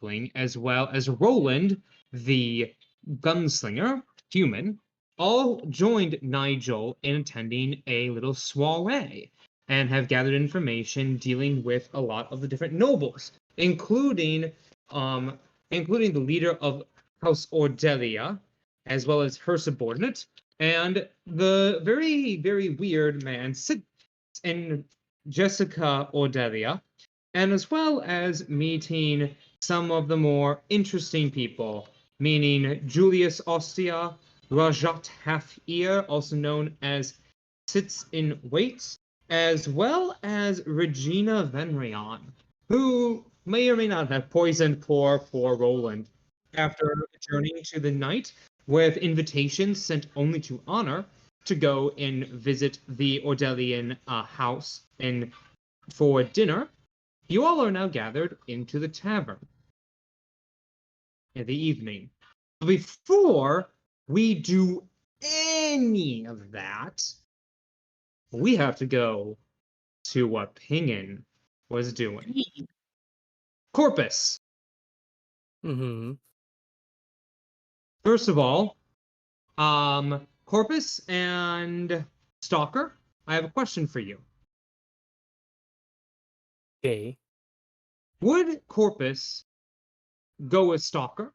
tiefling, as well as Roland, the gunslinger, human, all joined Nigel in attending a little soiree and have gathered information dealing with a lot of the different nobles, um, including the leader of House Ordelia, as well as her subordinate, and the very, very weird man, and Jessica Ordelia, and as well as meeting some of the more interesting people, meaning Julius Ostia, Rajat Half-Ear, also known as Sits in Wait, as well as Regina Venrion, who may or may not have poisoned poor Roland. After journeying to the night with invitations sent only to honor to go and visit the Ordelian house and for dinner, you all are now gathered into the tavern in the evening. Before we do any of that, we have to go to what Pingen was doing. Corpus. Mm-hmm. First of all, Corpus and Stalker, I have a question for you. Okay. Would Corpus go with Stalker,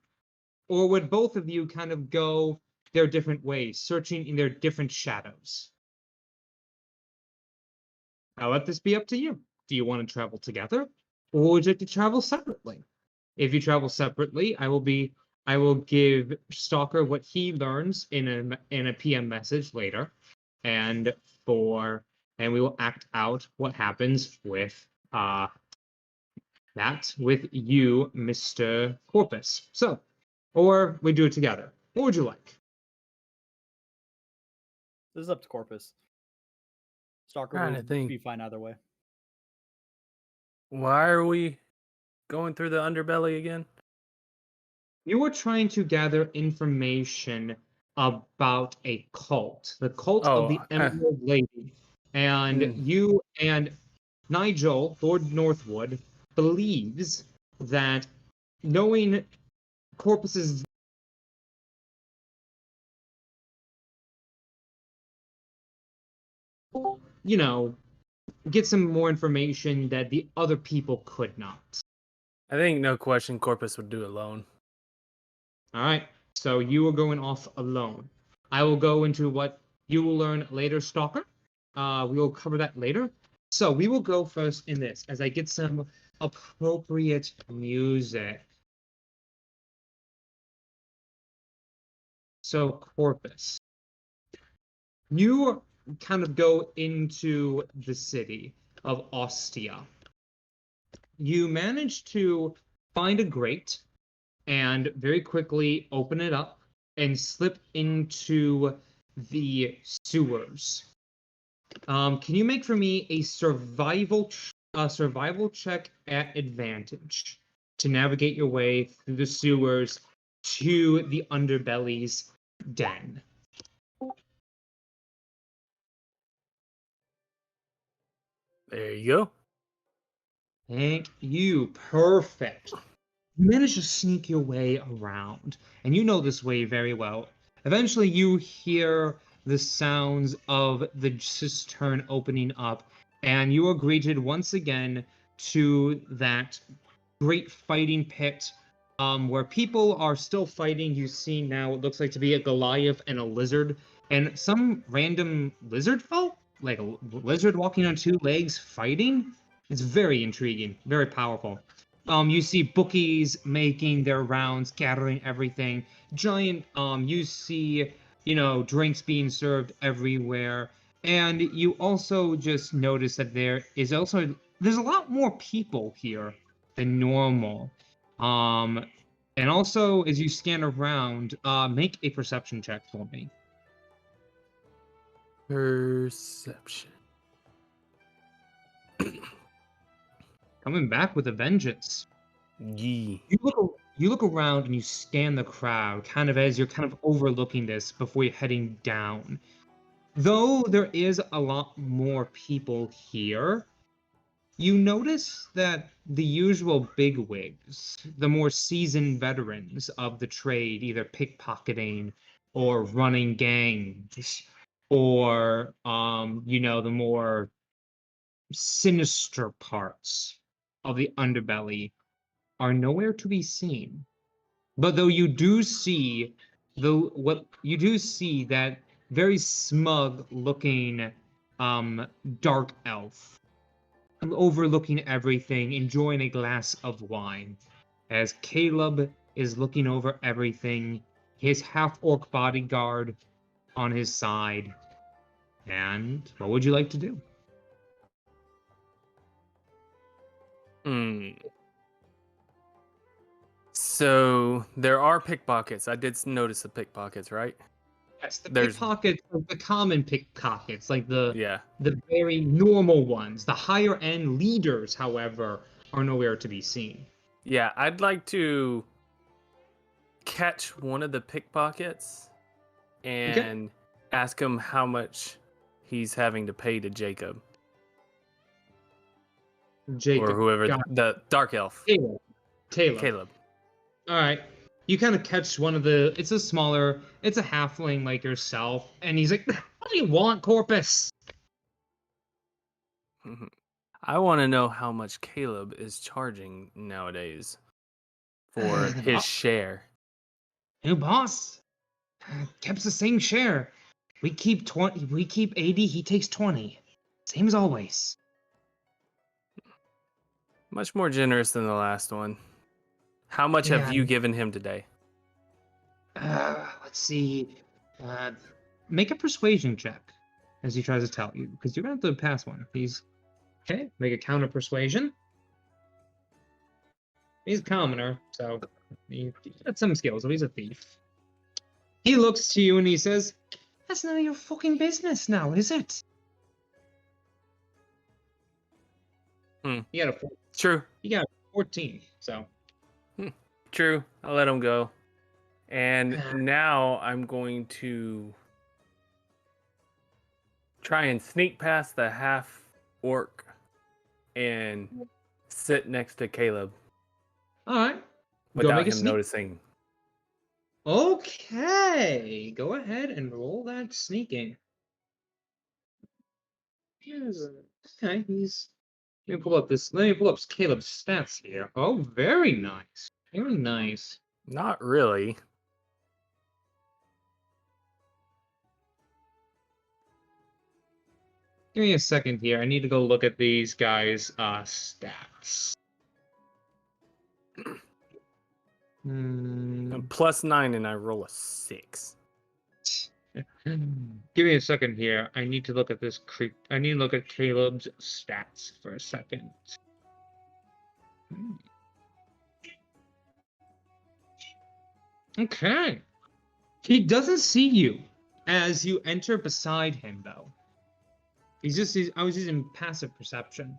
or would both of you kind of go their different ways, searching in their different shadows? I'll let this be up to you. Do you want to travel together, or would you like to travel separately? If you travel separately, I will give Stalker what he learns in a PM message later, and we will act out what happens with with you, Mr. Corpus. So, or we do it together. What would you like? This is up to Corpus. Stalker Trying to would think. be fine either way. Why are we going through the underbelly again? You were trying to gather information about a cult, the cult of the Emerald Lady. And you and Nigel, Lord Northwood, believes that knowing Corpus's get some more information that the other people could not. I think no question Corpus would do alone. All right, so you are going off alone. I will go into what you will learn later, Stalker. We will cover that later. So we will go first in this as I get some appropriate music. So Corpus, you kind of go into the city of Ostia. You manage to find a grate and very quickly open it up and slip into the sewers. Can you make for me a survival check at advantage to navigate your way through the sewers to the underbelly's den? There you go. Thank you. Perfect. You manage to sneak your way around, and you know this way very well. Eventually, you hear the sounds of the cistern opening up, and you are greeted once again to that great fighting pit where people are still fighting. You see now it looks like to be a Goliath and a lizard, and some random lizard folk, like a lizard walking on two legs fighting. It's very intriguing, very powerful. You see bookies making their rounds, gathering everything. Giant, you see, drinks being served everywhere. And you also just notice that there's a lot more people here than normal. And also, as you scan around, make a perception check for me. Perception. Coming back with a vengeance. Yee. You look around and you scan the crowd, kind of as you're kind of overlooking this before you're heading down. Though there is a lot more people here, You notice that the usual bigwigs, the more seasoned veterans of the trade, either pickpocketing or running gangs, or the more sinister parts of the underbelly are nowhere to be seen. But though you do see that very smug looking dark elf overlooking everything, enjoying a glass of wine, as Caleb is looking over everything, his half-orc bodyguard on his side. And what would you like to do? Hmm. So there are pickpockets. I did notice the pickpockets, right? Yes, the There's- pickpockets, the common pickpockets, like Yeah. the very normal ones. The higher end leaders, however, are nowhere to be seen. Yeah, I'd like to catch one of the pickpockets and ask him how much he's having to pay to Jacob Jacob, or whoever got the dark elf. Caleb. Caleb. All right. You kind of catch one of it's a halfling like yourself, and he's like, "What do you want, Corpus?" Mhm. I want to know how much Caleb is charging nowadays for his share. New boss. Kept the same share. We keep 20. We keep 80. He takes 20. Same as always. Much more generous than the last one. How much have Yeah. you given him today? Let's see. Make a persuasion check as he tries to tell you, because you're gonna have to pass one. He's okay. Make a counter persuasion. He's a commoner, so he's got some skills. So he's a thief. He looks to you and he says, "That's none of your fucking business now, is it?" You got a True. 14, so. True. I'll let him go. And now I'm going to try and sneak past the half orc and sit next to Caleb All right. Go without make a him sneak. noticing. Okay. Go ahead and roll that sneaking. Okay, Let me pull up Caleb's stats here. Oh, very nice. Very nice. Not really. Give me a second here. I need to go look at these guys' stats. I'm +9 and I roll a 6. Give me a second here. I need to look at this creep. I need to look at Caleb's stats for a second. Okay. He doesn't see you as you enter beside him, though. I was using passive perception.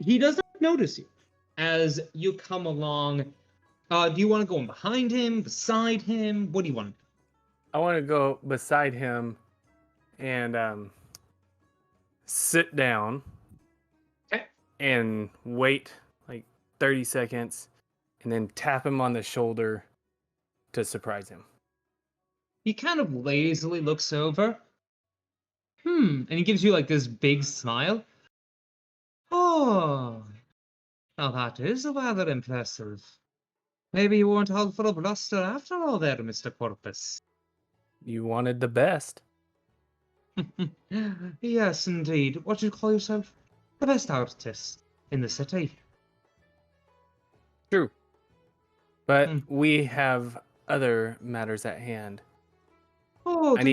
He doesn't notice you as you come along. Do you want to go in behind him, beside him? What do you want to do? I want to go beside him and sit down and wait like 30 seconds and then tap him on the shoulder to surprise him. He kind of lazily looks over. And he gives you like this big smile. Oh, now that is rather impressive. Maybe you weren't all full of bluster after all there, Mr. Corpus. You wanted the best. Yes, indeed. What do you call yourself? The best artist in the city. True. But we have other matters at hand. Oh, do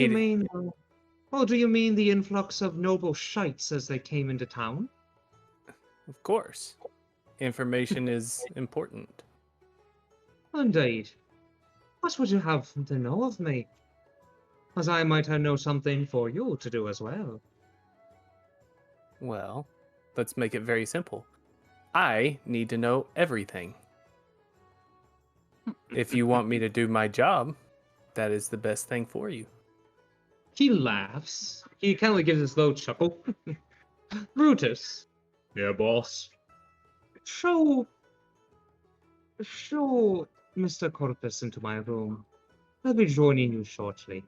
you mean the influx of noble shites as they came into town? Of course. Information is important. Indeed. What would you have to know of me? As I might know something for you to do as well. Well, let's make it very simple. I need to know everything. If you want me to do my job, that is the best thing for you. He laughs. He kind of gives this low chuckle. Brutus, Yeah, boss. Show, show Mr. Corpus into my room. I'll be joining you shortly.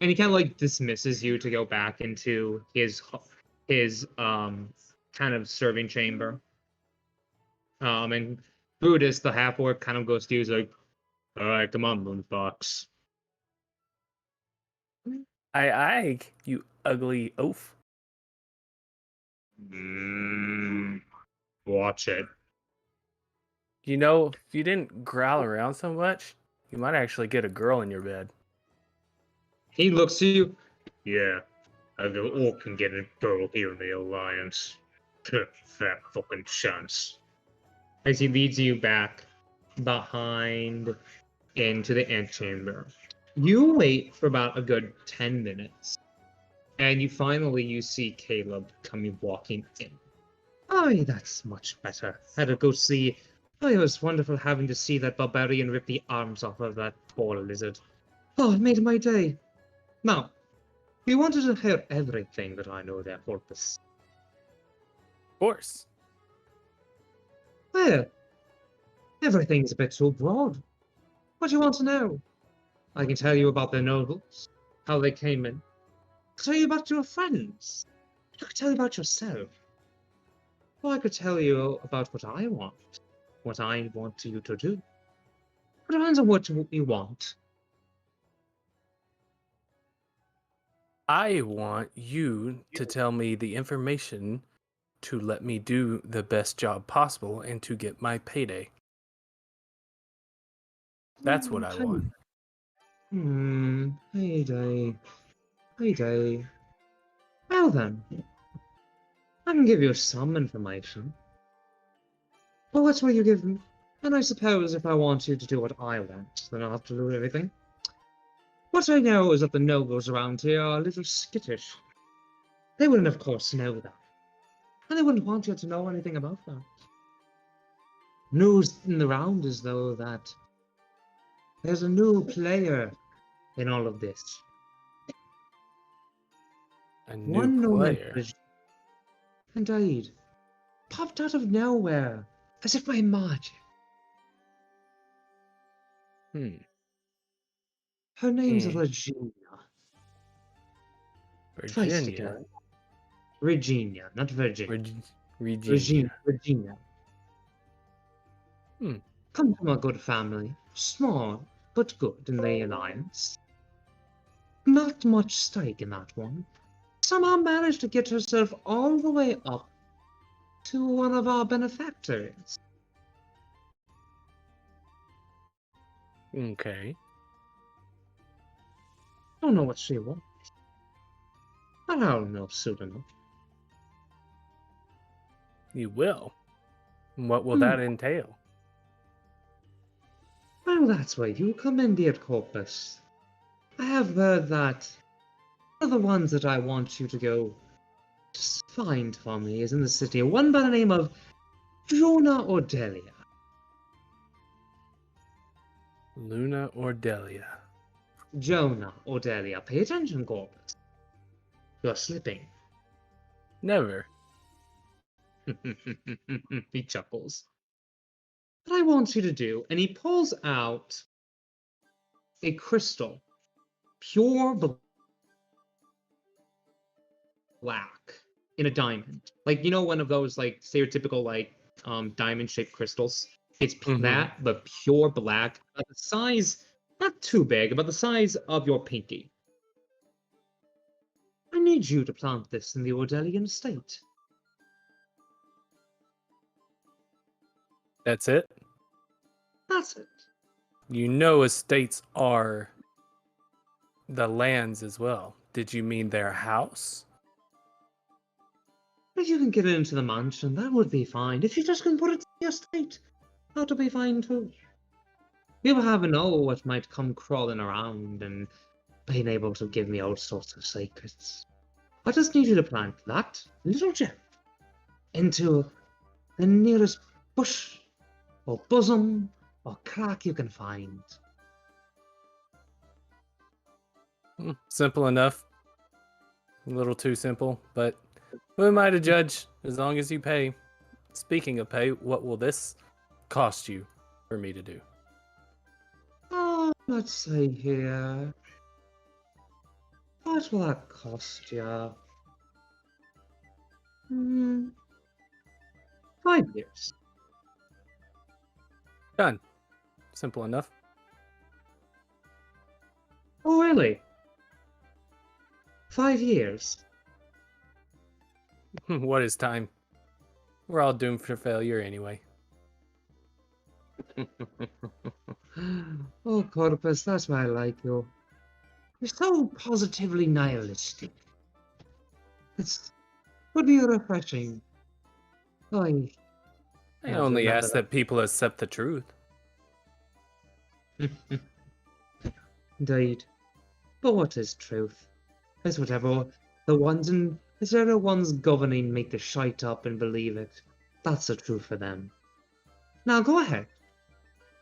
And he kind of like dismisses you to go back into his kind of serving chamber. And Brutus, the half orc, kind of goes to you. He's like, "All right, come on, Moonfox." Aye, you ugly oaf. Watch it. You know, if you didn't growl around so much, you might actually get a girl in your bed. He looks at you. Yeah, the orc can get a girl here in the Alliance. That fucking chance. As he leads you back behind into the antechamber. You wait for about a good 10 minutes. And you see Caleb coming walking in. Aye, that's much better. Had to go see. Oh, it was wonderful having to see that barbarian rip the arms off of that poor lizard. Oh, it made my day. Now, you wanted to hear everything that I know there, Corpus. Of course. Well, everything's a bit too broad. What do you want to know? I can tell you about the nobles, how they came in. I could tell you about your friends. I could tell you about yourself. Or I could tell you about what I want you to do. It depends on what you want. I want you to tell me the information to let me do the best job possible and to get my payday. That's what I want. Payday. Payday. Well then, I can give you some information. Well, what will you give me? And I suppose if I want you to do what I want, then I'll have to do everything. What I know is that the nobles around here are a little skittish. They wouldn't, of course, know that. And they wouldn't want you to know anything about that. News in the round is, though, that there's a new player in all of this. A new player. Indeed. Popped out of nowhere, as if by magic. Her name's Regina. Virginia. Regina, not Virginia. Regina. Regina. Come from a good family. Small, but good in the Alliance. Not much stake in that one. Somehow managed to get herself all the way up to one of our benefactors. Okay. Don't know what she wants. But I'll know soon enough. You will. What will that entail? Well, that's where you come in, dear Corpus. I have heard that one of the ones that I want you to go find for me is in the city. One by the name of Jonah Ordelia. Luna Ordelia. Jonah Ordelia. Pay attention, Corpus. You're slipping. Never. He chuckles. What I want you to do, and he pulls out a crystal, pure black in a diamond. Like, you know, one of those like stereotypical like diamond-shaped crystals. It's that, but pure black, about the size, not too big, about the size of your pinky. I need you to plant this in the Ordelian estate. That's it? That's it. You know estates are the lands as well. Did you mean their house? If you can get it into the mansion, that would be fine. If you just can put it in the estate, that would be fine too. You never know what might come crawling around and being able to give me all sorts of secrets. I just need you to plant that little gem into the nearest bush or bosom or crack you can find. Simple enough. A little too simple, but Who am I to judge? As long as you pay. Speaking of pay, what will this cost you for me to do? Let's see here. What will that cost you? 5 years. Done. Simple enough. Oh, really? 5 years? What is time? We're all doomed for failure anyway. Oh, Corpus, that's why I like you. You're so positively nihilistic. It would be refreshing. I only ask that people accept the truth. Indeed. But what is truth? It's whatever the ones governing make the shite up and believe it. That's the truth for them. Now go ahead.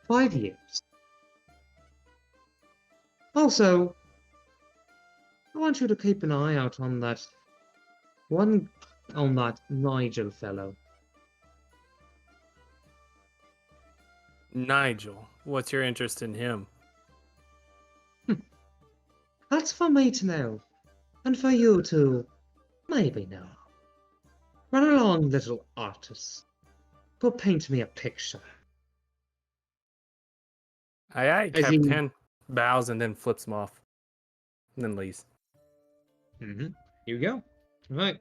5 years. Also, I want you to keep an eye out on that Nigel fellow. Nigel, what's your interest in him? That's for me to know, and for you to maybe know. Run along, little artist. Go paint me a picture. Aye, As he- Captain. Bows and then flips him off. And then leaves. Here we go. All right.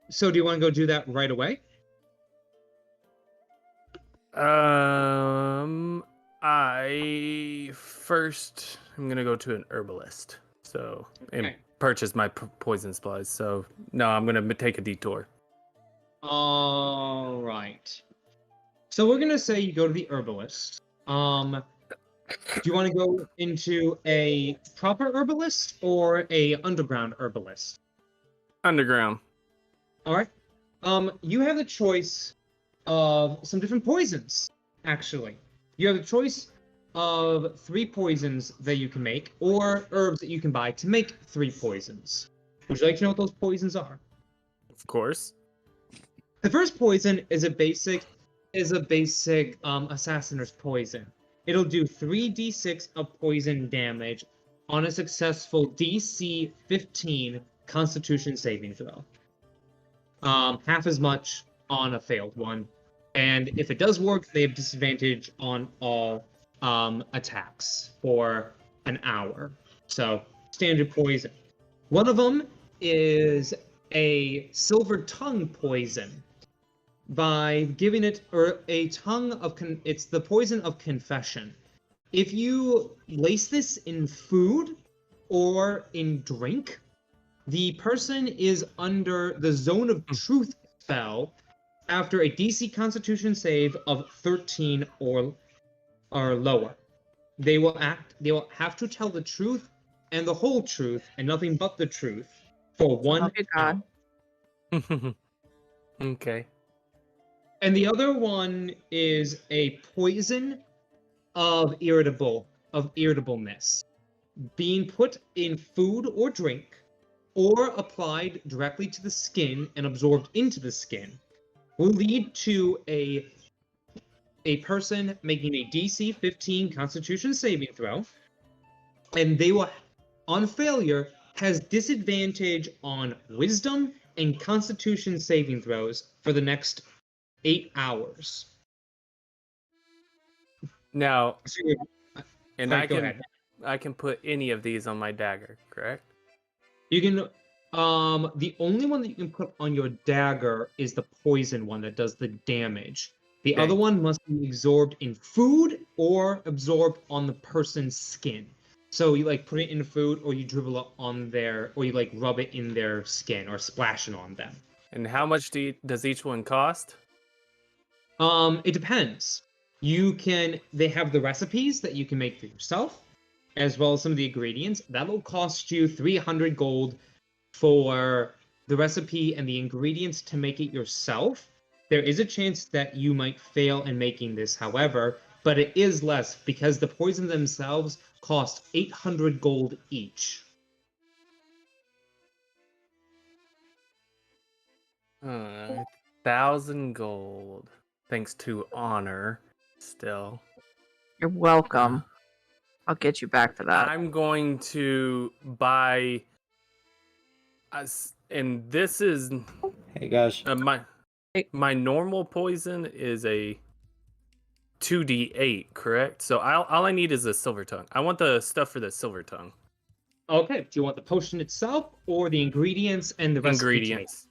So do you want to go do that right away? I'm gonna go to an herbalist. So and Okay. purchase my poison supplies. So no, I'm gonna take a detour. All right. So we're gonna say you go to the herbalist. Do you want to go into a proper herbalist or a underground herbalist? Underground. All right. You have the choice of some different poisons. Actually, you have the choice of 3 poisons that you can make, or herbs that you can buy to make 3 poisons. Would you like to know what those poisons are? Of course. The first poison is a basic assassin's poison. It'll do 3d6 of poison damage on a successful DC 15 Constitution saving throw. Half as much on a failed one, and if it does work, they have disadvantage on all attacks for an hour. So standard poison. One of them is a silver tongue poison. By giving it it's the poison of confession. If you lace this in food or in drink, the person is under the zone of truth spell after a DC Constitution save of 13 or lower. They will have to tell the truth and the whole truth and nothing but the truth for 1 God. hour. Okay. And the other one is a poison of irritableness, being put in food or drink, or applied directly to the skin and absorbed into the skin, will lead to a person making a DC 15 Constitution saving throw, and they will, on failure, has disadvantage on Wisdom and Constitution saving throws for the next 8 hours. Now, and Sorry, go ahead. I can put any of these on my dagger, correct? You can, the only one that you can put on your dagger is the poison one that does the damage. The Okay. other one must be absorbed in food or absorbed on the person's skin. So you like put it in food, or you dribble it on or you like rub it in their skin or splash it on them. And how much does each one cost? It depends. They have the recipes that you can make for yourself, as well as some of the ingredients. That'll cost you 300 gold for the recipe and the ingredients to make it yourself. There is a chance that you might fail in making this, however, but it is less because the poisons themselves cost 800 gold each. 1,000 gold. Thanks to honor, still. You're welcome. I'll get you back for that. I'm going to buy us, and this is Hey guys, my normal poison is a 2d8, correct? So all I need is a silver tongue. I want the stuff for the silver tongue. Okay, do you want the potion itself or the ingredients and the rest Ingredients.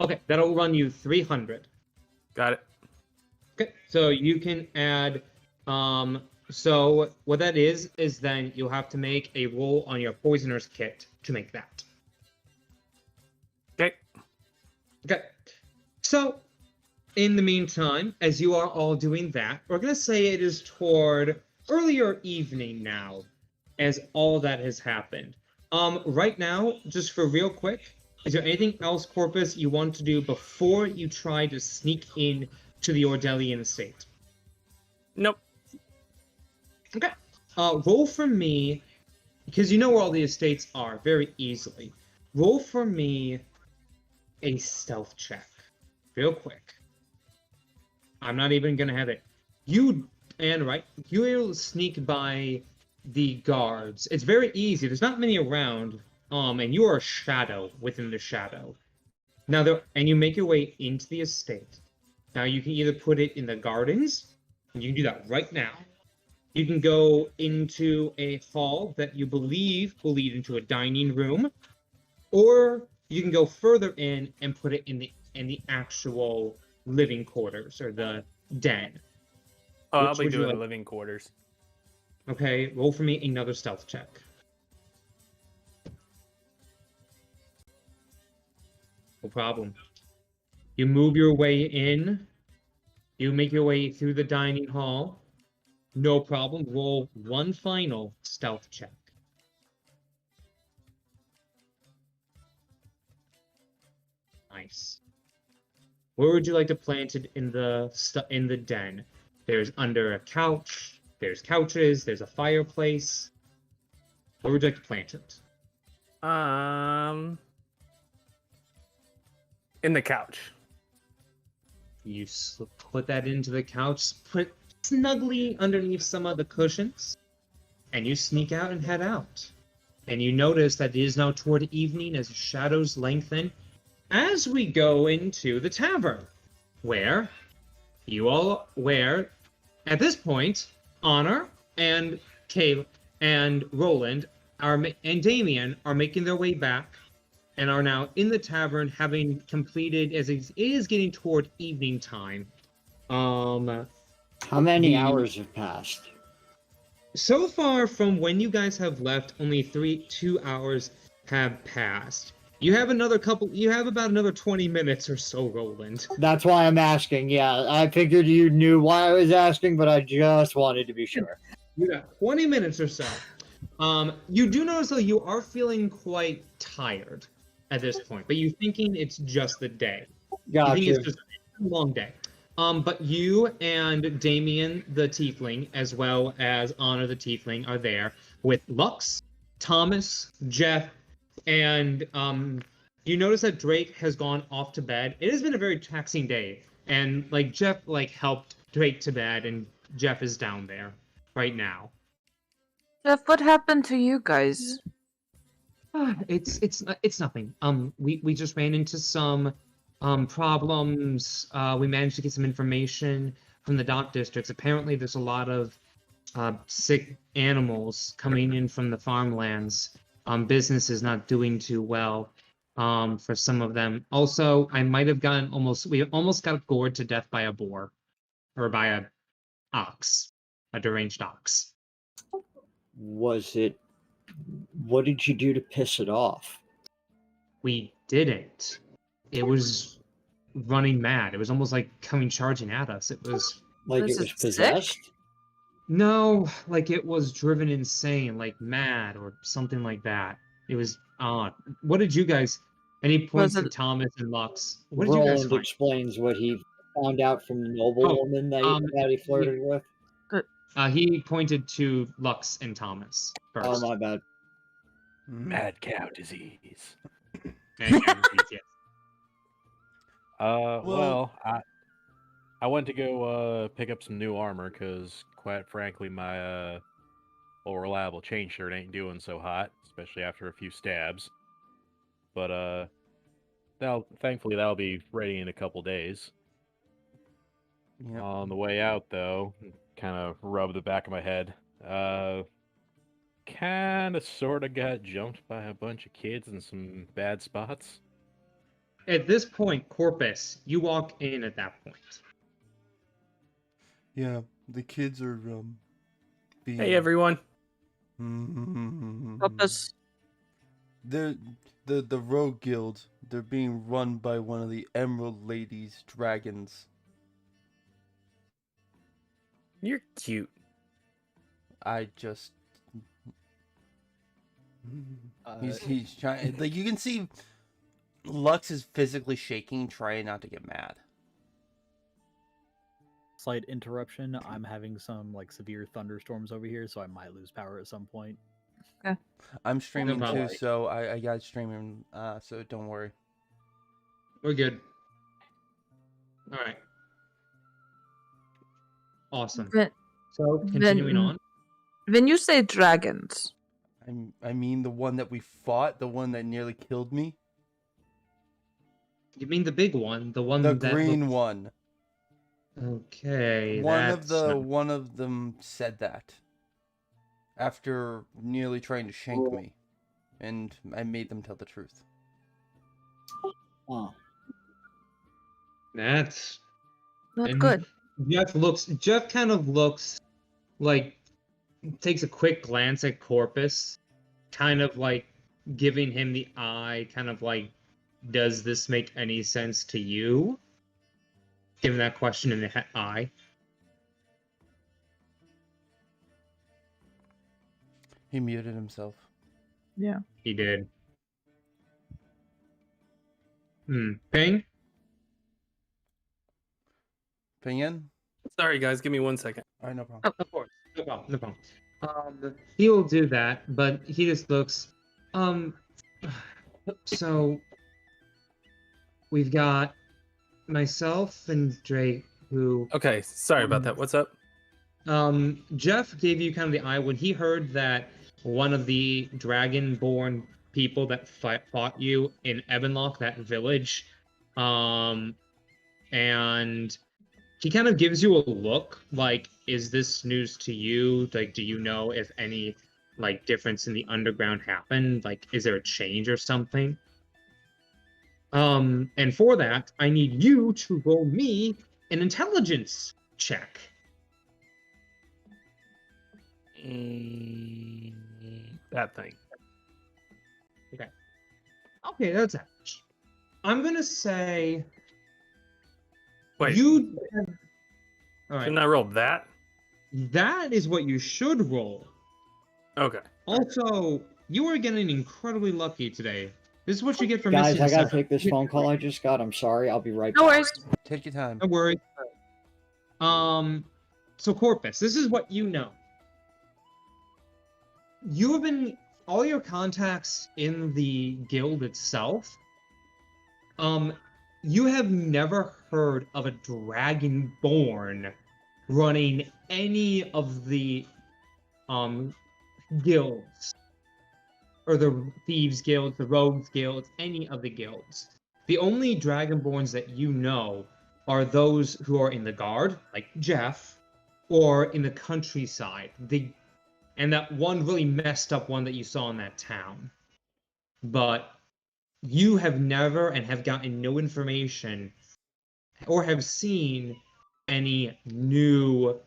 Okay, that'll run you 300. Got it. Okay, so you can add, so what that is then you'll have to make a roll on your poisoner's kit to make that. Okay. Okay, so in the meantime, as you are all doing that, we're going to say it is toward earlier evening now, as all that has happened. Right now, just for real quick, is there anything else, Corpus, you want to do before you try to sneak in to the Ordelian estate? Nope. Okay. Roll for me, because you know where all the estates are very easily. Roll for me a stealth check, real quick. I'm not even gonna have it. You're able to sneak by the guards. It's very easy. There's not many around. And you are a shadow within the shadow. Now, and you make your way into the estate. Now, you can either put it in the gardens, and you can do that right now. You can go into a hall that you believe will lead into a dining room, or you can go further in and put it in the actual living quarters or the den. Oh, I'll Which be would you doing like? living quarters. Okay, roll for me another stealth check. No problem. You move your way in. You make your way through the dining hall. No problem. Roll one final stealth check. Nice. Where would you like to plant it in the den? There's under a couch. There's couches. There's a fireplace. Where would you like to plant it? In the couch. You put that into the couch, put snugly underneath some of the cushions, and you sneak out and head out. And you notice that it is now toward evening as the shadows lengthen as we go into the tavern, where at this point, Honor and Caleb and Roland and Damien are making their way back and are now in the tavern, having completed, as it is getting toward evening time. how many hours have passed? So far from when you guys have left, only 2 hours have passed. You have about another 20 minutes or so, Roland. That's why I'm asking. Yeah, I figured you knew why I was asking, but I just wanted to be sure. You got 20 minutes or so. You do notice, though, you are feeling quite tired at this point, but you're thinking it's just the day. Gotcha. You think it's just a long day. But you and Damien the Tiefling, as well as Honor the Tiefling, are there with Lux, Thomas, Jeff, and you notice that Drake has gone off to bed. It has been a very taxing day, and Jeff helped Drake to bed, and Jeff is down there right now. Jeff, what happened to you guys? It's nothing. We just ran into some problems. We managed to get some information from the dock districts. Apparently, there's a lot of sick animals coming in from the farmlands. Business is not doing too well for some of them. Also, we almost got gored to death by a boar or by a deranged ox. What did you do to piss it off? We didn't. It was running mad. It was almost like charging at us. It was Like Was it was it sick? possessed? no, like it was driven insane, like mad or something like that. It was odd. What did you guys? And he points Was to it- Thomas and Lux. What did you guys Roland find? explains what he found out from the noblewoman that he flirted with. He pointed to Lux and Thomas first. Oh, my bad. Mad cow disease. And yes. Well, I went to go pick up some new armor because, quite frankly, my old reliable chain shirt ain't doing so hot, especially after a few stabs. But thankfully that'll be ready in a couple days. Yep. On the way out, though, kind of rubbed the back of my head. Kind of sort of got jumped by a bunch of kids in some bad spots. At this point, Corpus, you walk in at that point. Yeah, the kids are being. Hey, everyone. Corpus. They're the Rogue Guild. They're being run by one of the Emerald Lady's dragons. You're cute. I just. He's trying. Like you can see, Lux is physically shaking, trying not to get mad. Slight interruption. I'm having some like severe thunderstorms over here, so I might lose power at some point. I'm streaming too, problem. so I got streaming. So don't worry. We're good. All right. Awesome. When, So continuing on. when you say dragons, I mean the one that we fought, the one that nearly killed me, You mean the big one, the one the that green looked- one. Okay. One not- of them said that after nearly trying to shank me, and I made them tell the truth. Oh. That's not and good. Jeff kind of looks like takes a quick glance at Corpus, kind of like giving him the eye, kind of like, does this make any sense to you? Give him that question in the eye. He muted himself. Yeah. He did. Ping? Pinyin? Sorry, guys. Give me 1 second. All right, no problem. Of course. No problem. No problem. He'll do that, but he just looks. So we've got myself and Drake, who Okay. Sorry about that. What's up? Jeff gave you kind of the eye when he heard that one of the dragonborn people that fought you in Ebonlock, that village, and he kind of gives you a look like, is this news to you? Like, do you know if any like difference in the underground happened? Like, is there a change or something? And for that, I need you to roll me an intelligence check. That thing. Okay, that's average. I'm gonna say Wait. you. All right, Shouldn't I roll that? that is what you should roll. Okay. Also, you are getting incredibly lucky today. This is what you get for Guys, missing I gotta seven. take this phone call I just got. I'm sorry. I'll be right No back. worries. Take your time. Don't worry. So Corpus, this is what you know. You have been all your contacts in the guild itself. You have never heard of a dragonborn running any of the guilds, or the thieves guilds, the rogues guilds, any of the guilds. The only dragonborns that you know are those who are in the guard, like Jeff, or in the countryside. And that one really messed up one that you saw in that town. But you have never and have gotten no information or have seen any new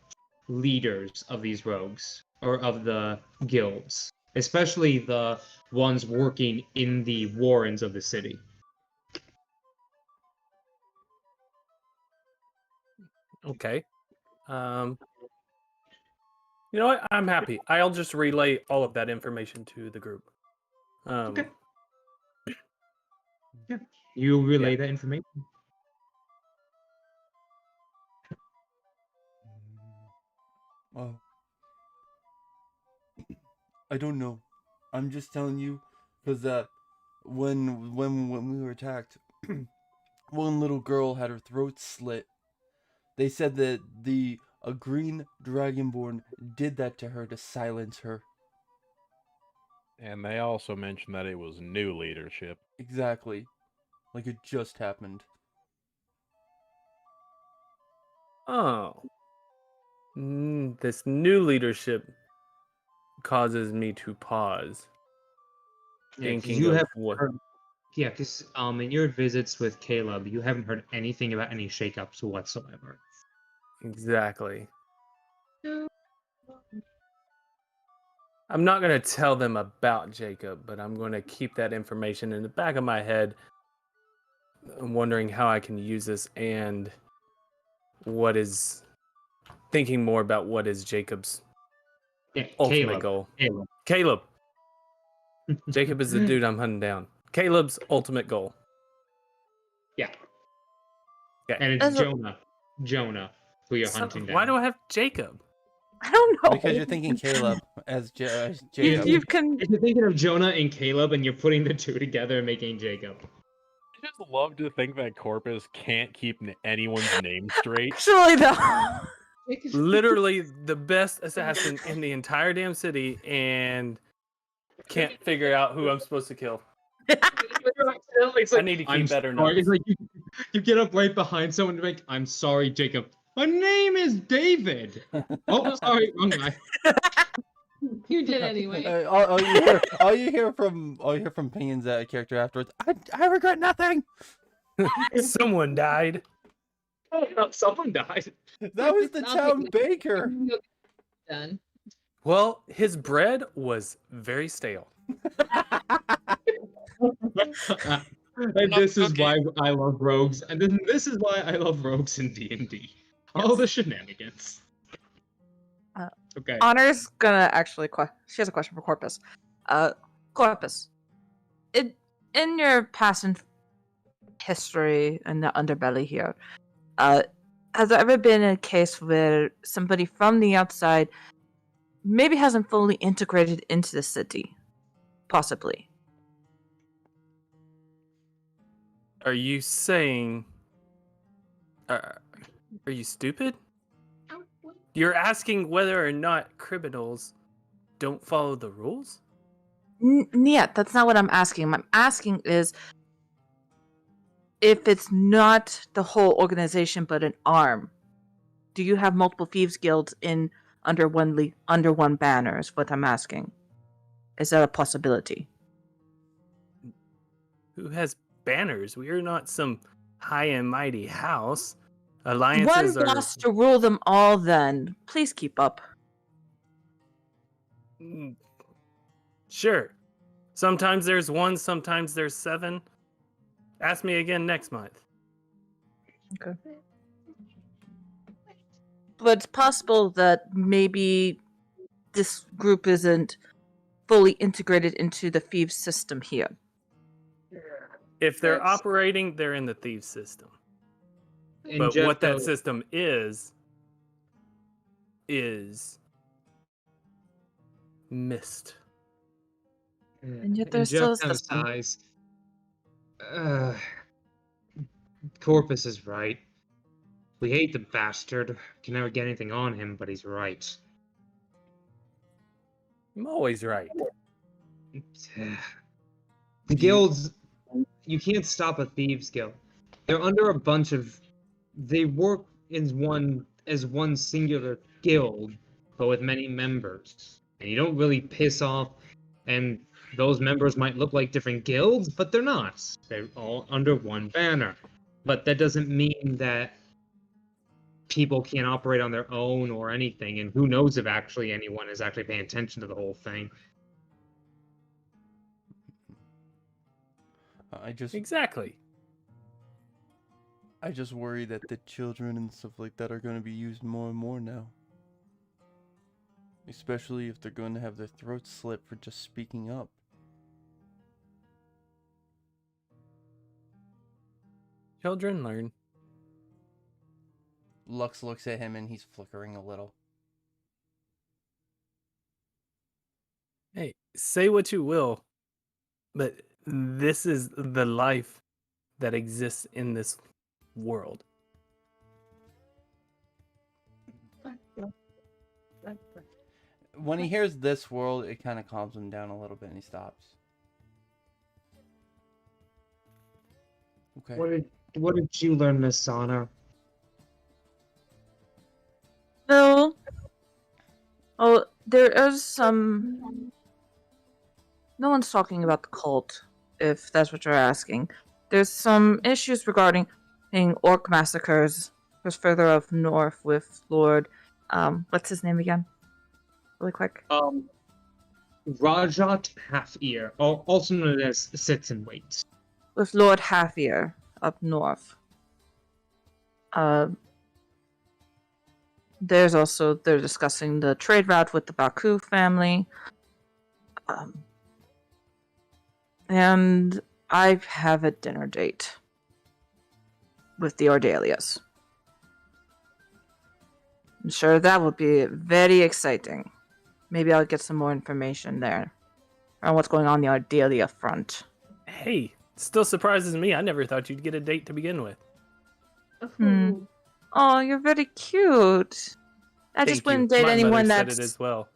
leaders of these rogues or of the guilds, especially the ones working in the warrens of the city. Okay. You know what? I'm happy. I'll just relay all of that information to the group. Okay. Yeah. You relay that information. Oh. I don't know. I'm just telling you because when we were attacked, one little girl had her throat slit. They said that a green dragonborn did that to her to silence her. And they also mentioned that it was new leadership. Exactly. Like it just happened. Oh. This new leadership causes me to pause. Yeah, 'cause Thinking you of have what. heard, yeah, because in your visits with Caleb, you haven't heard anything about any shakeups whatsoever. Exactly. I'm not going to tell them about Jacob, but I'm going to keep that information in the back of my head. I'm wondering how I can use this and thinking more about what is Jacob's Yeah, ultimate goal. Caleb. Jacob is the dude I'm hunting down. Caleb's ultimate goal. Yeah. Okay. And it's As a- Jonah, who you're hunting down. Why do I have Jacob? I don't know. Because you're thinking Caleb as You, Jacob. you can. If you're thinking of Jonah and Caleb and you're putting the two together and making Jacob. I just love to think that Corpus can't keep anyone's name straight. Actually, though. Literally the best assassin in the entire damn city and can't figure out who I'm supposed to kill. It's I need to keep "I'm better sorry." notes. It's like you get up right behind someone and be like, "I'm sorry, Jacob. My name is David." Oh, sorry, wrong guy. You did anyway. All you hear from Pinion's character afterwards. I regret nothing. Someone died. Oh, no, someone died. That was the Nothing. town baker. Done. Well, his bread was very stale. And this is why I love rogues, and this is why I love rogues in D&D. All the shenanigans. Okay. Honor's gonna actually. She has a question for Corpus. Corpus, in your past history in the underbelly here, has there ever been a case where somebody from the outside maybe hasn't fully integrated into the city? Possibly. Are you saying... are you stupid? You're asking whether or not criminals don't follow the rules? Yeah, that's not what I'm asking. What I'm asking is if it's not the whole organization but an arm, do you have multiple thieves guilds under one banner? Is what I'm asking. Is that a possibility? Who has banners? We are not some high and mighty house. One Alliances are... boss to rule them all. Then please keep up. Sure. Sometimes there's one, sometimes there's 7. Ask me again next month. Okay. But it's possible that maybe this group isn't fully integrated into the thieves system here. If they're That's- operating, they're in the thieves system. And But Jeff, what that though- system is missed. And yet And there's Jeff still a kind of system. sighs. Corpus is right. We hate the bastard. Can never get anything on him, but he's right. I'm always right. The guilds, you can't stop a thieves guild. They're under a bunch of. They work as one singular guild, but with many members. And you don't really piss off. And those members might look like different guilds, but they're not. They're all under one banner. But that doesn't mean that people can't operate on their own or anything. And who knows if actually anyone is actually paying attention to the whole thing. Exactly. I just worry that the children and stuff like that are going to be used more and more now. Especially if they're going to have their throats slit for just speaking up. Children learn. Lux looks at him and he's flickering a little. Hey, say what you will, but this is the life that exists in this world. When he hears this world, it kind of calms him down a little bit and he stops. Okay. What did you learn, Miss Sana? Well, there is some. No one's talking about the cult, if that's what you're asking. There's some issues regarding orc massacres just further up north with Lord. What's his name again? Really quick. Rajat Half-Ear, also known as Sits and Waits. With Lord Half-Ear up north. They're discussing the trade route with the Baku family. And I have a dinner date with the Ordelias. I'm sure that will be very exciting. Maybe I'll get some more information there on what's going on the Ardelia front. Hey, still surprises me. I never thought you'd get a date to begin with. Oh, you're very cute. I just Thank you. wouldn't date My anyone mother that's... said it as well.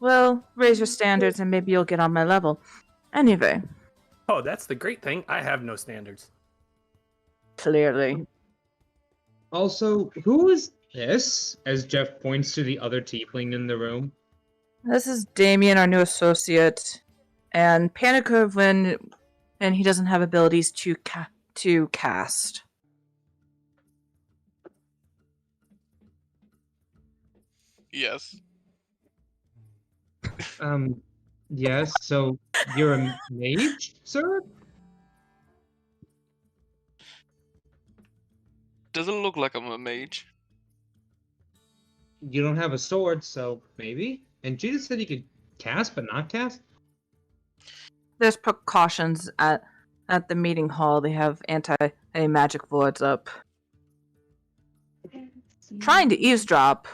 Well, raise your standards and maybe you'll get on my level. Anyway, Oh, that's the great thing. I have no standards. clearly. Also, who is this? As Jeff points to the other tiefling in the room. This is Damien, our new associate. And Panic when he doesn't have abilities to cast. Yes. Yes, so you're a mage, sir? Doesn't look like I'm a mage. You don't have a sword, so maybe? And Jesus said you could cast but not cast? There's precautions at the meeting hall. They have anti-magic wards up. Trying to eavesdrop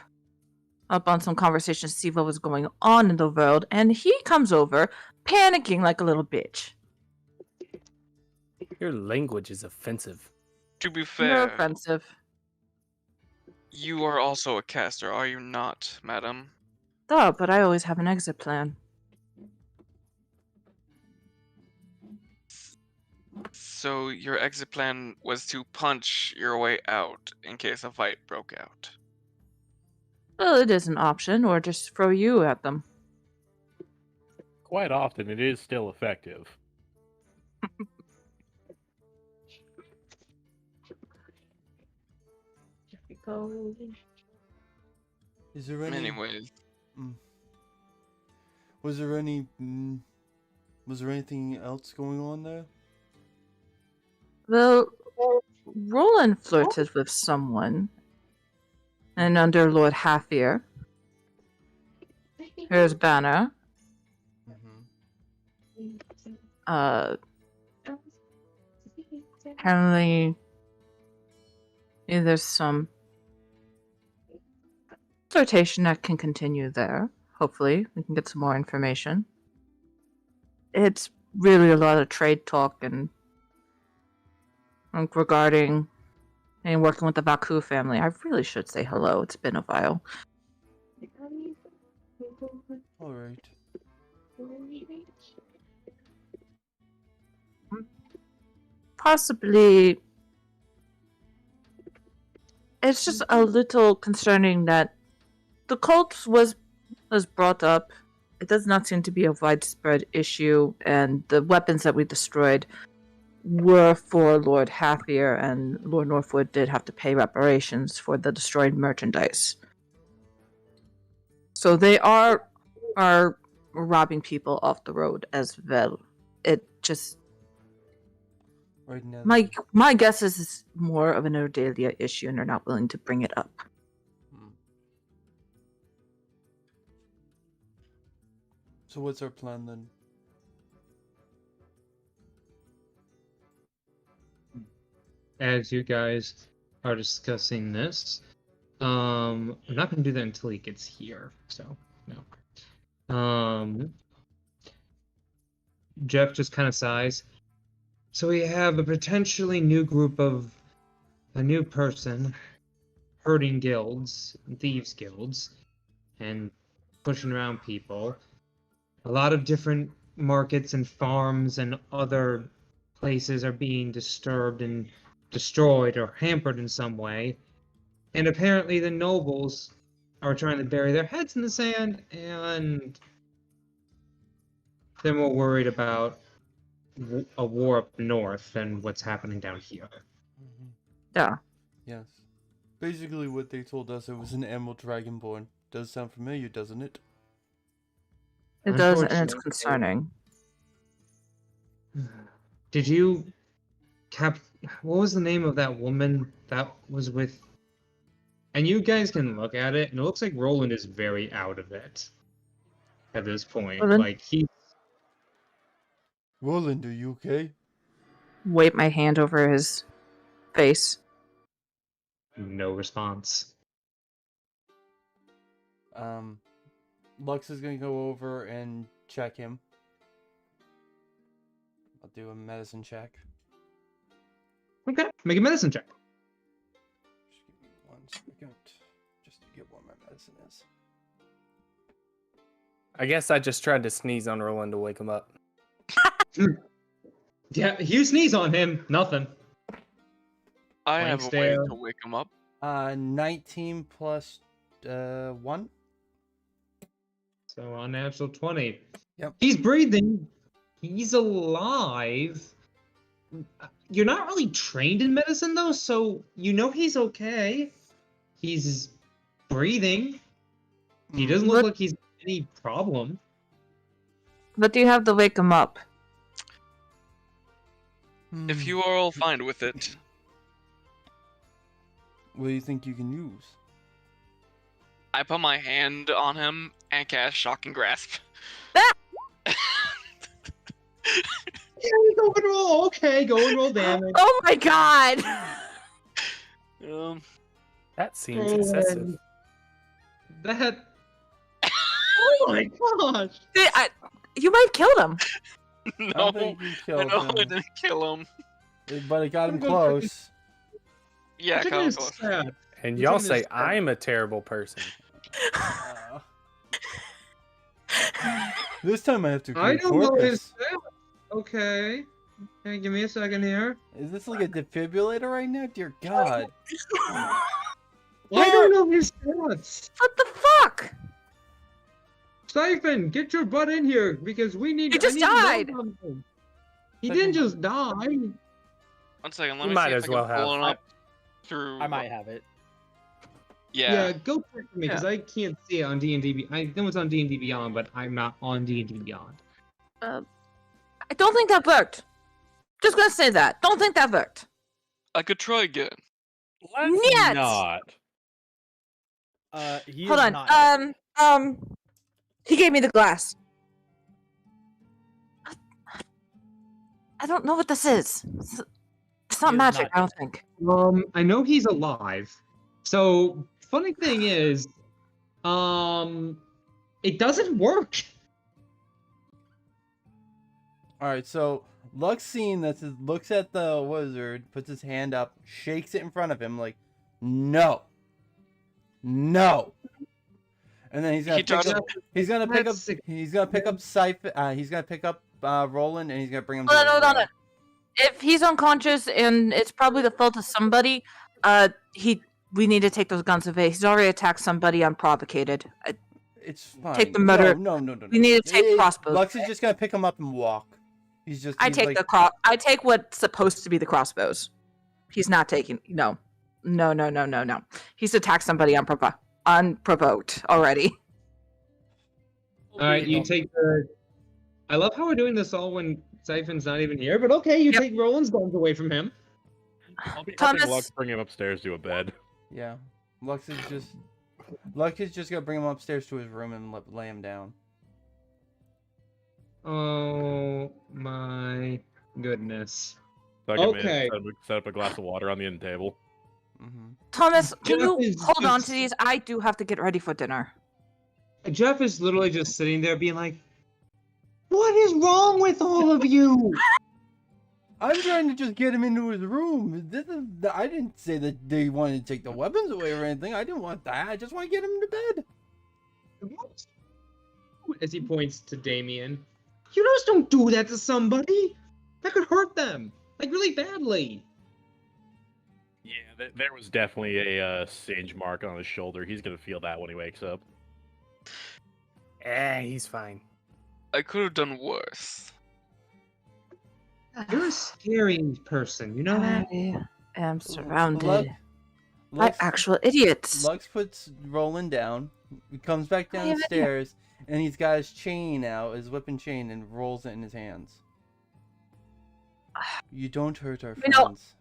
up on some conversations to see what was going on in the world, and he comes over, panicking like a little bitch. Your language is offensive. To be You're fair, offensive. you are also a caster, are you not, madam? Duh, but I always have an exit plan. So your exit plan was to punch your way out in case a fight broke out. Well, it is an option, or just throw you at them. Quite often, it is still effective. Is there any? Anyways, Was there any? Was there anything else going on there? Well, Roland flirted with someone, and under Lord Half-Ear. Here's Banner. Apparently, there's some flirtation that can continue there. Hopefully, we can get some more information. It's really a lot of trade talk and regarding and working with the Baku family. I really should say hello. It's been a while. All right. Possibly, it's just a little concerning that the cult was brought up. It does not seem to be a widespread issue, and the weapons that we destroyed were for Lord Half-Ear, and Lord Northwood did have to pay reparations for the destroyed merchandise. So they are robbing people off the road as well. It just Right now. my guess is it's more of an Ordelia issue, and they're not willing to bring it up. So what's our plan then? As you guys are discussing this, I'm not going to do that until he gets here, so no. Jeff just kind of sighs. So we have a potentially new group of a new person herding guilds, thieves guilds, and pushing around people. A lot of different markets and farms and other places are being disturbed and destroyed or hampered in some way. And apparently the nobles are trying to bury their heads in the sand, and they're more worried about a war up north than what's happening down here. Yeah. Yes. Basically what they told us, it was an Emerald Dragonborn. Does sound familiar, doesn't it? It does, and it's Unfortunately- concerning. Did you what was the name of that woman that was with? And you guys can look at it, and it looks like Roland is very out of it at this point. Roland? Like he Roland, are you okay? Wipe my hand over his face. no response. Lux is gonna go over and check him. I'll do a medicine check. Okay, make a medicine check. Just give me 1 second, just to get what my medicine is. I guess I just tried to sneeze on Roland to wake him up. Yeah, you sneeze on him, nothing. I Blank have a way stare. to wake him up. 19 plus 1. So unnatural 20. Yep. He's breathing. He's alive. You're not really trained in medicine though, so you know he's okay. He's breathing. He doesn't look What- like he's any problem. What do you have to wake him up? If you are all fine with it, What do you think you can use? I put my hand on him and cast Shocking Grasp. Yeah, go and roll. Okay, go and roll damage. Oh my god! That seems Roland. excessive. That. Oh my gosh! You might have killed him. I No, don't think you I killed know I him, didn't kill him. but it got him I'm going for- close. Yeah, Check kind his of close. stat. And You're y'all taking say this- I'm a terrible person. Uh, this time I have to I agree don't know his Corpus. stat. Okay. Okay, give me a second here. Is this like a defibrillator right now? Dear God. I don't know his stats. What the fuck? Siphon, get your butt in here because we need. He just I need to know died. something. He didn't just die. 1 second, let You me might see if as I can well pull have. it up through. I might have it. Yeah, go check for me because I can't see it on D&D. I know it's on D&D Beyond, but I'm not on D&D Beyond. I don't think that worked. Just gonna say that. Don't think that worked. I could try again. Let's Нет! not. He Hold is on. not. He gave me the glass. I don't know what this is. It's not He is magic, not I don't think. I know he's alive. So funny thing is, it doesn't work. Alright, so Lux seeing this looks at the wizard, puts his hand up, shakes it in front of him like, no. No. And then he's gonna He pick doesn't- up he's gonna pick up That's sick. he's gonna pick up Siphon he's gonna pick up Roland and he's gonna bring him Hold on, to the hold on. ground. If he's unconscious and it's probably the fault of somebody, we need to take those guns away. He's already attacked somebody unprovocated. It's fine. Take the murder- No. we need to take crossbows Lux is away. just gonna pick him up and walk. He's just I he's take like, I take what's supposed to be the crossbows. He's not taking no. He's attacked somebody unprovoked already. All right, you take the. I love how we're doing this all when Siphon's not even here, but okay, you Yep. take Roland's guns away from him. I'll be Thomas- helping Lux bring him upstairs to a bed. Yeah. Lux is just gonna bring him upstairs to his room and lay him down. Oh my goodness. Tuck him in, Okay. set up a glass of water on the end table. Mm-hmm. Thomas, can Jeff you is hold on just- to these? I do have to get ready for dinner. Jeff is literally just sitting there being like, "What is wrong with all of you?" I'm trying to just get him into his room. I didn't say that they wanted to take the weapons away or anything. I didn't want that. I just want to get him into bed. As he points to Damien, you just don't do that to somebody. That could hurt them, like really badly. Yeah, there was definitely a singe mark on his shoulder. He's gonna feel that when he wakes up. He's fine. I could have done worse. You're a scary person, you know that? I am surrounded by Lux, actual idiots. Lux puts Roland down. He comes back I have an idea. downstairs, and he's got his chain out, his whip and chain, and rolls it in his hands. You don't hurt our You know- friends.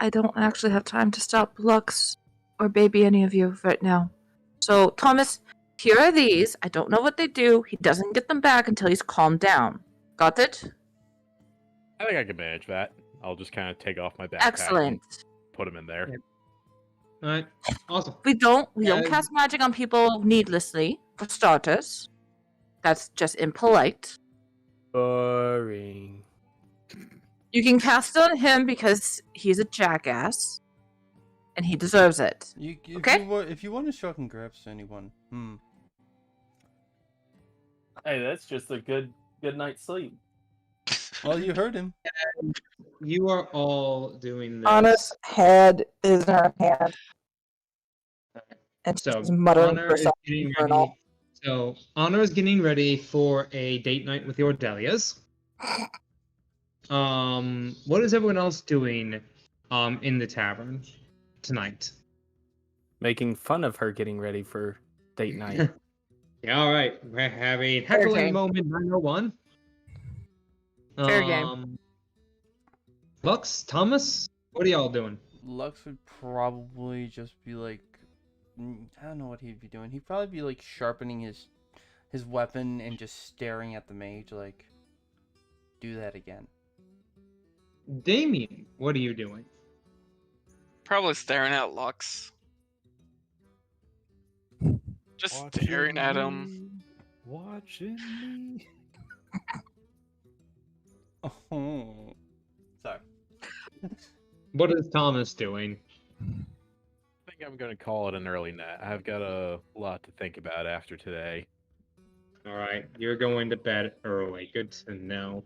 I don't actually have time to stop Lux or baby any of you right now. So, Thomas, here are these. I don't know what they do. He doesn't get them back until he's calmed down. Got it? I think I can manage that. I'll just kind of take off my backpack Excellent. and put him in there. Yeah. All right, awesome. We don't Yeah. cast magic on people needlessly, for starters. That's just impolite. Boring. You can cast it on him because he's a jackass. And he deserves it. Okay. If you want to show congrats to anyone, Hey, that's just a good night's sleep. Well, you heard him. You are all doing this. Anna's head is in her hand. And So she's muttering to Honor is herself. getting Journal. ready. So Honor is getting ready for a date night with your Delias. What is everyone else doing in the tavern tonight? Making fun of her getting ready for date night. Yeah, all right. We're having heckling game. moment 901. Fair game. Lux, Thomas, what are y'all doing? Lux would probably just be like, I don't know what he'd be doing. He'd probably be like sharpening his weapon and just staring at the mage like, do that again. Damien, what are you doing? Probably staring at Lux. Just staring at him. Watching me. Oh, sorry. What is Thomas doing? I think I'm gonna call it an early night. I've got a lot to think about after today. All right, you're going to bed early. Good to know.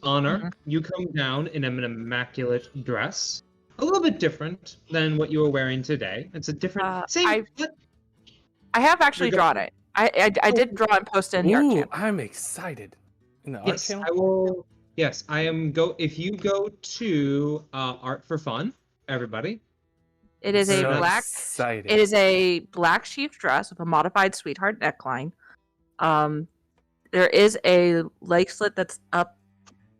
Honor, you come down in an immaculate dress. A little bit different than what you were wearing today. It's a different, same. I have actually You're drawn it. I did draw and post it in the art Ooh, channel. I'm excited. In the art Yes, channel? I will. Yes, I am. If you go to Art for Fun, everybody. It is So a black. Excited. It is a black sheath dress with a modified sweetheart neckline. There is a leg slit that's up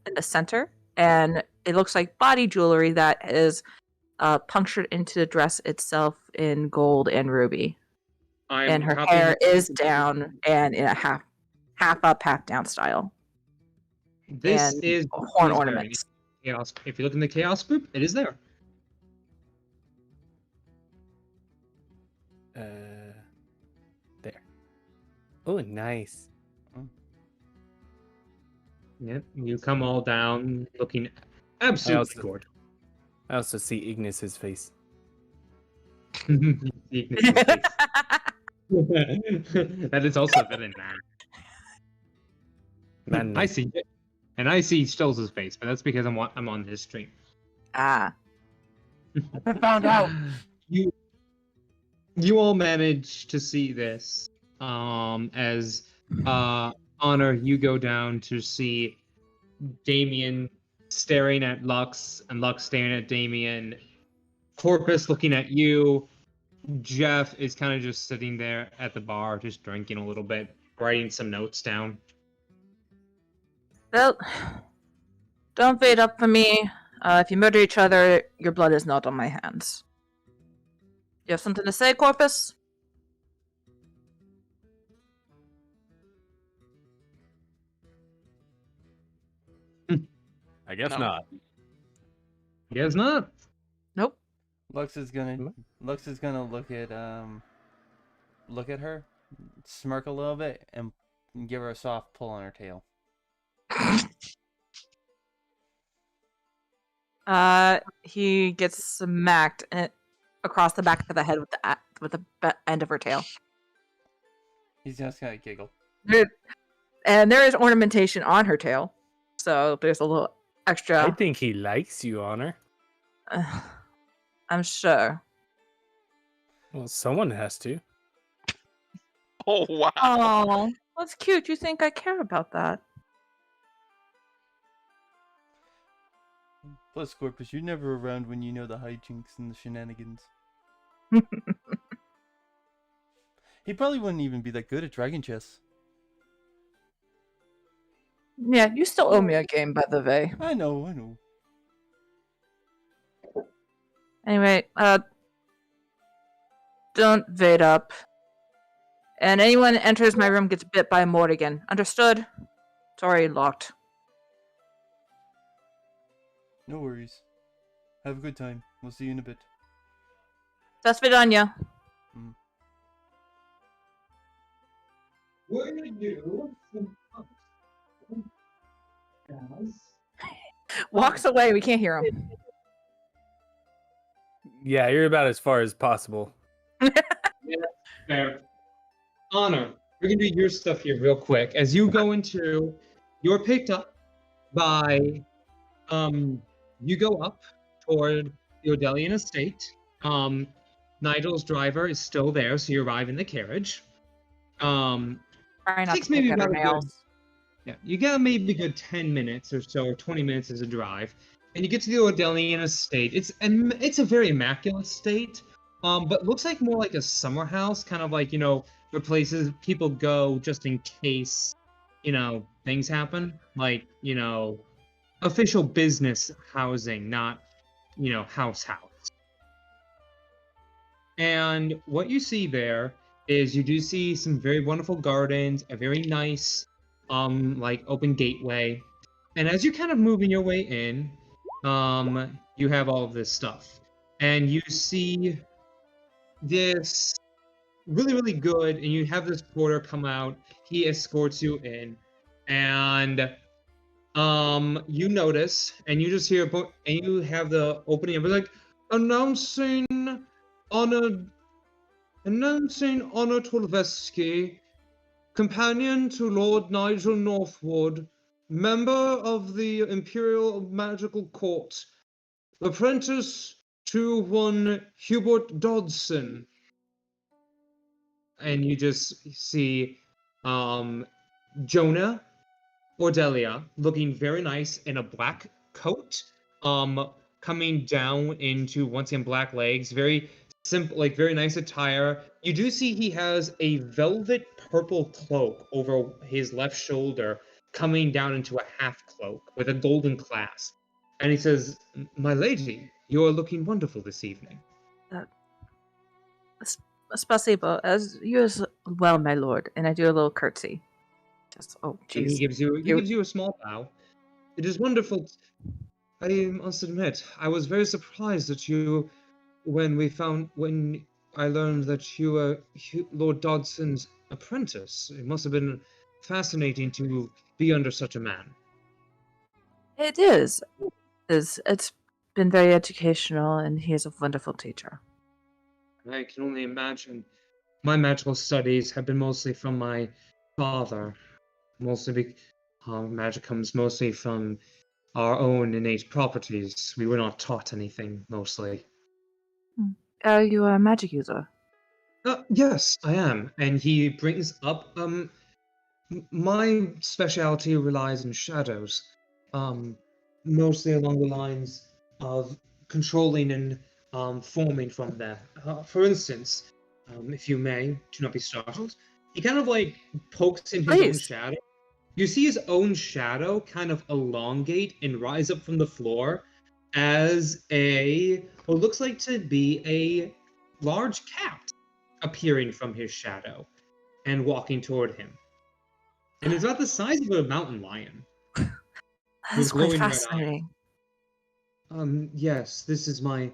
in the center, and it looks like body jewelry that is punctured into the dress itself in gold and ruby. And her hair is down and in a half up, half down style. This and is horn is there. ornaments. Chaos. If you look in the chaos group, it is there. There. Oh, nice. Yep. You come all down looking absolutely also- gorgeous. I also see Ignis's face. That is also very nice. Man, I see it, and I see Stolz's face, but that's because I'm on his stream. Ah. I found out. You all manage to see this as Honor, you go down to see Damien staring at Lux and Lux staring at Damien, Corpus looking at you. Jeff is kind of just sitting there at the bar, just drinking a little bit, writing some notes down. Well, don't wait up for me. If you murder each other, your blood is not on my hands. You have something to say, Corpus? I guess No. not. Guess not. Nope. Lux is gonna look at her, smirk a little bit, and give her a soft pull on her tail. He gets smacked across the back of the head with the end of her tail. He's just gonna giggle. And there is ornamentation on her tail, so there's a little extra. I think he likes you, Honor. I'm sure. Well, someone has to. Oh wow. Oh, that's cute. You think I care about that? Plus, Corpus, you're never around when you know the hijinks and the shenanigans. He probably wouldn't even be that good at Dragon Chess. Yeah, you still owe me a game, by the way. I know. Anyway, don't wait up. And anyone that enters my room gets bit by Morrigan. Understood? Sorry, locked. No worries. Have a good time. We'll see you in a bit. До свидания. We're gonna do Walks away. We can't hear him. Yeah, you're about as far as possible. Fair. Honor, we're gonna do your stuff here real quick. As you go into, you're picked up by, you go up toward the Odelian estate. Nigel's driver is still there, so you arrive in the carriage. Try not Takes to maybe pick at her about a good, nails. yeah, you got maybe a good 10 minutes or so, or 20 minutes as a drive, and you get to the Odelian estate. It's a very immaculate estate, but looks like more like a summer house, kind of like, where places people go just in case, things happen. Like, official business housing, not, house. And what you see there is you do see some very wonderful gardens, a very nice, like open gateway. And as you're kind of moving your way in, you have all of this stuff. And you see this really, really good, and you have this porter come out. He escorts you in, and you notice, and you just hear, and you have the opening of it, like, announcing Honor Tolveski, companion to Lord Nigel Northwood, member of the Imperial Magical Court, apprentice to one Hubert Dodson. And you just see Jonah Ordelia looking very nice in a black coat, coming down into, once again, black legs, very simple, like very nice attire. You do see he has a velvet purple cloak over his left shoulder, coming down into a half cloak with a golden clasp. And he says, "My lady, you are looking wonderful this evening." Spasibo, as you as well, my lord. And I do a little curtsy. Just, oh, And he jeez. gives you a small bow. It is wonderful. I must admit, I was very surprised at you when I learned that you were Lord Dodson's apprentice. It must have been fascinating to be under such a man. It is. It's been very educational, and he is a wonderful teacher. I can only imagine. My magical studies have been mostly from my father. Mostly magic comes mostly from our own innate properties. We were not taught anything, mostly. Are you a magic user? Yes, I am. And he brings up, my specialty relies on shadows. Mostly along the lines of controlling and forming from them. For instance, if you may, do not be startled, he kind of like pokes in his own shadow. You see his own shadow kind of elongate and rise up from the floor as what looks like to be a large cat appearing from his shadow and walking toward him. And it's about the size of a mountain lion. That's quite fascinating. Yes, this is my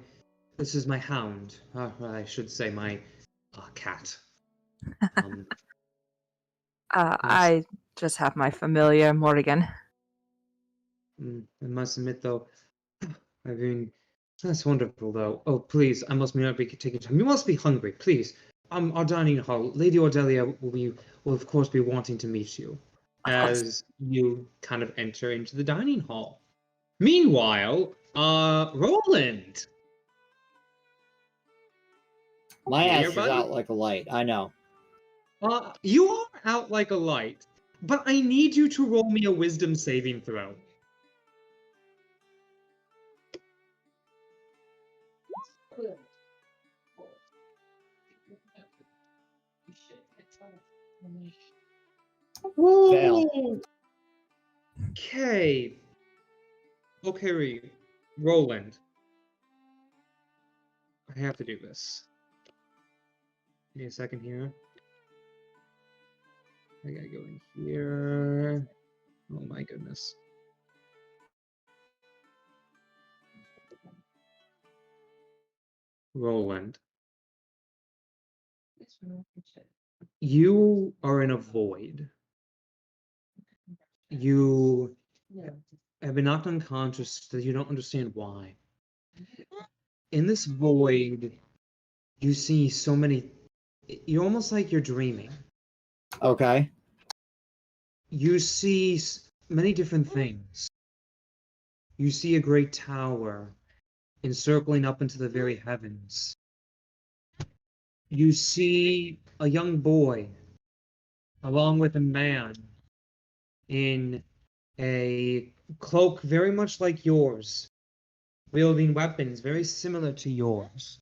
hound. I should say my cat. I just have my familiar Morrigan. I must admit, though, I mean, that's wonderful, though. Oh, please, I must not be taking time. You must be hungry, please. Our dining hall. Lady Ordelia will of course be wanting to meet you Of course. as you kind of enter into the dining hall. Meanwhile, Roland. My You ass here, is buddy? out like a light. I know. You are out like a light, but I need you to roll me a wisdom saving throw. Fail. Okay. Okay, Roland. I have to do this. Give me a second here. I gotta go in here. Oh my goodness. Roland. You are in a void. You have been knocked unconscious that you don't understand why. In this void, you see so many. You're almost like you're dreaming. Okay. You see many different things. You see a great tower encircling up into the very heavens. You see a young boy along with a man in a cloak very much like yours, wielding weapons very similar to yours,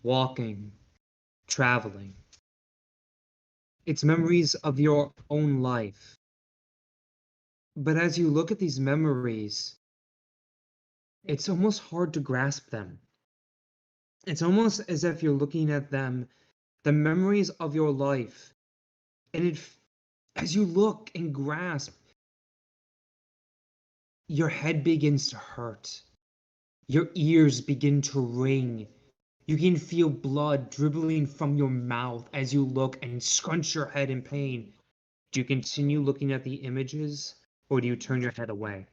walking, traveling. It's memories of your own life. But as you look at these memories, it's almost hard to grasp them. It's almost as if you're looking at them, the memories of your life, and as you look and grasp, your head begins to hurt. Your ears begin to ring. You can feel blood dribbling from your mouth as you look and scrunch your head in pain. Do you continue looking at the images, or do you turn your head away?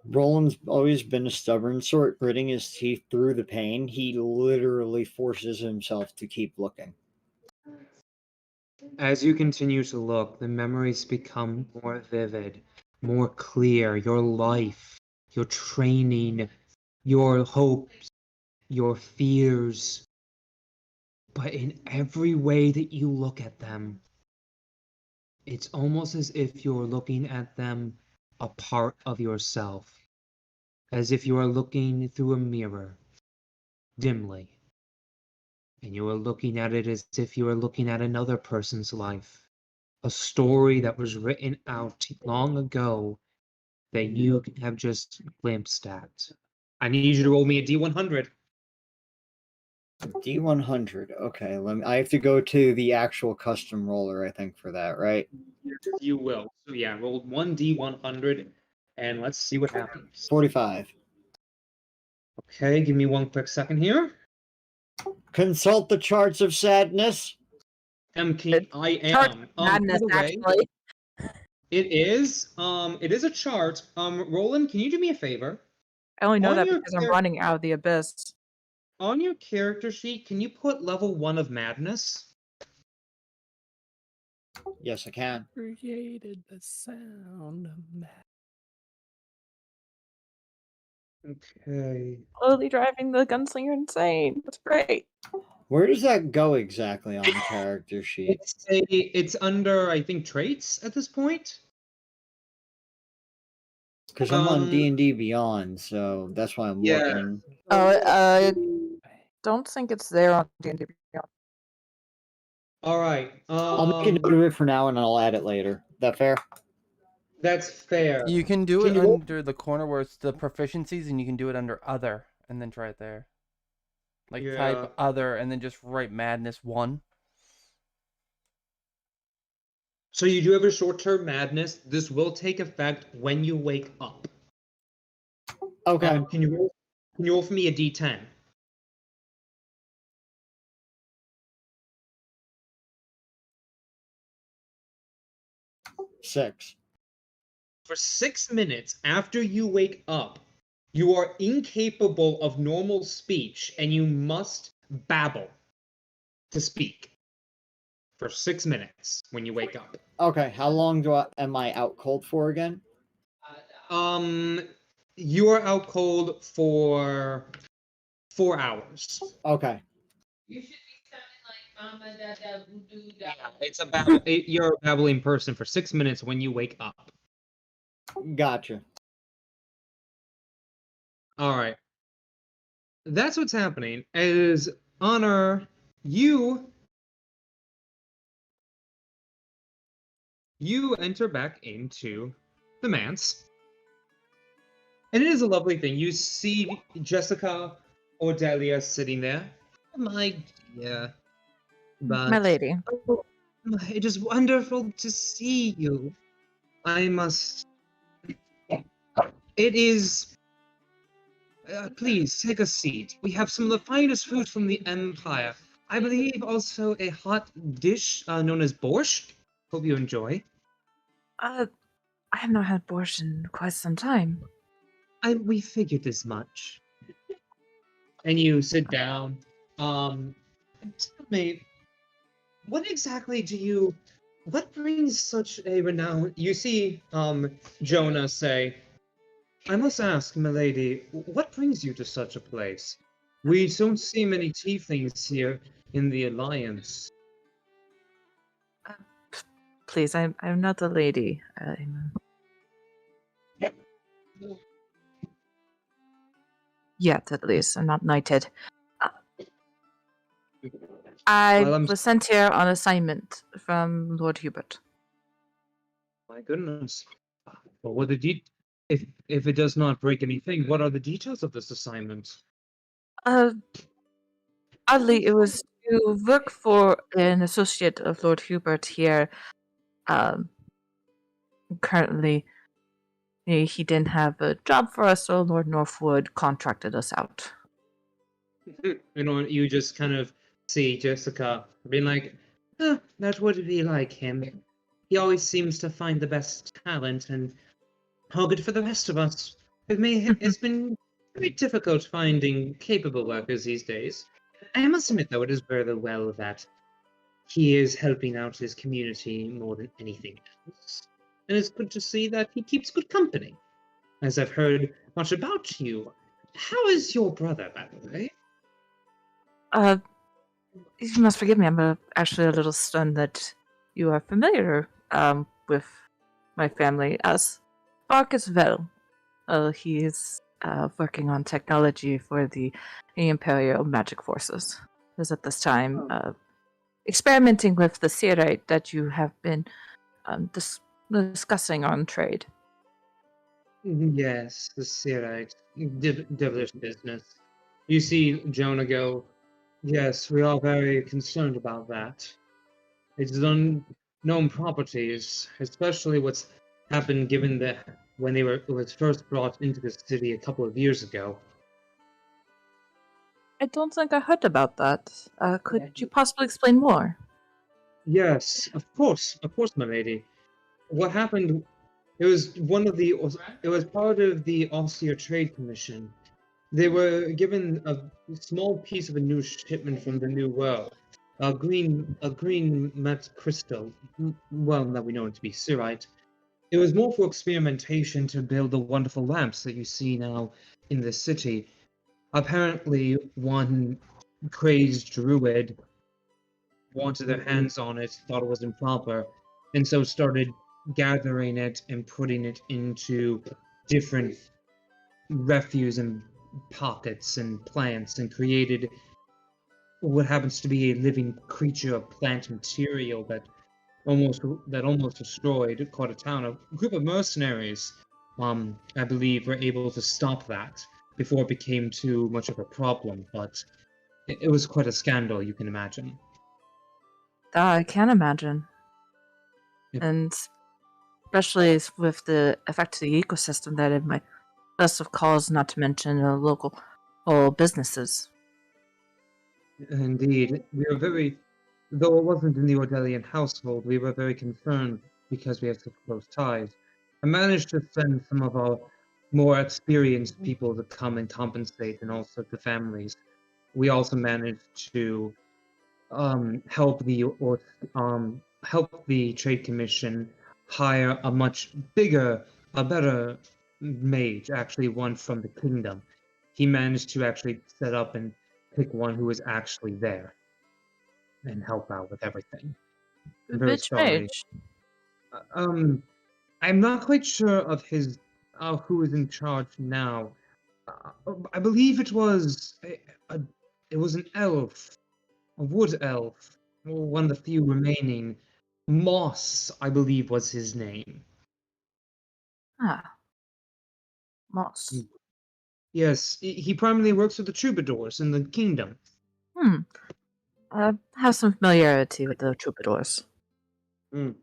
Roland's always been a stubborn sort, gritting his teeth through the pain. He literally forces himself to keep looking. As you continue to look, the memories become more vivid, more clear. Your life, your training, your hopes, your fears. But in every way that you look at them, it's almost as if you're looking at them a part of yourself, as if you are looking through a mirror, dimly. And you are looking at it as if you are looking at another person's life, a story that was written out long ago that you have just glimpsed at. I need you to roll me a D100. D100. Okay, I have to go to the actual custom roller, I think, for that, right? You will. So yeah, roll one D100, and let's see what happens. 45. Okay, give me one quick second here. Consult the charts of sadness. I Chart am. madness, By the way, actually. it is a chart. Roland, can you do me a favor? I only know on that your because I'm char- running out of the abyss. On your character sheet, can you put level 1 of madness? Yes, I can. Created the sound of Okay. Slowly driving the gunslinger insane. That's great. Where does that go exactly on the character sheet? It's under, I think, traits at this point. Because I'm on Um, D&D Beyond, so that's why I'm yeah. looking. Don't think it's there on D&D Beyond. All right. I'll make a note of it for now and I'll add it later. That fair? That's fair. You can do Can it you roll- under the corner where it's the proficiencies, and you can do it under other, and then try it there. Like Yeah. type other, and then just write madness 1. So you do have a short-term madness. This will take effect when you wake up. Okay. Can you roll for me a D10? 6. for 6 minutes after you wake up, you are incapable of normal speech and you must babble to speak for 6 minutes when you wake up. Okay, how long am I out cold for again? You are out cold for 4 hours. Okay. You should be sounding like Mama Da Da Voodoo Da. It's you're a babbling person for 6 minutes when you wake up. Gotcha. All right. That's what's happening. As Honor, you enter back into the manse. And it is a lovely thing. You see Jessica Ordelia sitting there. My dear. My lady. Oh, it is wonderful to see you. I must. It is. Please take a seat. We have some of the finest food from the Empire. I believe also a hot dish known as borscht. Hope you enjoy. I have not had borscht in quite some time. We figured as much. And you sit down. Tell me, what exactly what brings such a renown? You see, Jonah say, I must ask, milady, what brings you to such a place? We don't see many tieflings here in the Alliance. Please, I'm not a lady. Yet, at least. I'm not knighted. I was sent here on assignment from Lord Hubert. My goodness. What were the if it does not break anything, what are the details of this assignment? Oddly, it was to work for an associate of Lord Hubert here. Currently, he didn't have a job for us, so Lord Northwood contracted us out. You just kind of see Jessica being like, that would be like him. He always seems to find the best talent, and how good for the rest of us. It's been very difficult finding capable workers these days. I must admit, though, it is very well that he is helping out his community more than anything else. And it's good to see that he keeps good company. As I've heard much about you. How is your brother, by the way? You must forgive me, I'm actually a little stunned that you are familiar with my family. As Marcus Vell, he is working on technology for the Imperial Magic Forces. Is at this time experimenting with the Seerite that you have been discussing on trade. Yes, the Seerite. Devilish business. You see Jonah go, yes, we are very concerned about that. It's unknown properties, especially what's happened given that when it was first brought into the city a couple of years ago. I don't think I heard about that. Could you possibly explain more? Yes, of course, my lady. What happened? It was part of the Austere Trade Commission. They were given a small piece of a new shipment from the New World, a green met crystal, well, that we know it to be Seerite. It was more for experimentation to build the wonderful lamps that you see now in the city. Apparently, one crazed druid wanted their hands on it, thought it was improper, and so started gathering it and putting it into different refuse and pockets and plants and created what happens to be a living creature of plant material that almost destroyed quite a town. A group of mercenaries, I believe, were able to stop that before it became too much of a problem, but it was quite a scandal, you can imagine. I can imagine. Yep. And especially with the effect to the ecosystem that it might thus have caused, not to mention local businesses. Indeed, we were though it wasn't in the Ordelian household, we were very concerned because we have such close ties. I managed to send some of our more experienced people to come and compensate, and also the families. We also managed to help the Trade Commission hire a much bigger, a better mage, actually one from the kingdom. He managed to actually set up and pick one who was actually there and help out with everything. I'm very Which sorry. mage? I'm not quite sure of his who is in charge now. I believe it was it was an elf, a wood elf, one of the few remaining. Moss, I believe, was his name. Ah. Moss. Yes, he primarily works with the troubadours in the kingdom. Have some familiarity with the troubadours. And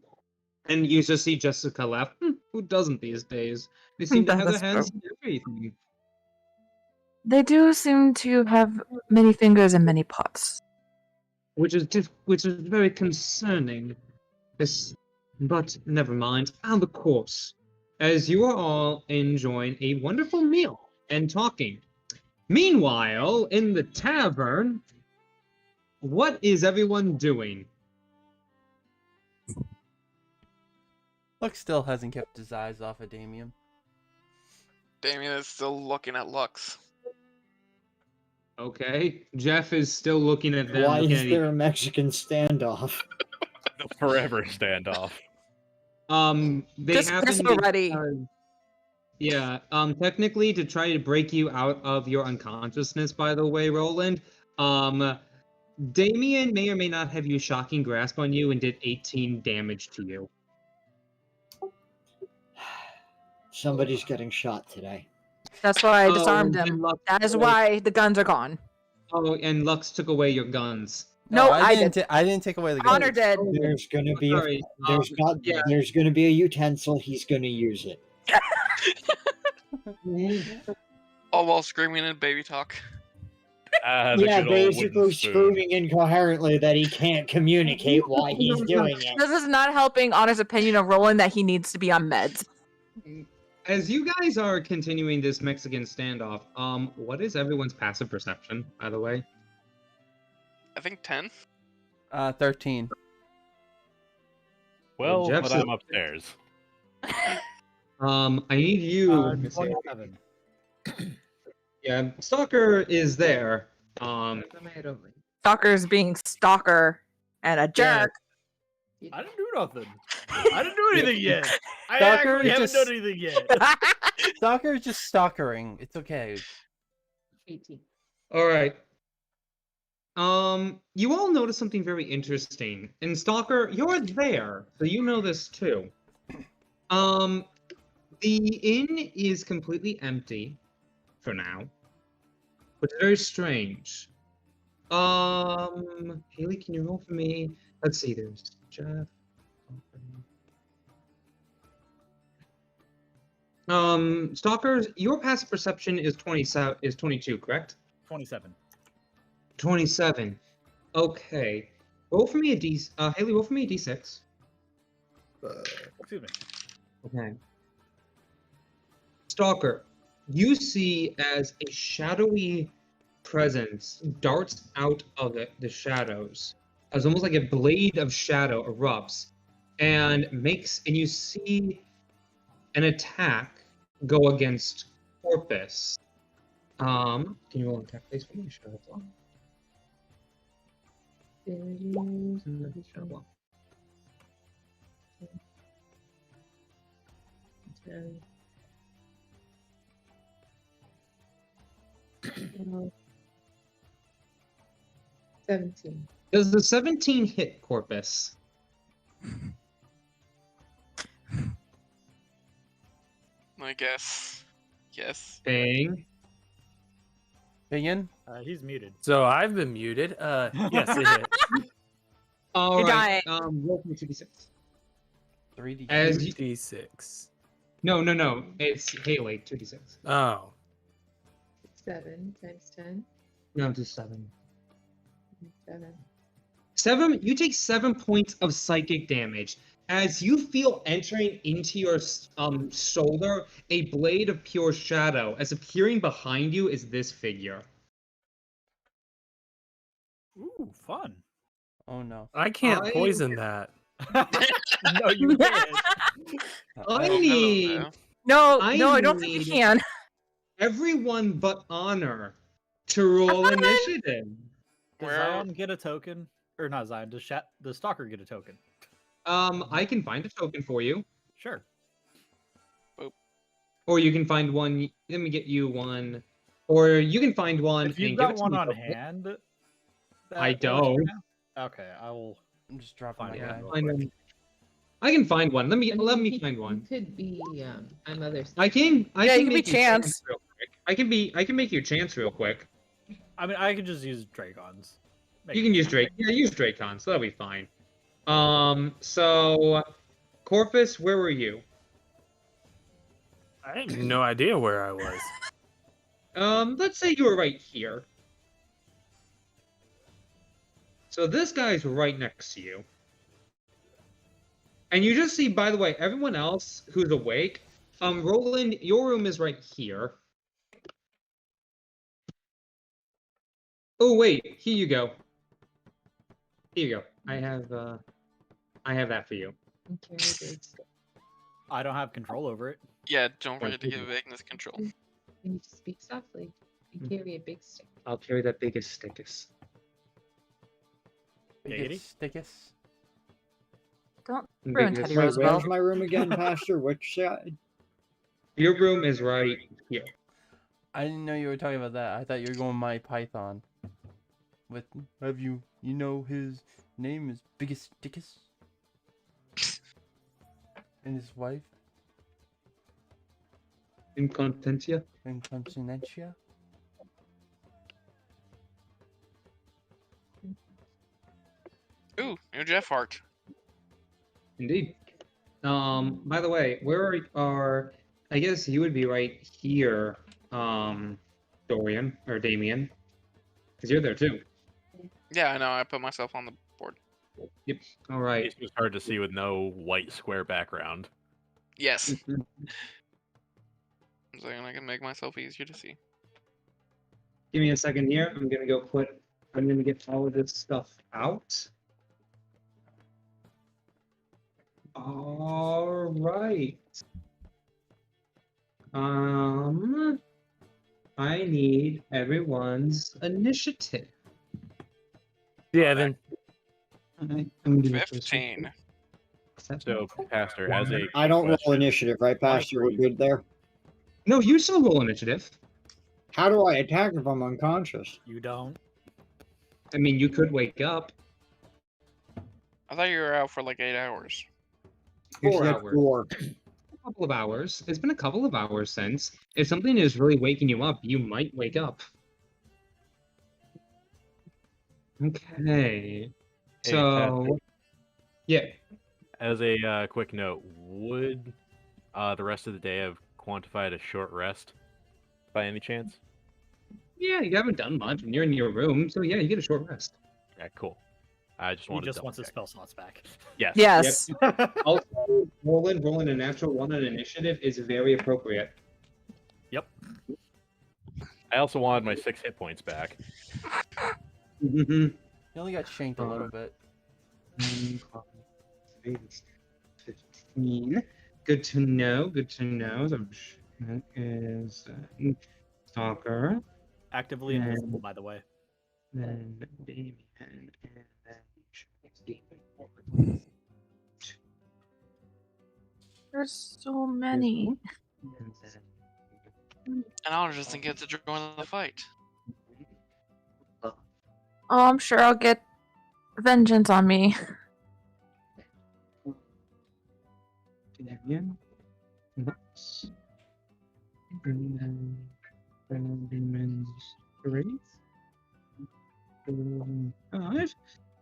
you just see Jessica laugh. Who doesn't these days? They seem to have their That's hands true. in everything. They do seem to have many fingers in many pots. Which is very concerning. But never mind. And of course, as you are all enjoying a wonderful meal and talking. Meanwhile, in the tavern, what is everyone doing? Lux still hasn't kept his eyes off of Damien. Damien is still looking at Lux. Okay, Jeff is still looking at them. Why looking is at there a Mexican standoff? The forever standoff. They Just happen piss already. Yeah, technically to try to break you out of your unconsciousness, by the way, Roland, Damien may or may not have used Shocking Grasp on you and did 18 damage to you. Somebody's getting shot today. That's why I Oh, disarmed and him. Lux That is took away- why the guns are gone. Oh, and Lux took away your guns. No, I did. didn't. I didn't take away the Honor guns. did. There's gonna be Sorry, yeah. there's gonna be a utensil. He's gonna use it. All while screaming in baby talk. The Yeah, good old wooden basically spoon. screaming incoherently that he can't communicate why he's doing it. This is not helping Honor's opinion of Roland that he needs to be on meds. As you guys are continuing this Mexican standoff, what is everyone's passive perception, by the way? I think 10. 13. Well, Jeff but said- I'm upstairs. I need you. let me see. 27. Yeah, Stalker is there. Stalker's being stalker and a jerk. I didn't do nothing. I didn't do anything yet. I Stalker actually haven't just- done anything yet. Stalker is just stalkering. It's okay. 18. All right. You all notice something very interesting. And Stalker, you're there, so you know this too. The inn is completely empty for now, which is very strange. Haley, can you roll for me? Let's see. There's Jeff. Stalkers, your passive perception is 22, correct? 27. 27. Okay. Roll for me a D. Haley, roll for me a D6. Excuse me. Okay. Stalker, you see as a shadowy presence darts out of the shadows, as almost like a blade of shadow erupts, and you see an attack go against Corpus. Can you roll an attack please for me? Sure, that's all. Uh, 17. Does the 17 hit Corpus? I guess. Yes. Bang. Opinion? He's muted. So I've been muted. Yes, it hit. All You're right. dying. Roll for me 2d6. 3D. As you, D6. no. It's Haley 2d6. Oh. 7 times 10. No, just 7. 7. 7. You take 7 points of psychic damage. as you feel entering into your shoulder a blade of pure shadow, as appearing behind you is this figure. Ooh, fun. Oh no. I can't I- poison that. No, you can't. I Oh, hello need there. No, I no, I don't think you need- can. everyone but Honor to roll initiative. Does Where- Zion get a token? Or not Zion, does Stalker get a token? I can find a token for you, Sure. or you can find one. Let me get you one, or you can find one If you've and give got it to one me on real quick. hand. I that works for don't. now? Okay, I will. I'm just dropping Fine, my yeah. guy. I know. I can find one. Let me I mean, let you me could- find one. You could be on other stuff. I can. I Yeah, can you can be make you Chance. real quick. I can make you chance real quick. I mean, I could just use Dragons. You can use Drake. Yeah, use Dracon, so that'll be fine. So Corpus, where were you? I have no idea where I was. Let's say you were right here. So this guy's right next to you. And you just see, by the way, everyone else who's awake, Roland, your room is right here. Oh wait, here you go. Here you go. I have that for you. And carry this. I don't have control over it. Yeah, don't Thank forget to you. give Ignis control. You need to speak softly. You carry a big stick. I'll carry that biggest stickus. Giggity? Stickus. Don't ruin Biggest- Teddy Wait, Roosevelt. where's my room again, Pastor? Which side? Your room is right here. I didn't know you were talking about that. I thought you were going my Python. With you know his name is Biggest Stickus? And his wife? Incontinentia. Incontinentia? Ooh, new Jeff Hart. Indeed. By the way, where are I guess you would be right here, Dorian or Damien. Because you're there too. Yeah, I know. I put myself on the board. Yep. All right. It's just hard to see with no white square background. Yes. So I can make myself easier to see. Give me a second here. I'm gonna get all of this stuff out. All right. I need everyone's initiative. Yeah, then I'm gonna do this 15. So, Pastor, as a I don't roll question, initiative, right, Pastor? We're good there. No, you still roll initiative. How do I attack if I'm unconscious? You don't. I mean, you could wake up. I thought you were out for like 8 hours. You 4 said hours. 4. A couple of hours. It's been a couple of hours since. If something is really waking you up, you might wake up. Okay. Hey, So, yeah. as a quick note, would the rest of the day have quantified a short rest by any chance? Yeah, you haven't done much and you're in your room, so yeah, you get a short rest. Yeah, cool. I just He wanted just to wants his double spell slots back. check. Yes. Yes. Also, rolling a natural one on initiative is very appropriate. I also wanted my 6 hit points back. Mm-hmm. You only got shanked a little bit. 15. Good to know. Good to know. So that is Stalker, Actively Yeah. invisible, by the way. then Damien, and then There's so many. and then And I'll just think get to join the fight. Oh, I'm sure I'll get vengeance on me. Damien. Oops. And then Demon's 3. 5.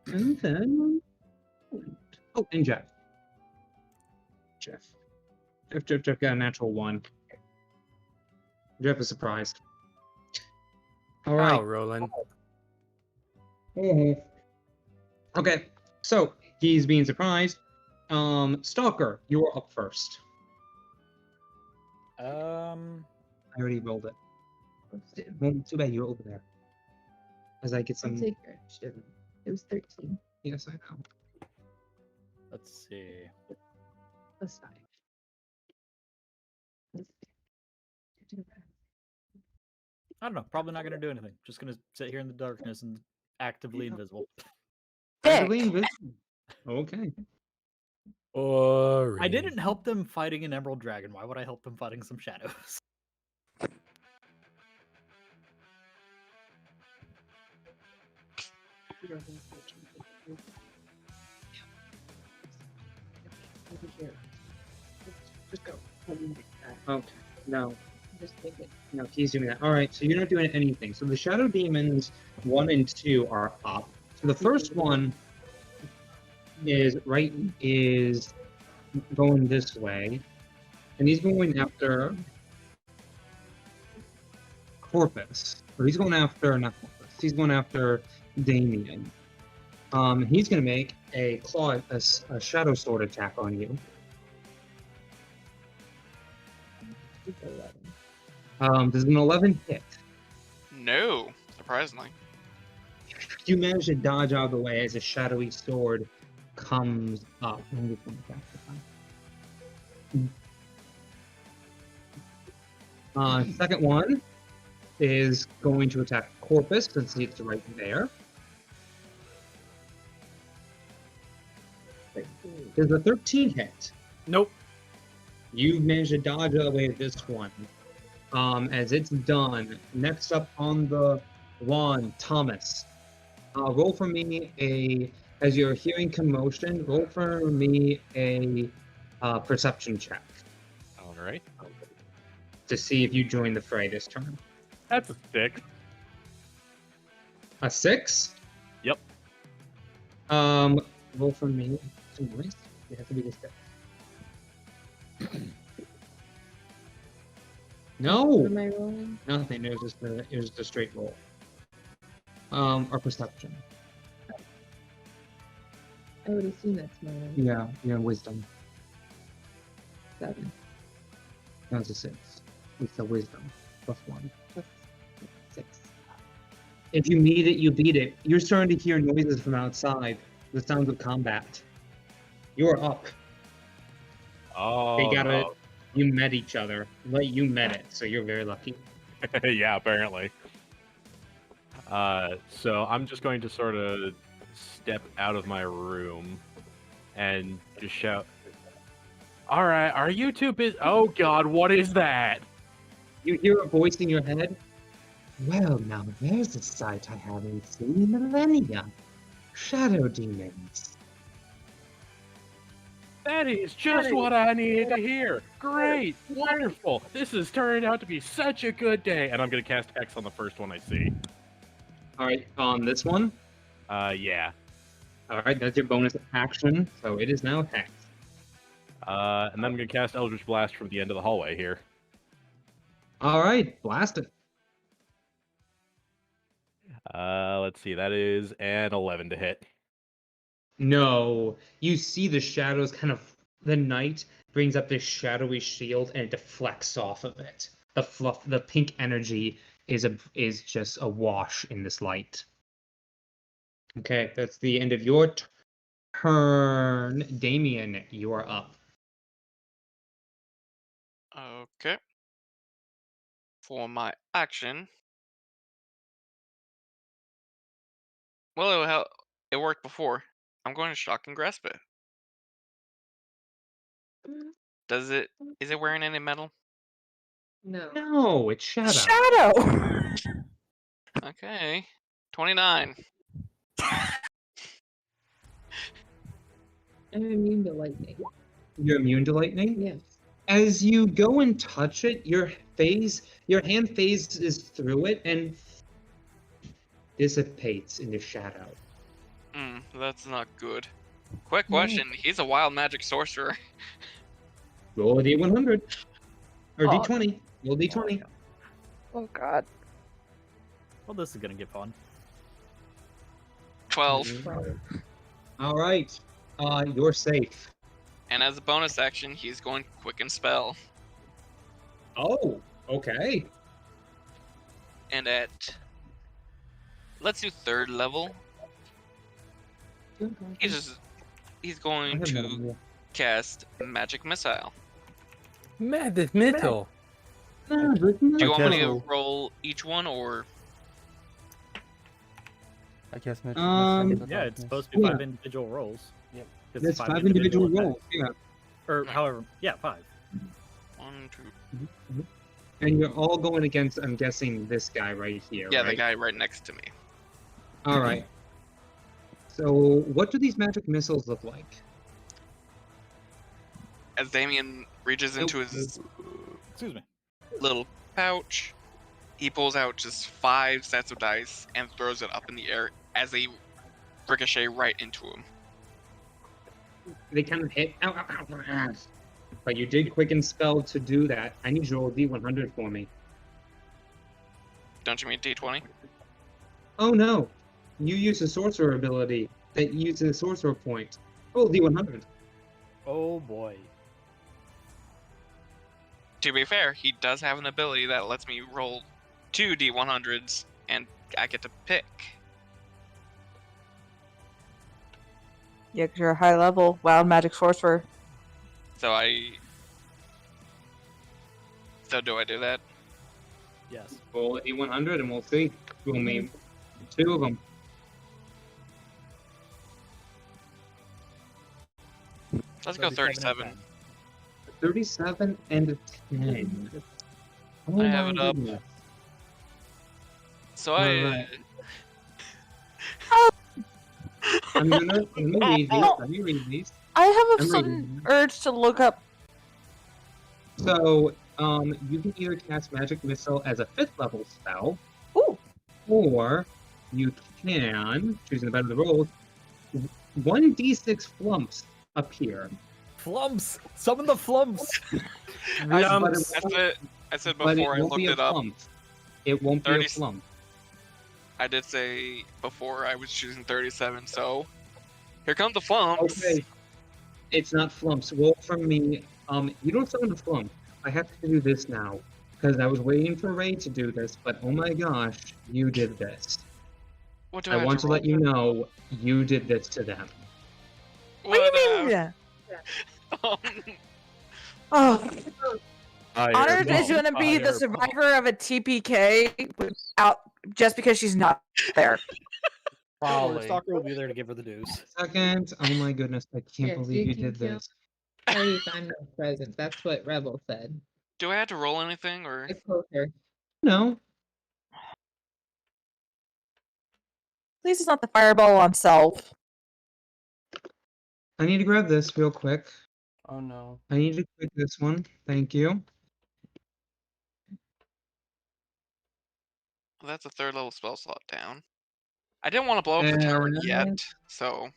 And then. Oh, and Jeff. Jeff got a natural 1. Jeff is surprised. All right. wow, Roland. Okay, so he's being surprised. Stalker, you are up first. Um, I already rolled it. Well, too bad you're over there. As I get I'll some. take her. Shouldn't. It was 13 Yes, I know. let's see. plus 5. I don't know. Probably not gonna do anything. Just gonna sit here in the darkness and actively invisible. Actively Dick. invisible. Okay. I didn't help them fighting an Emerald Dragon. Why would I help them fighting some shadows? Just go. Okay. No. Just take it. No, he's doing that. All right, so you're not doing anything. So the Shadow Demons 1 and 2 are up. So the first one is going this way, and he's going after Corpus, or he's going after not Corpus. He's going after Damien. He's going to make a Shadow Sword attack on you. Does an 11 hit? No, surprisingly. You manage to dodge out of the way as a shadowy sword comes up. Second one is going to attack Corpus since it's right there. Does a 13 hit? Nope. You managed to dodge out of the way of this one. As it's done, next up on the lawn, Thomas. Roll for me as you're hearing commotion, roll for me a perception check All right. to see if you join the fray this turn. That's a 6. A 6? Yep. Roll for me. Some noise. It has to be the 6. No! What am I rolling? Nothing. It was just a straight roll. Or perception. I would assume that's mine. Yeah, wisdom. 7. That was a 6. It's a wisdom. +1. Plus 6. If you meet it, you beat it. You're starting to hear noises from outside. The sounds of combat. You're up. Oh, They got it. no. You met each other. Like, you met it, so you're very lucky. Yeah, apparently. So I'm just going to sort of step out of my room and just shout, "All right, are you two busy? Oh God, what is that?" You hear a voice in your head. Well, now there's a sight I haven't seen in millennia. Shadow demons. That is just what I needed to hear. Great, wonderful. This is turning out to be such a good day. And I'm going to cast X on the first one I see. All right, on this one. Yeah. All right, that's your bonus action. So it is now Hex. And then I'm going to cast Eldritch Blast from the end of the hallway here. All right, blast it. Let's see. That is an 11 to hit. No, you see the shadows the night brings up this shadowy shield and it deflects off of it. The pink energy is just awash in this light. Okay, that's the end of your turn. Damien, you are up. Okay. For my action. Well, it worked before. I'm going to shock and grasp it. Is it wearing any metal? No. No, it's Shadow. Shadow. Okay. 29. I'm immune to lightning. You're immune to lightning? Yes. As you go and touch it, your hand phases through it and dissipates into shadow. That's not good. Quick question. He's a wild magic sorcerer. Roll a d100. Or Oh. d20. Roll d20. Oh God. Well, this is gonna get fun. 12. Mm-hmm. All right. You're safe. And as a bonus action, he's going Quicken Spell. Oh, okay. And at, let's do 3rd level, he's going to cast Magic Missile. Mad Metal. Do you want me to Okay. roll each one, or I guess Magic Missile. Yeah, it's supposed to be Yeah. 5 individual rolls. Yep. It's That's 5 individual attacks. rolls. Yeah. Or however, yeah, 5. 1, 2? And you're all going against, I'm guessing, this guy right here. Yeah, right? the guy right next to me. All right. So, what do these magic missiles look like? As Damien reaches into his Excuse me. little pouch, he pulls out just 5 sets of dice and throws it up in the air as they ricochet right into him. They kind of hit. Ow, ow, ow, ow. But you did quicken spell to do that. I need you to roll D100 for me. Don't you mean D20? Oh no! You use a sorcerer ability that uses a sorcerer point. Roll D100. Oh boy. To be fair, he does have an ability that lets me roll 2 D100s and I get to pick. Yeah, 'cause you're a high level wild magic sorcerer. So do I do that? Yes. Roll a D100 and we'll see. Roll me 2 of them. Let's go 37. 37 and 10. Oh I have my it up. goodness. So Alright. I'm gonna read these. Let me read these. I have a I'm sudden reading. urge to look up. So, you can either cast Magic Missile as a 5th level spell, Ooh. or you can, choosing the better of the rolls, 1d6 flumps appear. Flumps! Summon the flumps! Lumps. I said But before I won't be looked a it up. flump. It won't be 30 a flump. I did say before I was choosing 37, so here come the flumps. Okay. It's not flumps. Roll from me. You don't summon a flump. I have to do this now. Because I was waiting for Ray to do this, but oh my gosh, you did this. What do I have want to roll? let you know you did this to them. What do you mean? Yeah. Um, Oh, Honored is Fireball, going to be the fireball. survivor of a TPK without just because she's not there. Probably. Stalker will be there to give her the dues. Second, oh my goodness, I can't Yes, believe you you can did kill. this. Sorry if I'm not present. That's what Rebel said. do I have to roll anything, or I told her. No. Please, it's not the fireball on self. I need to grab this real quick. Oh no. I need to click this one. Thank you. well, that's a 3rd level spell slot down? I didn't want to blow up the tower And- yet, so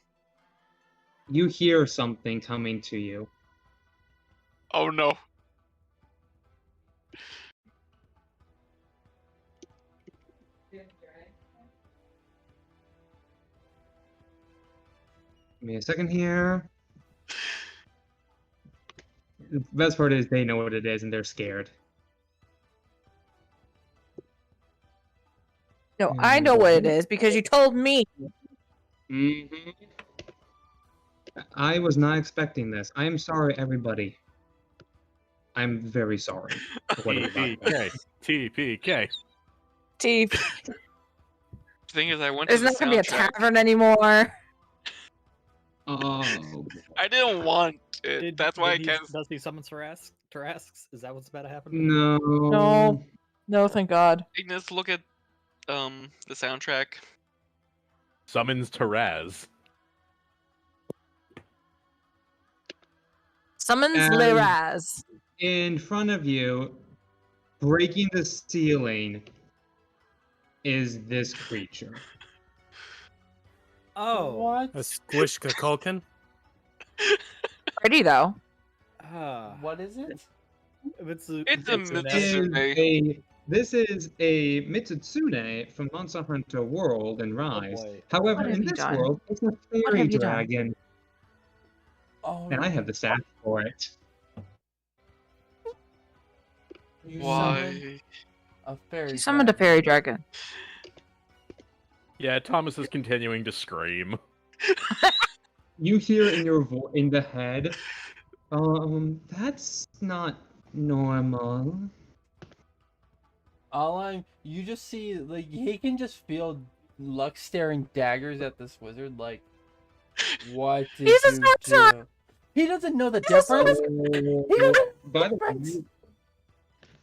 You hear something coming to you. oh no. Give me a second here. The best part is they know what it is and they're scared. No, I know what it is because you told me. Mm-hmm. I was not expecting this. I am sorry, everybody. I'm very sorry. for what I'm about to do. TPK. TPK. Teeth. The thing is, I went There's to the not going to be a soundtrack. tavern anymore. Oh, I didn't want it. That's why I can't. Does he summon Tarasks? Is that what's about to happen? no. No. No, thank God. Ignis, look at the soundtrack. Summons Taraz. Summons And- Liraz. In front of you, breaking the ceiling, is this creature. Oh. What? A squish Kukulkan? Pretty, though. What is it? It's a This is Mitsune. this is a Mitsutsune from Monster Hunter World and Rise. boy. However, What have in you this done? world, it's a have fairy you done? dragon. Oh, and I have the stats for it. You summoned Why? a fairy. She summoned a dragon. fairy dragon. Yeah, Thomas is continuing to scream. You hear in your in the head, that's not normal. You just see, like, he can just feel Lux staring daggers at this wizard, like, what did He's a you sorcerer! do? He doesn't know the He's a difference. He doesn't By the difference. way,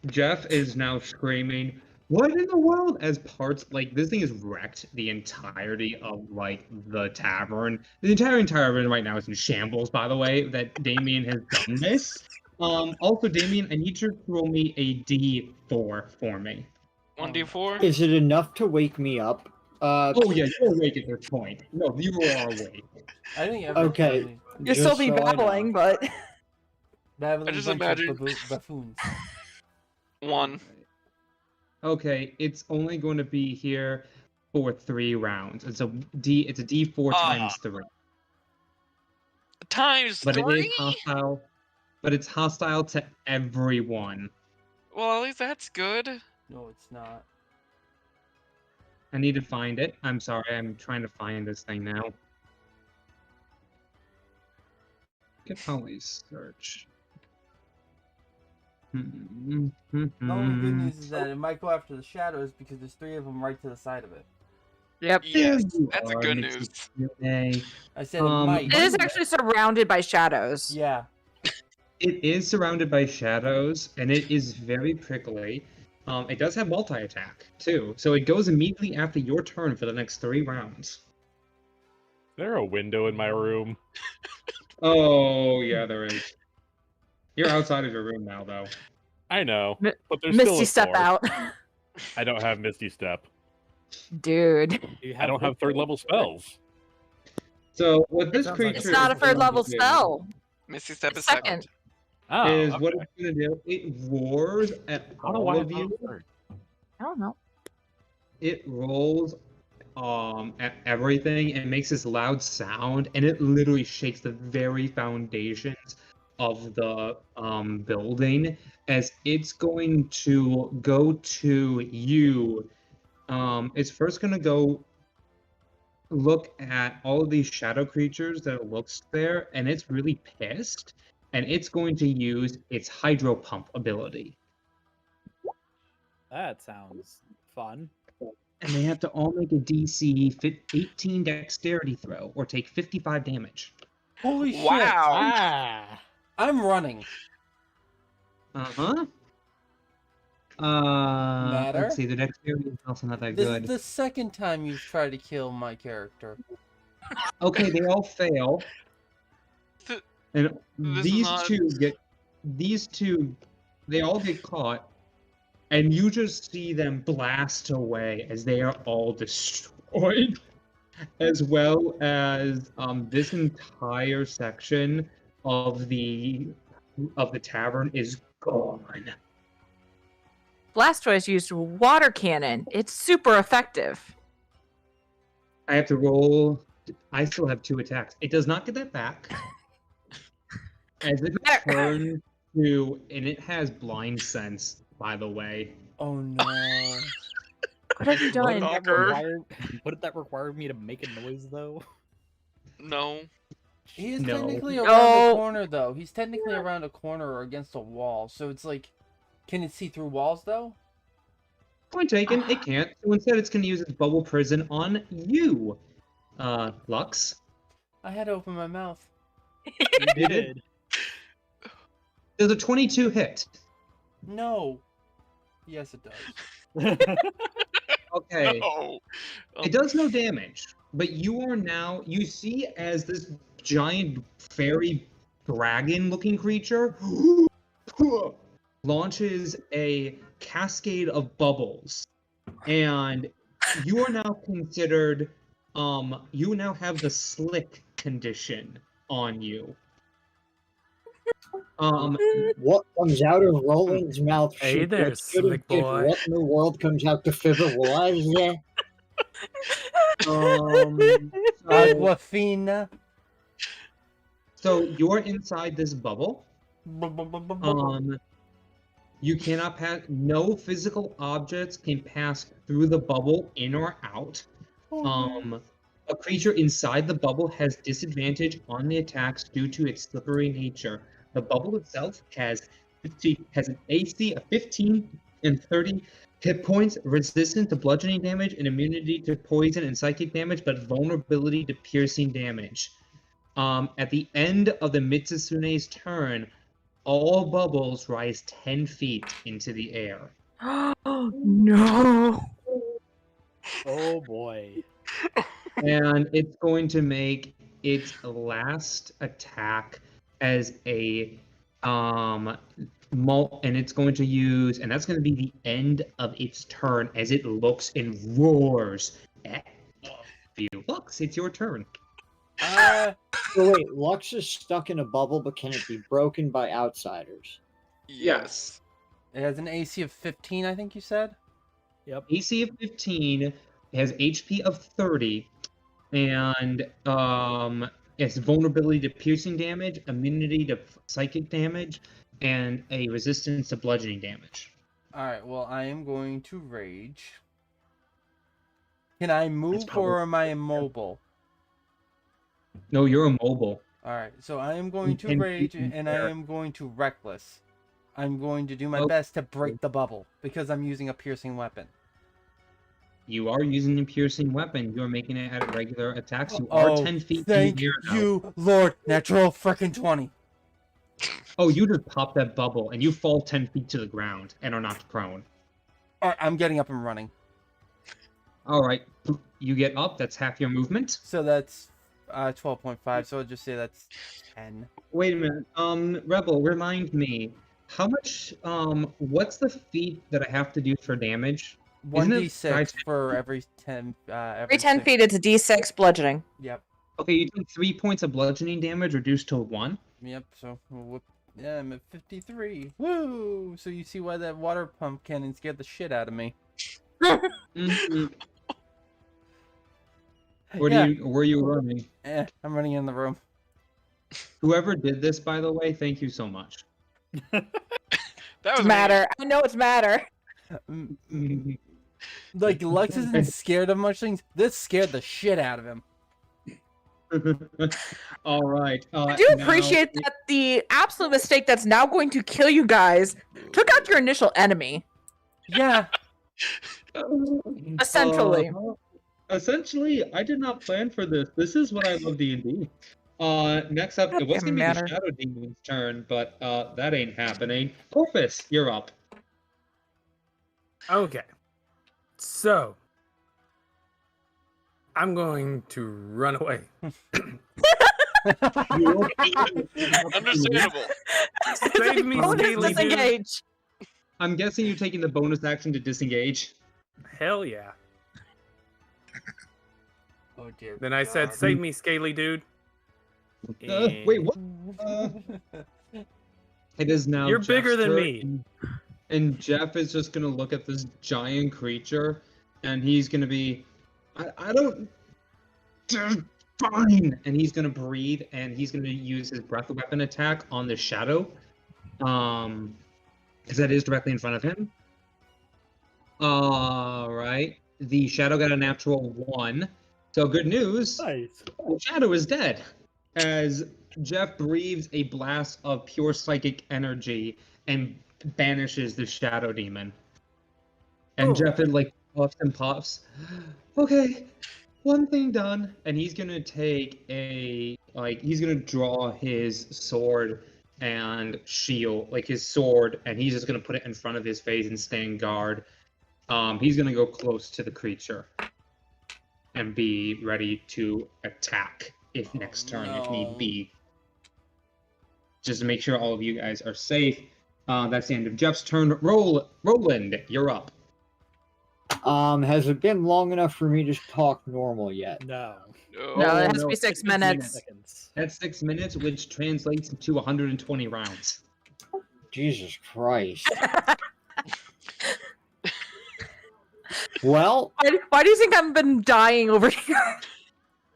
Jeff is now screaming, "What in the world?" As parts like this thing has wrecked the entirety of like the tavern. The entire tavern right now is in shambles. By the way, that Damien has done this. Also, Damien, I need you to roll me a D4 for me. 1d4? Is it enough to wake me up? Oh yeah, you're awake at this point. No, you are awake. I think Okay. You'll just still be so I know. babbling, but babbling I just bunch of imagine- buffoons. 1. Okay, it's only going to be here for 3 rounds. It's a D4 Ah. times 3. Times But 3? it is hostile. But it's hostile to everyone. Well, at least that's good. No, it's not. I need to find it. I'm sorry, I'm trying to find this thing now. Get Holly's search. The only good news is that it might go after the shadows because there's 3 of them right to the side of it. yep. Yes, you that's a are, good Mixie news. Q&A. I said Um, it might. It is actually surrounded by shadows. Yeah. It is surrounded by shadows, and it is very prickly. It does have multi-attack, too, so it goes immediately after your turn for the next 3 rounds. Is there a window in my room? Oh, yeah, there is. You're outside of your room now, though. I know, Mi- but there's still Misty a step door. out. I don't have Misty Step. Dude. I don't have third level spells. So, what this sounds like creature It's not a is third going level to do spell. Misty Step It's is second. Oh, is okay. what it's going to do. It roars at I don't know why all I of thought it you. was third. I don't know. It rolls at everything and makes this loud sound, and it literally shakes the very foundations of the building as it's going to go to you. It's first going to go look at all of these shadow creatures that it looks there, and it's really pissed, and it's going to use its hydro pump ability. That sounds fun. And they have to all make a DC 18 dexterity throw or take 55 damage. Holy shit. Wow. Ah! I'm running. Uh-huh. Matter? Let's see, the dexterity is also not that This good. is the second time you've tried to kill my character. Okay, they all fail. Th- And this is these not- two, they all get caught, and you just see them blast away as they are all destroyed, as well as this entire section of the tavern is gone. Blastoise used water cannon. It's super effective. I have to roll. I still have 2 attacks. It does not get that back. As it turns to, and it has blind sense, by the way. Oh no. What have you done? Knocker. Wouldn't that require me to make a noise though? No. He is No. technically around No. a corner though. He's technically around a corner or against a wall. So it's like, can it see through walls though? Point taken. It can't. So instead, it's going to use its bubble prison on you, Lux. I had to open my mouth. You did. Does a 22 hit? No. Yes, it does. Okay. No. It does no damage, but you are now. You see as this giant fairy dragon-looking creature launches a cascade of bubbles, and you are now considered. You now have the slick condition on you. What comes out of Roland's mouth? Hey should there, get good and slick good. boy. What in the world comes out to Fibber? What is that? So Aquafina. So you're inside this bubble. You cannot pass. No physical objects can pass through the bubble, in or out. A creature inside the bubble has disadvantage on the attacks due to its slippery nature. The bubble itself has an AC of 15 and 30 hit points, resistance to bludgeoning damage, and immunity to poison and psychic damage, but vulnerability to piercing damage. At the end of the Mitsusune's turn, all bubbles rise 10 feet into the air. No. Oh boy. And it's going to make its last attack as a and it's going to use, and that's going to be the end of its turn as it looks and roars at you. Lux, it's your turn. So wait, Lux is stuck in a bubble, but can it be broken by outsiders? Yes. It has an AC of 15, I think you said? Yep. AC of 15, it has HP of 30, and it's vulnerability to piercing damage, immunity to psychic damage, and a resistance to bludgeoning damage. Alright, well, I am going to rage. Can I move probably- or am I immobile? No, you're immobile. Alright, so I am going to 10 rage feet in and the I air. am going to reckless. I'm going to do my Oh. best to break the bubble because I'm using a piercing weapon. You are using a piercing weapon. You are making it at regular attacks. You are 10 feet in thank the air now. you, Lord. Natural frickin' 20. Oh, you just pop that bubble and you fall 10 feet to the ground and are knocked prone. Alright, I'm getting up and running. All right, you get up. That's half your movement. So that's 12.5, so I'll just say that's 10. Wait a minute. Rebel, remind me, how much, what's the feat that I have to do for damage? Isn't it 1d6 guys- for every 10. Every 10 6. feet, it's a d6 bludgeoning. Yep. Okay, you take 3 points of bludgeoning damage reduced to 1. Yep, so yeah, I'm at 53. Woo! So you see why that water pump cannon scared the shit out of me. Mhm. Yeah. Where you running? I'm running in the room. Whoever did this, by the way, thank you so much. That It's was me. matter. I know it's matter. Like, Lux isn't scared of much things. This scared the shit out of him. All right. I do appreciate that the absolute mistake that's now going to kill you guys took out your initial enemy. Yeah. Essentially. Essentially, I did not plan for this. This is what I love D&D. Next up, it was Doesn't gonna be matter. the Shadow Demon's turn, but that ain't happening. Corpus, you're up. Okay. So I'm going to run away. Understandable. Save me, Bonus Scaly dude. disengage. I'm guessing you're taking the bonus action to disengage. Hell yeah. Oh dear. Then I said, save me, Scaly dude. Wait, what? It is now. You're bigger Jeff's than turn, me. and Jeff is just gonna look at this giant creature, and he's gonna be, I don't. Fine. And he's gonna breathe, and he's gonna use his breath weapon attack on the shadow, because that is directly in front of him. All right. The shadow got a natural 1. So good news. Nice. The shadow is dead. As Jeff breathes a blast of pure psychic energy and banishes the shadow demon. And Oh. Jeff is like puffs and puffs. Okay, one thing done. And he's gonna take he's gonna draw his sword and shield, like his sword, and he's just gonna put it in front of his face and stand guard. He's gonna go close to the creature and be ready to attack if next turn if no. need be. Just to make sure all of you guys are safe. That's the end of Jeff's turn. Roland, you're up. Has it been long enough for me to talk normal yet? No. No, it has to no, be 6 6 minutes. Seconds. That's 6 minutes, which translates to 120 rounds. Jesus Christ. Well, Why do you think I've been dying over here?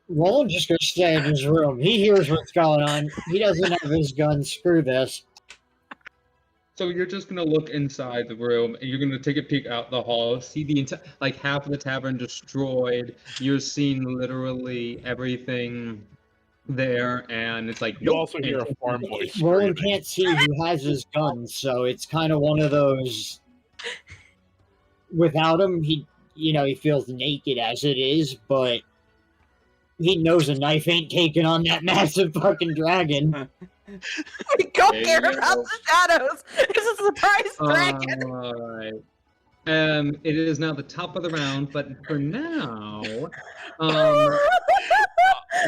Roland's just gonna stay in his room. He hears what's going on. He doesn't have his gun. Screw this. So you're just gonna look inside the room, and you're gonna take a peek out the hall, see the entire, like half of the tavern destroyed. You're seeing literally everything there, and it's like You nope. also hear a farm voice. Roland screaming. can't see who has his gun, so it's kind of one of those. Without him, he feels naked as it is, but he knows a knife ain't taking on that massive fucking dragon. We don't There care you about go. the shadows. It's a surprise dragon. Alright. It is now the top of the round, but for now,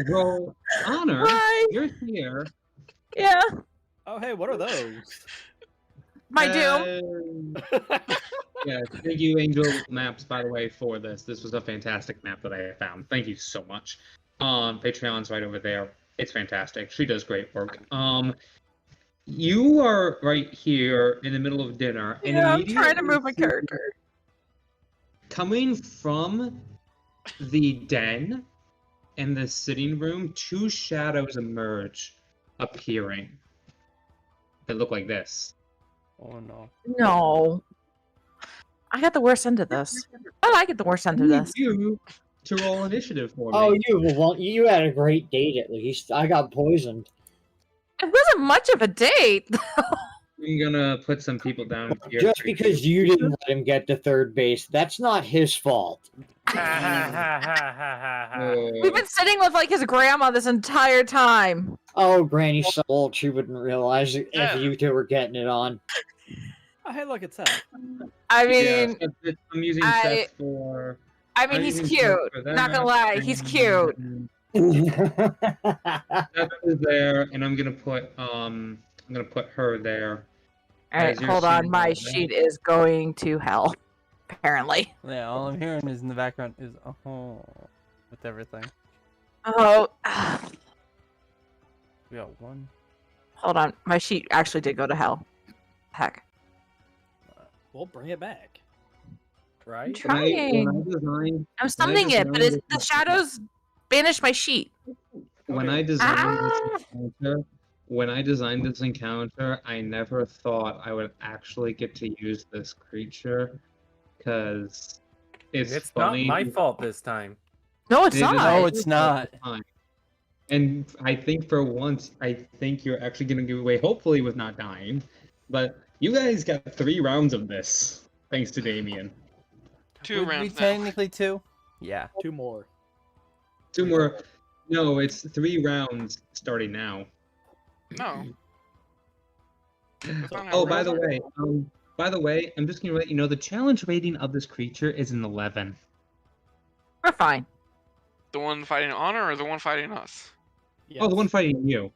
roll honor. Hi. You're here. Yeah, Oh, hey, what are those? my doom. Yes, thank you, Angel Maps, by the way, for this. This was a fantastic map that I found. Thank you so much. Patreon's right over there. It's fantastic. She does great work. You are right here in the middle of dinner, and Yeah, I'm trying to immediately move my character. coming from the den and the sitting room, two shadows emerge, appearing. They look like this. Oh no. No. I got the worst end of this. I get the worst end of I need this. you to roll initiative for me. Oh, you had a great date at least. I got poisoned. It wasn't much of a date. I'm gonna put some people down here. Just because you didn't let him get to third base, that's not his fault. We've been sitting with like his grandma this entire time. Oh, Granny's so old she wouldn't realize it Yeah. if you two were getting it on. Oh, hey, look, it's Seth. I Yeah, mean, I'm using I- Seth for. I'm he's using cute. Seth for Not gonna that, lie, he's cute. and Seth is there, and I'm gonna put her there. All right, As you're hold on. seeing My that. sheet is going to hell. Apparently. Yeah, all I'm hearing is in the background is with everything. Oh, We got one. hold on. My sheet actually did go to hell. Heck. Well, bring it back. Right? When I'm summoning it, but designed the shadows banished my sheet. When Okay. I designed Ah! this encounter, I never thought I would actually get to use this creature, because it's It's funny. not my fault this time. No, it's It is not. No, my it's not. fault. And I think for once, I think you're actually going to give away, hopefully with not dying. But you guys got 3 rounds of this, thanks to Damien. 2 Would be rounds now. technically 2. Yeah. 2 more. 2 more. No, it's 3 rounds starting now. No. It's not Oh, a by the round. way, I'm just going to let you know the challenge rating of this creature is an 11. We're fine. The one fighting Honor or the one fighting us? Oh, the one fighting you.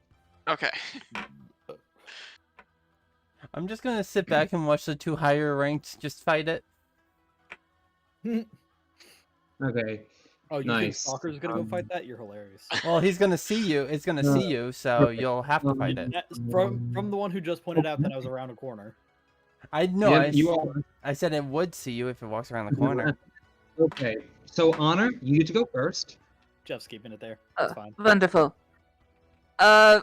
Okay. I'm just gonna sit back and watch the 2 higher ranked just fight it. Okay. Oh, you think Nice. Stalker's gonna go fight that? You're hilarious. Well, he's gonna see you. It's gonna see you, so you'll have to fight it. Yeah, from the one who just pointed out that I was around a corner. I know. Yeah, I, you are. I said it would see you if it walks around the corner. Okay. So, Honor, you get to go first. Jeff's keeping it there. That's fine. Wonderful. I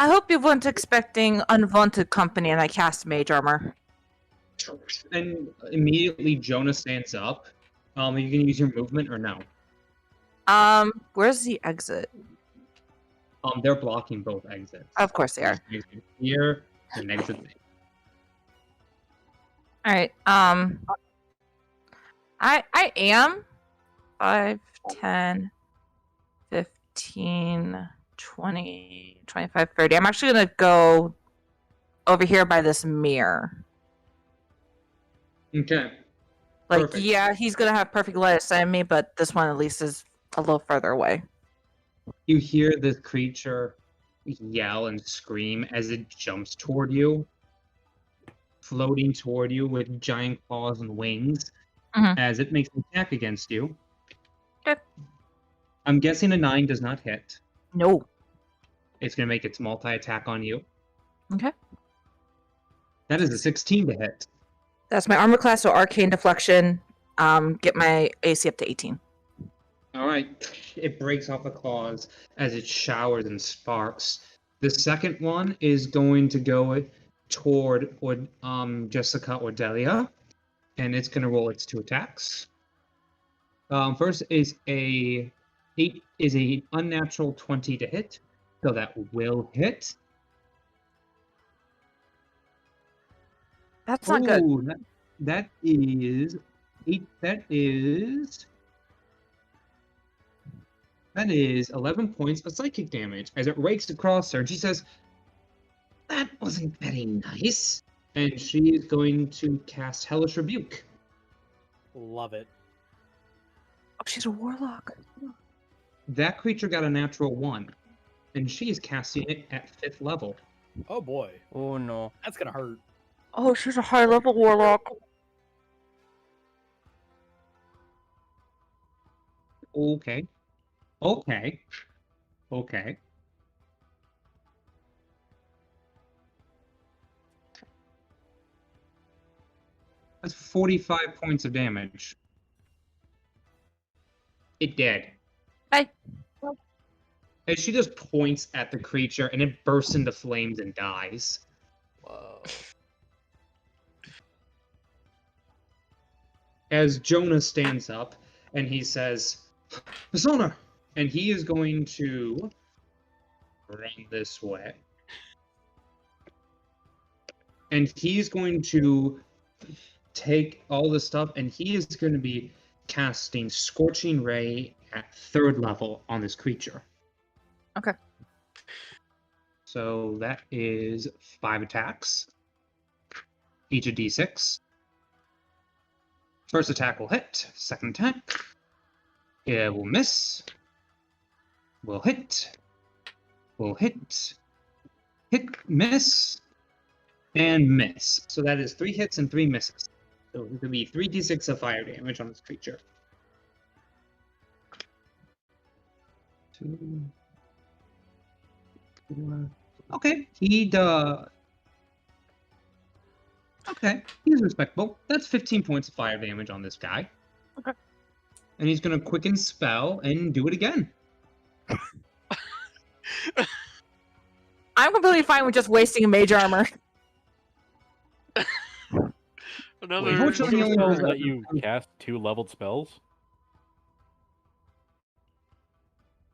hope you weren't expecting unwanted company and I cast mage armor. And immediately Jonah stands up. Are you gonna use your movement or no? Where's the exit? They're blocking both exits. Of course they are. Here and exit. Alright, I am 5, 10, 15, 20, 25, 30. I'm actually gonna go over here by this mirror. Okay. Like, Perfect. yeah, he's gonna have perfect line of sight of me, but this one at least is a little further away. You hear this creature yell and scream as it jumps toward you, floating toward you with giant claws and wings, Mhm. as it makes an attack against you. Okay. I'm guessing a 9 does not hit. No. It's going to make its multi-attack on you. Okay. That is a 16 to hit. That's my armor class, so arcane deflection. Get my AC up to 18. All right, it breaks off the claws as it showers and sparks. The second one is going to go toward Jessica or Delia, and it's going to roll its 2 attacks. First is a unnatural 20 to hit, so that will hit. That's not good. Ooh, that is 8. That is 11 points of psychic damage as it rakes across her. And she says, "That wasn't very nice." And she is going to cast Hellish Rebuke. Love it. Oh, she's a warlock. That creature got a natural 1, and she is casting it at 5th level. Oh boy, Oh no. that's gonna hurt. Oh, she's a high level warlock. Okay. Okay. Okay. That's 45 points of damage. It dead. Hey. As she just points at the creature and it bursts into flames and dies. Whoa. As Jonah stands up and he says, "Persona!" And he is going to run this way. And he's going to take all this stuff and he is going to be casting Scorching Ray at 3rd level on this creature. Okay. So that is 5 attacks, each a d6. First attack will hit. Second attack, it will miss. Will hit. Will hit. Hit, miss, and miss. So that is 3 hits and 3 misses. So it could be 3d6 of fire damage on this creature. 2, 4. Okay, okay, he's respectable. That's 15 points of fire damage on this guy. Okay. And he's gonna quicken spell and do it again. I'm completely fine with just wasting a mage armor. Another. Unfortunately, he only Spells has let you cast 2 leveled spells.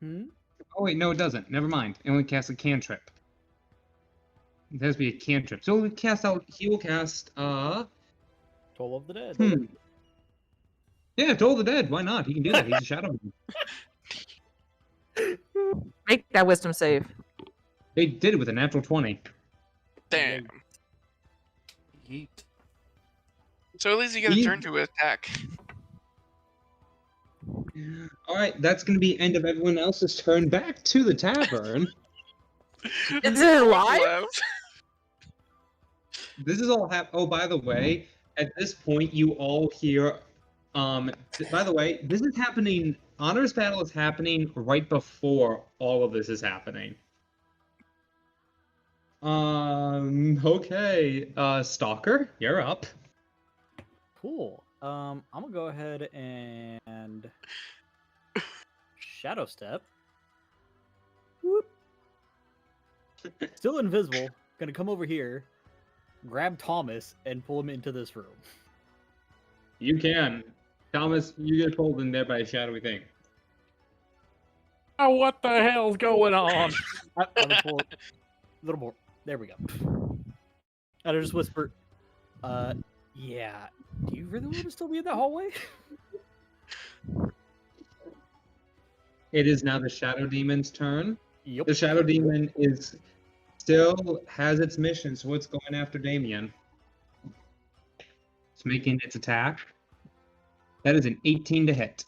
Oh wait, no, it doesn't. Never mind. It only casts a cantrip. It has to be a cantrip. So he will cast Toll of the Dead. Yeah, Toll of the Dead. Why not? He can do that. He's a shadow. Make that wisdom save. They did it with a natural 20. Damn. Yeet. So at least you get a turn to attack. Alright, that's gonna be end of everyone else's turn. Back to the tavern. Is it alive? This is all oh, by the way, at this point you all hear by the way, this is happening. Honor's battle is happening right before all of this is happening. Okay. Stalker, you're up. Cool. I'm gonna go ahead and Shadow Step. Whoop. Still invisible. Gonna come over here, grab Thomas, and pull him into this room. You can. Thomas, you get pulled in there by a shadowy thing. Oh, what the hell's going on? I'm gonna pull it a little more. There we go. And I just whisper, yeah. Do you really want to still be in that hallway? It is now the Shadow Demon's turn. Yep. The Shadow Demon still has its mission, so it's going after Damien. It's making its attack. That is an 18 to hit.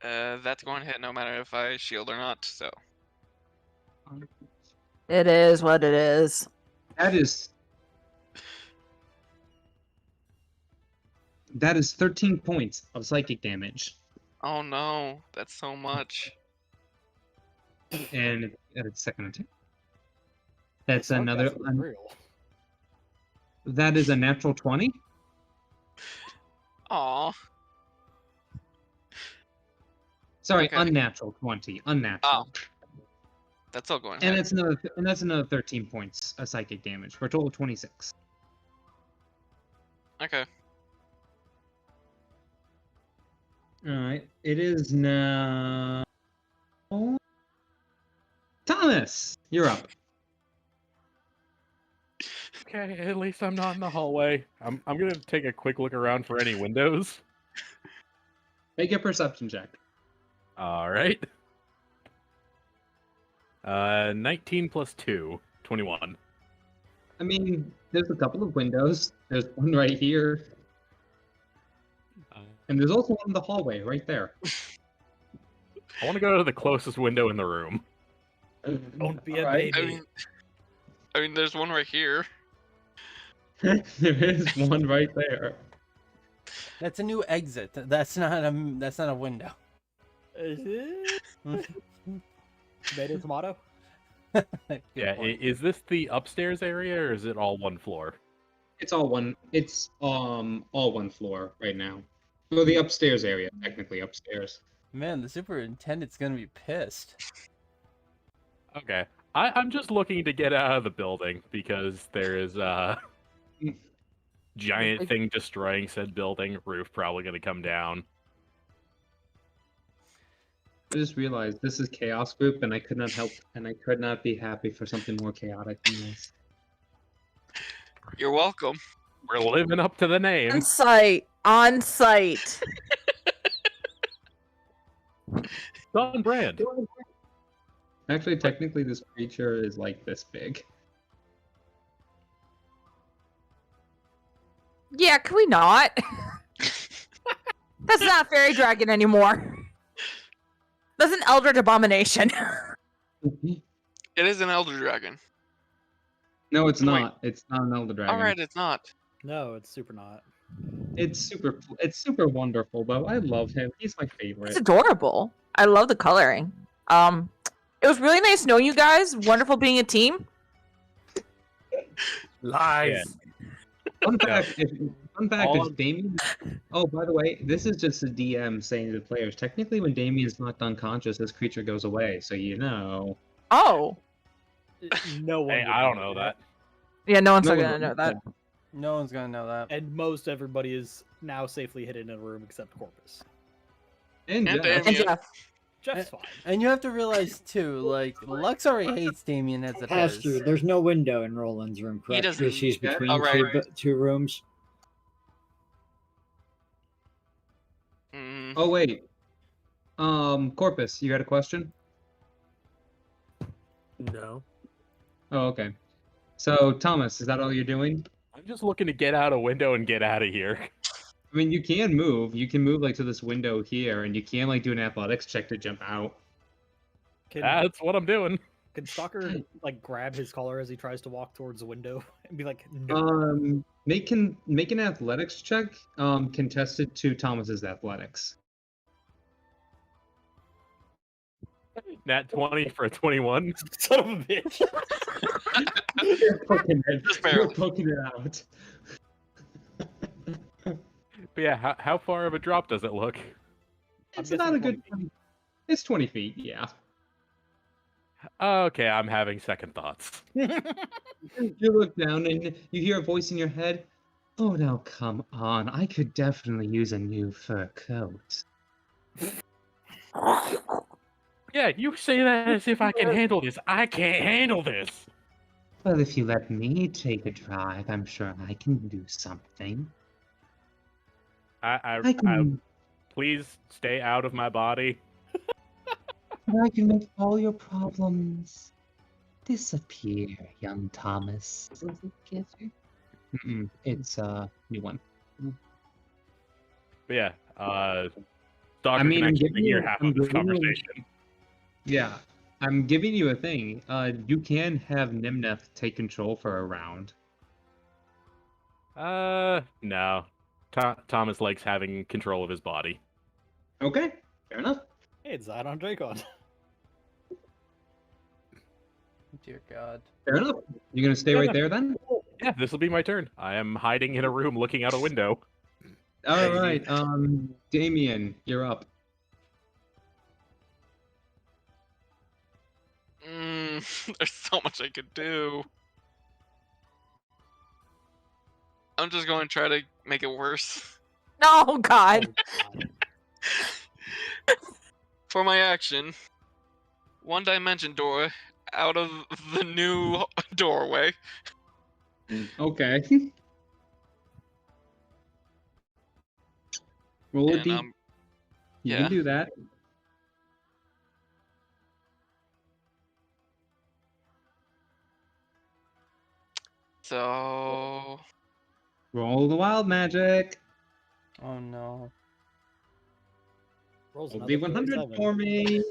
That's going to hit no matter if I shield or not, so. It is what it is. That is 13 points of psychic damage. Oh no, that's so much. And it's second attack. That's Sarcasm another. is real. That is a natural 20. Aw. Sorry, Okay. unnatural 20. Unnatural. Oh. That's all going And ahead. that's another 13 points of psychic damage for a total of 26. Okay. Alright. It is now Thomas! You're up. Okay, at least I'm not in the hallway. I'm gonna take a quick look around for any windows. Make a perception check. All right. 19 plus 2, 21. I mean, there's a couple of windows. There's one right here. And there's also one in the hallway right there. I want to go to the closest window in the room. Don't be a Alright. baby. I mean, there's one right here. There is one right there. That's a new exit. That's not a window. Tomato, tomato. Yeah, is this the upstairs area or is it all one floor? It's all one. It's all one floor right now. Well, the upstairs area, technically upstairs. Man, the superintendent's gonna be pissed. Okay. I'm just looking to get out of the building because there is a giant thing destroying said building. Roof probably going to come down. I just realized this is Chaos Group, and I could not help, and I could not be happy for something more chaotic than this. You're welcome. We're living up to the name. On site. On site. On brand. Actually, technically, this creature is like this big. Yeah, can we not? That's not fairy dragon anymore. That's an eldritch abomination. It is an elder dragon. No, it's Wait. not. It's not an elder dragon. All right, it's not. No, it's super not. It's super wonderful though. I love him. He's my favorite. It's adorable. I love the coloring. It was really nice knowing you guys. Wonderful being a team. Lies. Fun fact, All- if Damien... Oh, by the way, this is just a DM saying to the players, technically when Damien's knocked unconscious, this creature goes away, so you know. Oh. No one. Hey, would I don't know know that. Yeah, no one's No gonna one- know that. No one's gonna know that. And most everybody is now safely hidden in a room except Corpus. And And Jeff. And Damien. Jeff. Jeff's fine. And you have to realize too, like Lux already hates Damien as it Has is. to. There's no window in Roland's room, correct? doesn't- Because she's Yeah, between alright. two rooms. Mm, Oh, wait. Corpus, you got a question? No. Oh, okay. So, Thomas, is that all you're doing? I'm just looking to get out a window and get out of here. I mean, you can move. You can move, like, to this window here, and you can, like, do an athletics check to jump out. Can, That's what I'm doing. can Stalker like grab his collar as he tries to walk towards the window and be like, no. Make an athletics check, contested to Thomas's athletics. Nat 20 for a 21. Son of a bitch. You're poking it, Just you're barely. poking it out. But yeah, how far of a drop does it look? It's guessing not a good. 20 It's 20 feet, yeah. Okay, I'm having second thoughts. You look down and you hear a voice in your head. Oh, now come on. I could definitely use a new fur coat. Yeah, you say that as if I can handle this. I can't handle this. Well, if you let me take a drive, I'm sure I can do something. I can, Please stay out of my body. I can make all your problems disappear, young Thomas. Mm-mm, it's a new one. But yeah, Stalker mean, can I'm actually giving hear you- half I'm of this giving you- conversation. Yeah, I'm giving you a thing. You can have Nimneth take control for a round. No. Thomas likes having control of his body. Okay, fair enough. Hey, it's Zidon Dracon. Dear God. Fair enough. You're gonna stay right there then? Yeah, this will be my turn. I am hiding in a room looking out a window. All right. Damien, you're up. There's so much I could do. I'm just going to try to make it worse. No, God. For my action, one dimension door out of the new doorway. Okay. Roll a And D. You yeah. can do that. So Roll the wild magic. Oh no. Rolls Roll another D100 37. for me.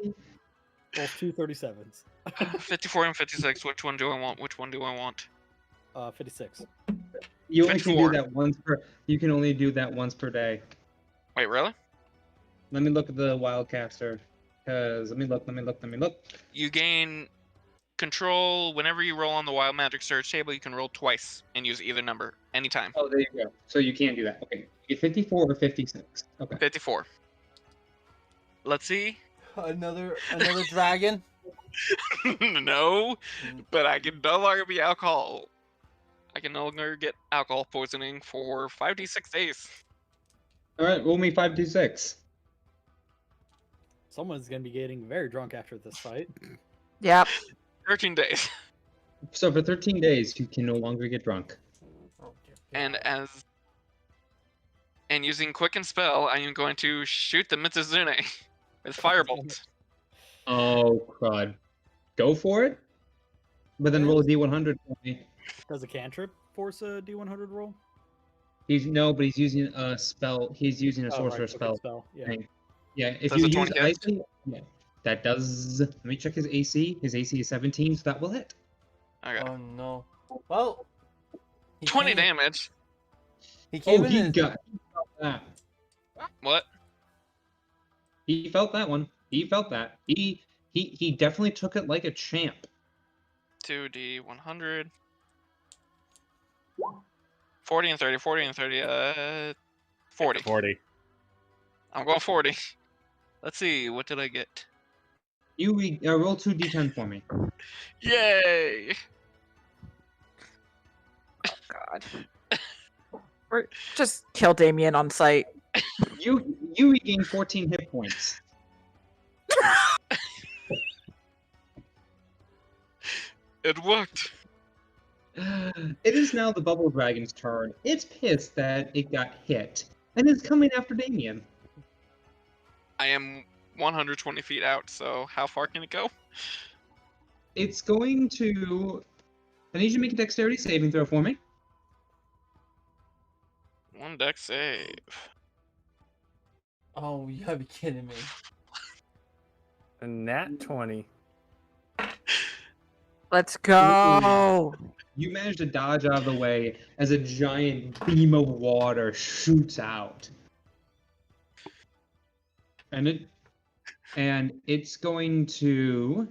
Rolls 2 37s. 54 and 56. Which one do I want? Which one do I want? 56. You only can do 54. that once per. You can only do that once per day. Wait, really? Let me look at the wildcaster. Cause let me look. You gain control whenever you roll on the wild magic search table. You can roll twice and use either number anytime. Oh, there you go. So you can't do that. Okay. You get 54 or 56. Okay. 54. Let's see. Another dragon. No, but I can no longer be alcohol. I can no longer get alcohol poisoning for 5d6 days. All right. Roll me 5d6. Someone's going to be getting very drunk after this fight. Yep. 13 days. So for 13 days, you can no longer get drunk. And using Quicken Spell, I am going to shoot the Mitsuzune with Firebolt. Oh crud! Go for it. But then roll a d100 for me. Does a cantrip force a D100 roll? But he's using a spell. He's using a Oh, sorcerer right, okay, spell. Yeah. thing. Yeah, if Does you a 20 use hit? icy, yeah, that does. Let me check his AC. His AC is 17, so that will hit. Okay. Oh no. Well. He 20 came- damage. He came Oh, in. he as- got that. What? He felt that one. He felt that. He definitely took it like a champ. 2d100. 40 and 30. 40 and 30. 40. 40. I'm going 40. Let's see. What did I get? You roll 2d10 for me. Yay! God. Or just kill Damien on sight. You regain 14 hit points. It worked. It is now the Bubble Dragon's turn. It's pissed that it got hit, and it's coming after Damien. I am 120 feet out, so how far can it go? It's going to. I need you to make a dexterity saving throw for me. One deck save. Oh, you gotta be kidding me. A nat 20. Let's go. You manage to dodge out of the way as a giant beam of water shoots out. And it's going to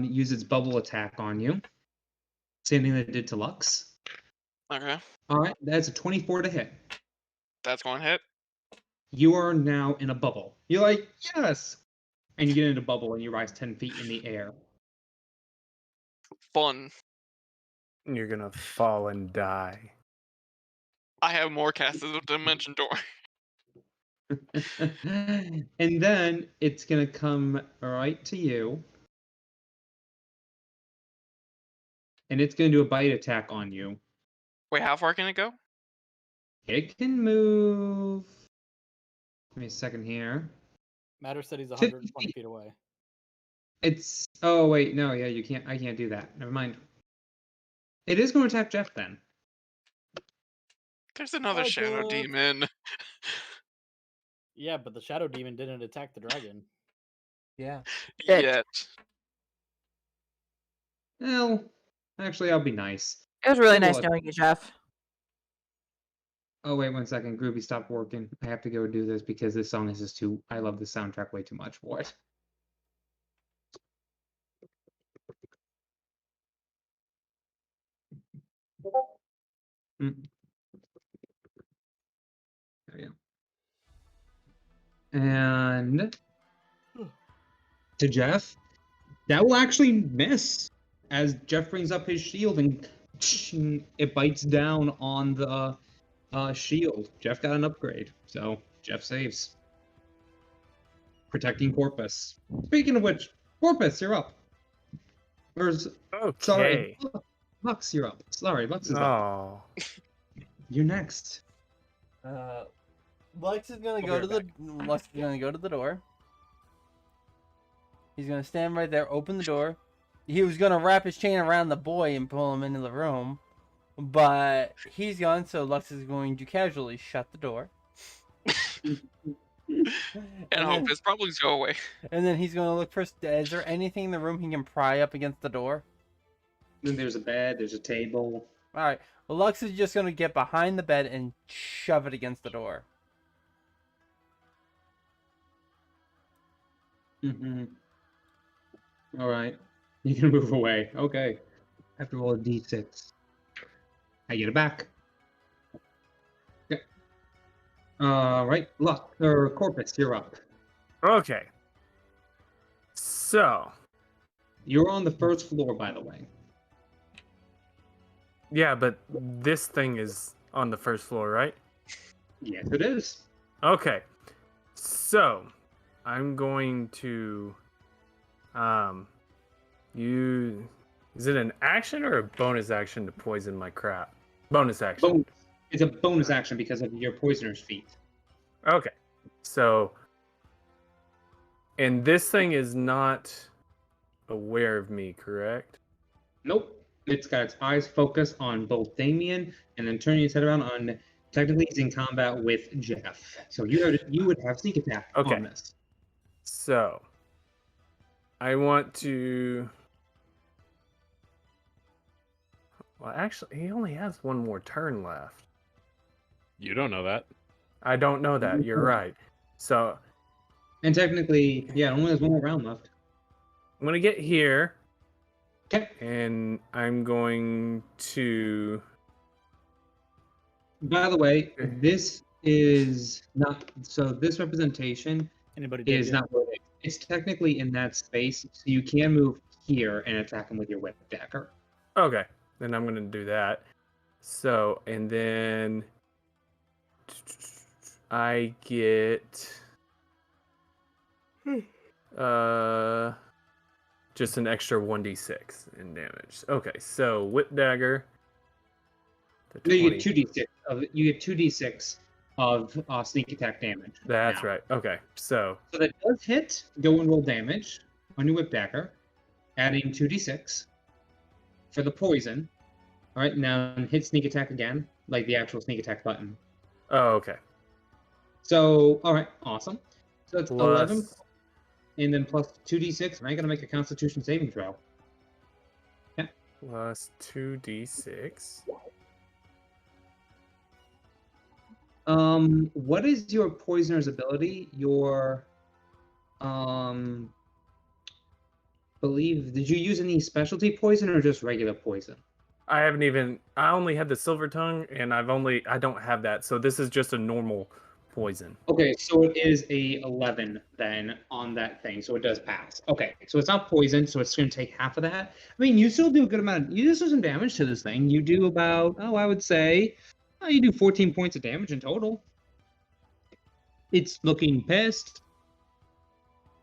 use its bubble attack on you. Same thing that it did to Lux. Okay. Alright, that's a 24 to hit. That's going to hit. You are now in a bubble. You're like, yes! And you get into a bubble and you rise 10 feet in the air. Fun. You're gonna fall and die. I have more casts of Dimension Door. And then it's gonna come right to you. And it's gonna do a bite attack on you. Wait, how far can it go? It can move. Give me a second here. Matter said he's 50 120 feet away. It's. Oh, wait. No, yeah, you can't. I can't do that. Never mind. It is going to attack Jeff then. There's another Hi, Shadow Jeff. Demon. Yeah, but the Shadow Demon didn't attack the dragon. Yeah. Good. Yet. Well, actually, I'll be nice. It was really It nice was. knowing you, Jeff. Oh, wait 1 second. Groovy, stop working. I have to go do this because this song is just too. I love the soundtrack way too much for it. Mm. There we go. And to Jeff, That will actually miss as Jeff brings up his shield and it bites down on the shield. Jeff got an upgrade, so Jeff saves. Protecting Corpus. Speaking of which, Corpus, you're up. Okay. Sorry, Lux, you're up. Sorry, Lux is up. Oh. You're next. Lux is gonna go to the door. He's gonna stand right there, open the door. He was gonna wrap his chain around the boy and pull him into the room, but he's gone, so Lux is going to casually shut the door. And hope his problems go away. And then he's gonna look for. Is there anything in the room he can pry up against the door? Then there's a bed, there's a table. All right. Well, Lux is just gonna get behind the bed and shove it against the door. Mm-hmm. All right. You can move away. Okay. I have to roll a d6. I get it back. Okay. Right. Luck or Corpus, you're up. Okay. So. You're on the first floor, by the way. Yeah, but this thing is on the first floor, right? Yes, it is. Okay. So, I'm going to is it an action or a bonus action to poison my crap? Bonus action. It's a bonus action because of your poisoner's feat. Okay. So, and this thing is not aware of me, correct? Nope. It's got its eyes focused on both Damien and then turning its head around on. Technically, he's in combat with Jeff. So you would have sneak attack on this. So, I want to. Well, actually, he only has one more turn left. You don't know that. I don't know that. You're right. So. And technically, yeah, only has one more round left. I'm gonna get here. Okay. And I'm going to. By the way, this is not. So this representation is not loaded. It's technically in that space, so you can move here and attack him with your whip dagger. Okay, then I'm going to do that. So, and then I get just an extra 1d6 in damage. Okay, so whip dagger. No, you get 2d6 of sneak attack damage. That's right. Okay, so that does hit. Go and roll damage on your whip dagger, adding 2d6 for the poison. All right, now hit sneak attack again, like the actual sneak attack button. Oh, okay. So, all right, awesome. So it's Plus- 11, and then plus 2d6. And I gotta make a Constitution saving throw. Yeah. Plus 2d6. What is your poisoner's ability? Your, did you use any specialty poison or just regular poison? I only had the silver tongue, and I don't have that. So this is just a normal poison. Okay, so it is a 11 then on that thing, so it does pass. Okay, so it's not poison, so it's going to take half of that. I mean, you still do a good amount. You do some damage to this thing. You do about, I would say, you do 14 points of damage in total. It's looking pissed.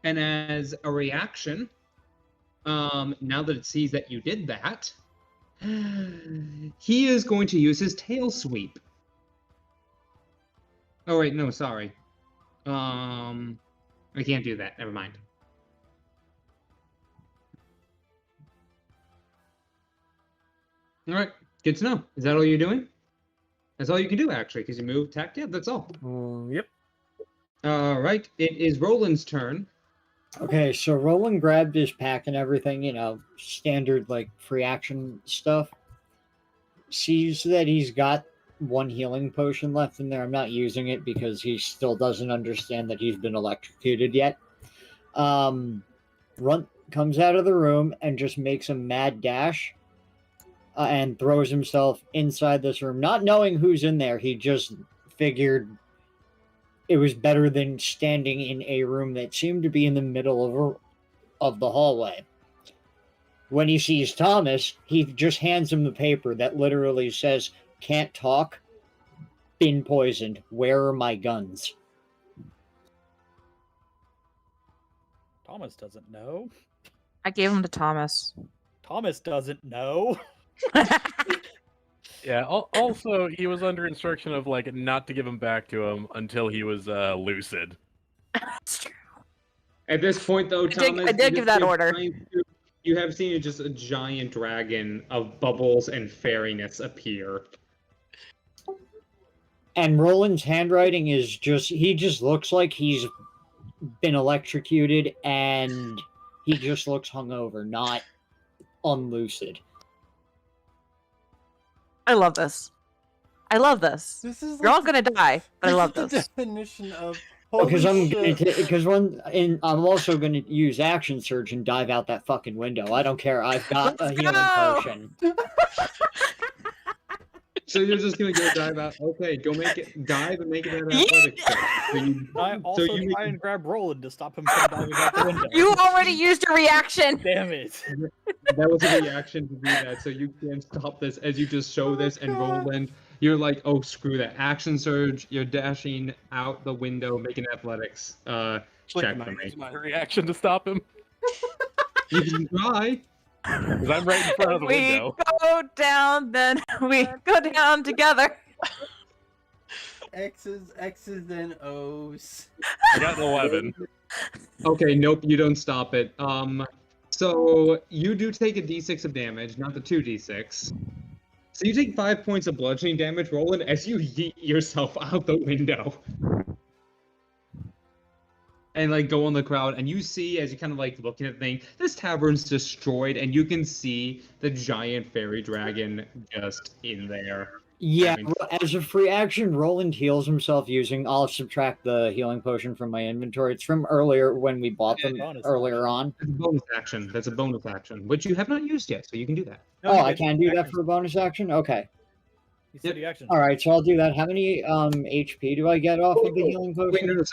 And as a reaction, now that it sees that you did that, he is going to use his tail sweep. Oh, wait, no, sorry. I can't do that. Never mind. All right, good to know. Is that all you're doing? That's all you can do, actually, because you move, attack. Yeah, that's all. Yep. All right, it is Roland's turn. Okay, so Roland grabbed his pack and everything, standard, free action stuff. Sees that he's got one healing potion left in there. I'm not using it because he still doesn't understand that he's been electrocuted yet. Comes out of the room and just makes a mad dash. And throws himself inside this room. Not knowing who's in there, he just figured it was better than standing in a room that seemed to be in the middle of the hallway. When he sees Thomas, he just hands him the paper that literally says, "Can't talk, been poisoned, where are my guns?" Thomas doesn't know. I gave him to Thomas. Thomas doesn't know. Yeah. Also, he was under instruction of like not to give him back to him until he was lucid. That's true. At this point, though, Thomas, I did give that order. You have seen just a giant dragon of bubbles and fairiness appear. And Roland's handwriting is he just looks like he's been electrocuted, and he just looks hungover, not unlucid. I love this. I love this. This is You're all gonna die, but I love the this. definition of Because holy I'm also gonna use action surge and dive out that fucking window. I don't care. I've got Let's a healing go! potion. So you're just gonna go dive out. Okay, go dive and make it an athletics check. I also try and grab Roland to stop him from diving out the window. You already used your reaction. Damn it. That was a reaction to do that, so you can't stop this as you just show this and Roland. You're like, oh screw that. Action surge, you're dashing out the window, making athletics check for me. My reaction to stop him. You can try. Because I'm right in front of the We window. go down, then we go down together. X's and O's. I got an 11. Okay, nope, you don't stop it. So you do take a d6 of damage, not the 2d6. So you take 5 points of bludgeoning damage, Roland, as you yeet yourself out the window. And like go on the crowd, and you see as you kind of like looking at the thing, this tavern's destroyed, and you can see the giant fairy dragon just in there. Yeah, I mean- as a free action, Roland heals himself using. I'll subtract the healing potion from my inventory. It's from earlier when we bought them Bonus earlier on. It's a bonus action. That's a bonus action, which you have not used yet, so you can do that. No, Oh, you I get can do that action. for a bonus action? Okay. You said the action. All right, so I'll do that. How many HP do I get off of the healing Wait, potion? no,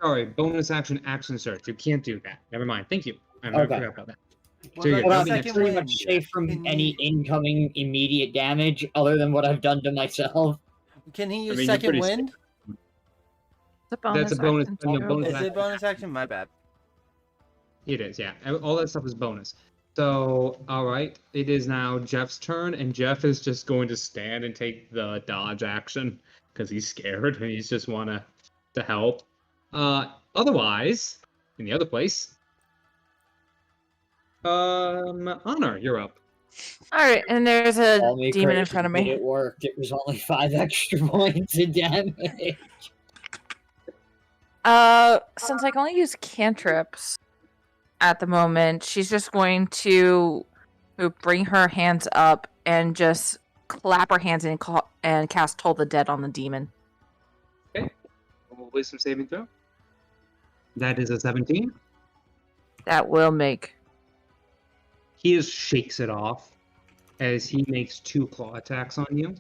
sorry. Bonus action search. You can't do that. Never mind. Thank you. I Okay. forgot about that. What So you're about Well, the I'm second pretty wind? much safe from Can any he- incoming immediate damage other than what I've done to myself. Can he use mean, you're second pretty wind? That's a bonus. action, No, too. bonus Is action. it bonus action? My bad. It is, yeah. All that stuff is bonus. So, all right, it is now Jeff's turn, and Jeff is just going to stand and take the dodge action because he's scared and he's just wanna to help. Otherwise, in the other place, Honor, you're up. All right, and there's a Call me demon in crazy, front of but me. It worked. It was only 5 extra points of damage. Since I can only use cantrips at the moment, she's just going to bring her hands up and just clap her hands and cast Toll the Dead on the demon. Wisdom saving throw. That is a 17. That will make. He just shakes it off as he makes 2 claw attacks on you.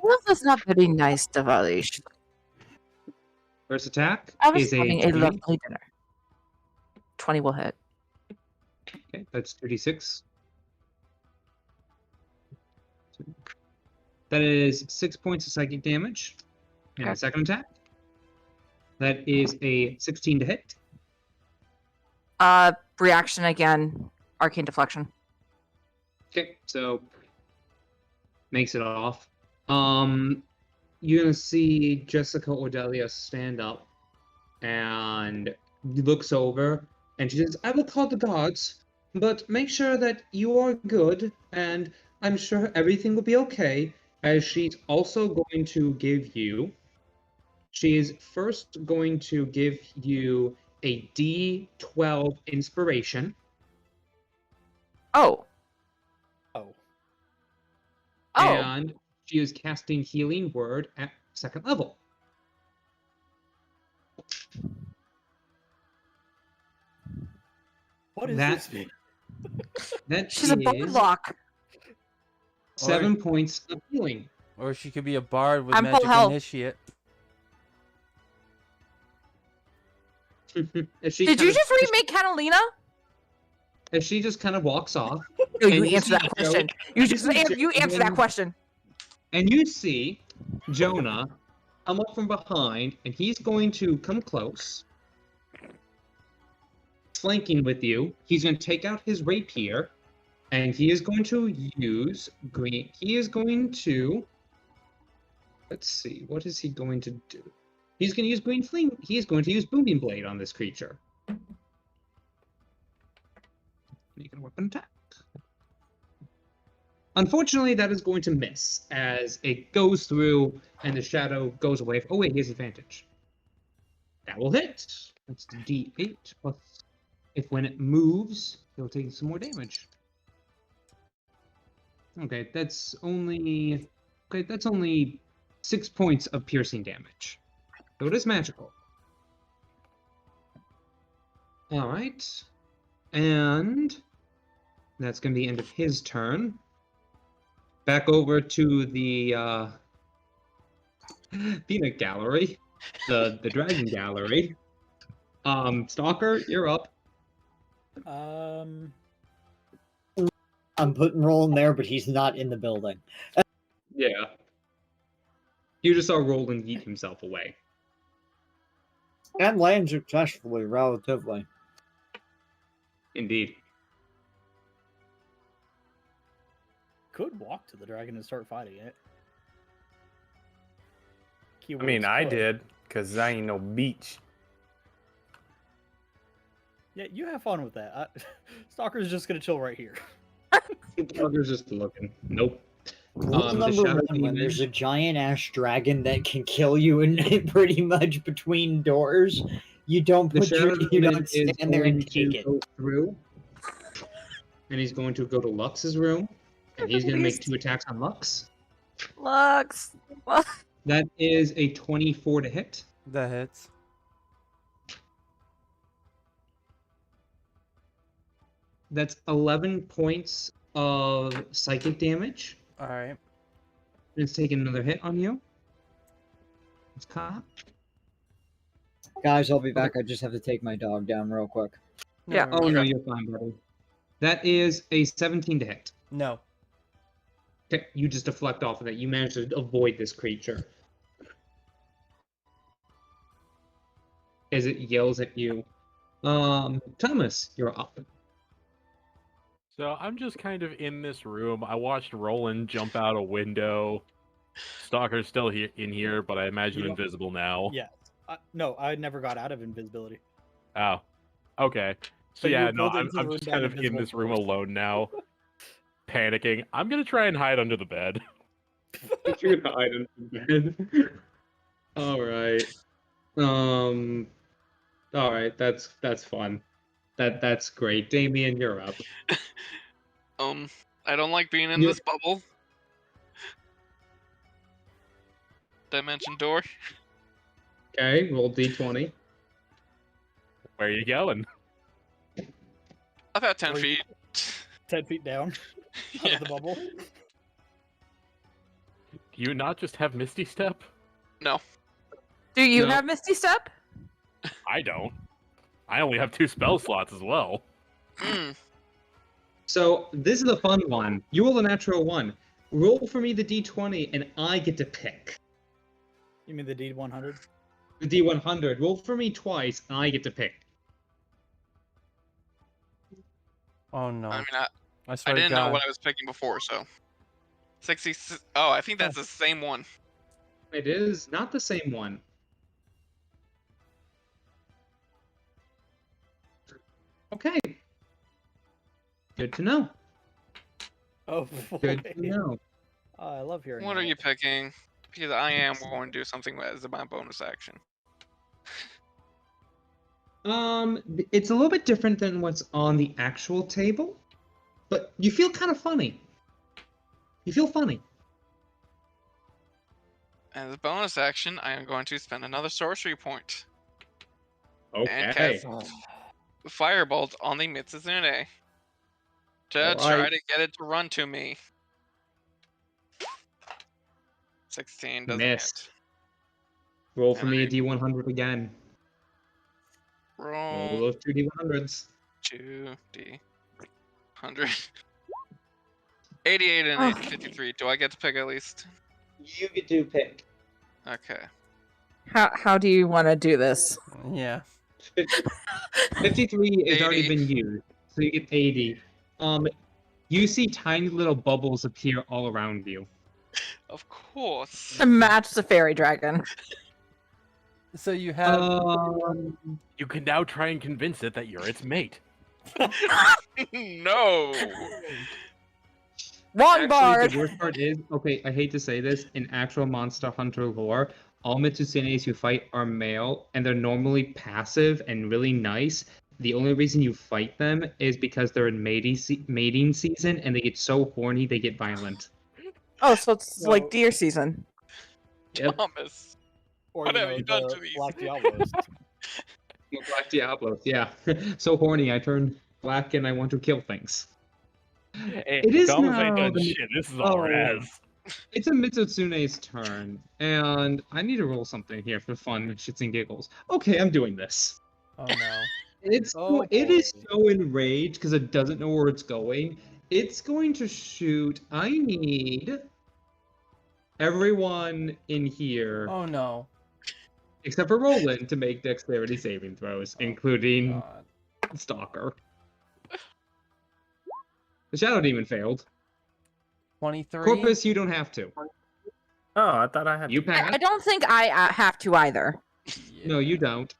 Well, that's not very nice, Davalish. First attack I was is a having a 20. lovely dinner. 20 will hit. Okay, that's 36. That is 6 points of psychic damage. And Okay. the second attack. That is a 16 to hit. Reaction again. Arcane Deflection. Okay, so makes it off. You're gonna see Jessica Ordelia stand up and looks over and she says, I will call the guards, but make sure that you are good and I'm sure everything will be okay. As she's also going to give you, she is first going to give you a D12 inspiration. Oh. Oh. Oh. And she is casting Healing Word at 2nd level. What is That- this mean? That She's a is Bullock. 7 points of healing. Or she could be a bard with I'm full magic health. initiate. As she Did you kind just remake Catalina? as she just kind of walks off, No, And you you answer see that question. You just you answer that question. And you see Jonah come up from behind, and he's going to come close, flanking with you. He's going to take out his rapier, and he is going to use green. He is going to. Let's see. What is he going to do? He's going to use green flame. He is going to use booming blade on this creature. Make a weapon attack. Unfortunately, that is going to miss as it goes through and the shadow goes away. Oh wait, he has advantage. That will hit. That's the D8 plus. If when it moves, he'll take some more damage. Okay, that's only 6 points of piercing damage. So it is magical. All right, and that's going to be the end of his turn. Back over to the peanut gallery, the dragon gallery. Stalker, you're up. I'm putting Roland there, but he's not in the building. Yeah. You just saw Roland yeet himself away. And land successfully, relatively. Indeed. Could walk to the dragon and start fighting it. I mean, Keywords I could. did, because I ain't no beach. Yeah, you have fun with that. Stalker's just gonna chill right here. Stalker's just looking. Nope. Rule The number Shadow one: when Demon- there's a giant ash dragon that can kill you in pretty much between doors, you don't The put your, Shadow you Demon don't is stand there going and take to it. go through, and he's going to go to Lux's room, and he's going to make 2 attacks on Lux. Lux. That is a 24 to hit. That hits. That's 11 points of psychic damage. All right. It's taking another hit on you. It's cocked. Guys, I'll be back. I just have to take my dog down real quick. No, Yeah. Oh, no, you're fine, buddy. That is a 17 to hit. No. Okay, you just deflect off of that. You manage to avoid this creature. As it yells at you. Thomas, you're up. So I'm just kind of in this room. I watched Roland jump out a window. Stalker's still here in here, but I imagine You don't- invisible now. Yeah. No, I never got out of invisibility. Oh, okay. So So you yeah, were no, pulled I'm, into the I'm room just down kind of in invisible this room first. alone now, panicking. I'm gonna try and hide under the bed. You're gonna hide in bed. Alright. Alright, that's fun. That's great. Damien, you're up. I don't like being in Yeah. this bubble. Dimension door. Okay, roll D20. Where are you going? About 10 Where you- feet. 10 feet down out Yeah. of the bubble. Do you not just have Misty Step? No. Do you No. have Misty Step? I don't. I only have 2 spell slots as well. Mm. So this is a fun one. You roll a natural 1. Roll for me the D20, and I get to pick. You mean the D100? The D100. Roll for me twice, and I get to pick. Oh no. I mean, I I swear to didn't know God. what I was picking before, so. 66. Oh, I think that's the same one. It is not the same one. Okay. Good to know. Oh, Good boy. to know. Oh, I love hearing What that. are you picking? Because I am going to do something as my bonus action. It's a little bit different than what's on the actual table, but you feel kind of funny. You feel funny. As a bonus action, I am going to spend another sorcery point and Okay. cast Firebolt on the Mitsuzune to All try right. to get it to run to me. 16 doesn't Missed. Roll for And me a D100 again. hit. Roll Roll those 2 D100s. 2D100. 88 and Oh. 53. Do I get to pick at least? You get to pick. Okay. How do you want to do this? Yeah. 53 has already 80. been used, so you get 80. You see tiny little bubbles appear all around you. Of course. To match the fairy dragon. So you have. You can now try and convince it that you're its mate. No. Wrong Actually, bard. the worst part is, okay, I hate to say this, in actual Monster Hunter lore, all Mitsusunes you fight are male, and they're normally passive and really nice. The only reason you fight them is because they're in mating season, and they get so horny they get violent. Oh, so it's No. like deer season. Yep. Thomas. Or What have you done the to these? Black Diablos. Black Diablos, yeah. So horny, I turn black and I want to kill things. Hey, It is Thomas ain't now done the- shit. This is all Oh. Raz. It's a Mitsusune's turn, and I need to roll something here for fun, shits and giggles. Okay, I'm doing this. Oh no. It is so enraged because it doesn't know where it's going. It's going to shoot. I need everyone in here, Oh no. except for Roland, to make dexterity saving throws, including God. Stalker. The Shadow Demon failed. 23. Corpus, you don't have to. Oh, I thought I had. You pass. I don't think I have to either. No, you don't.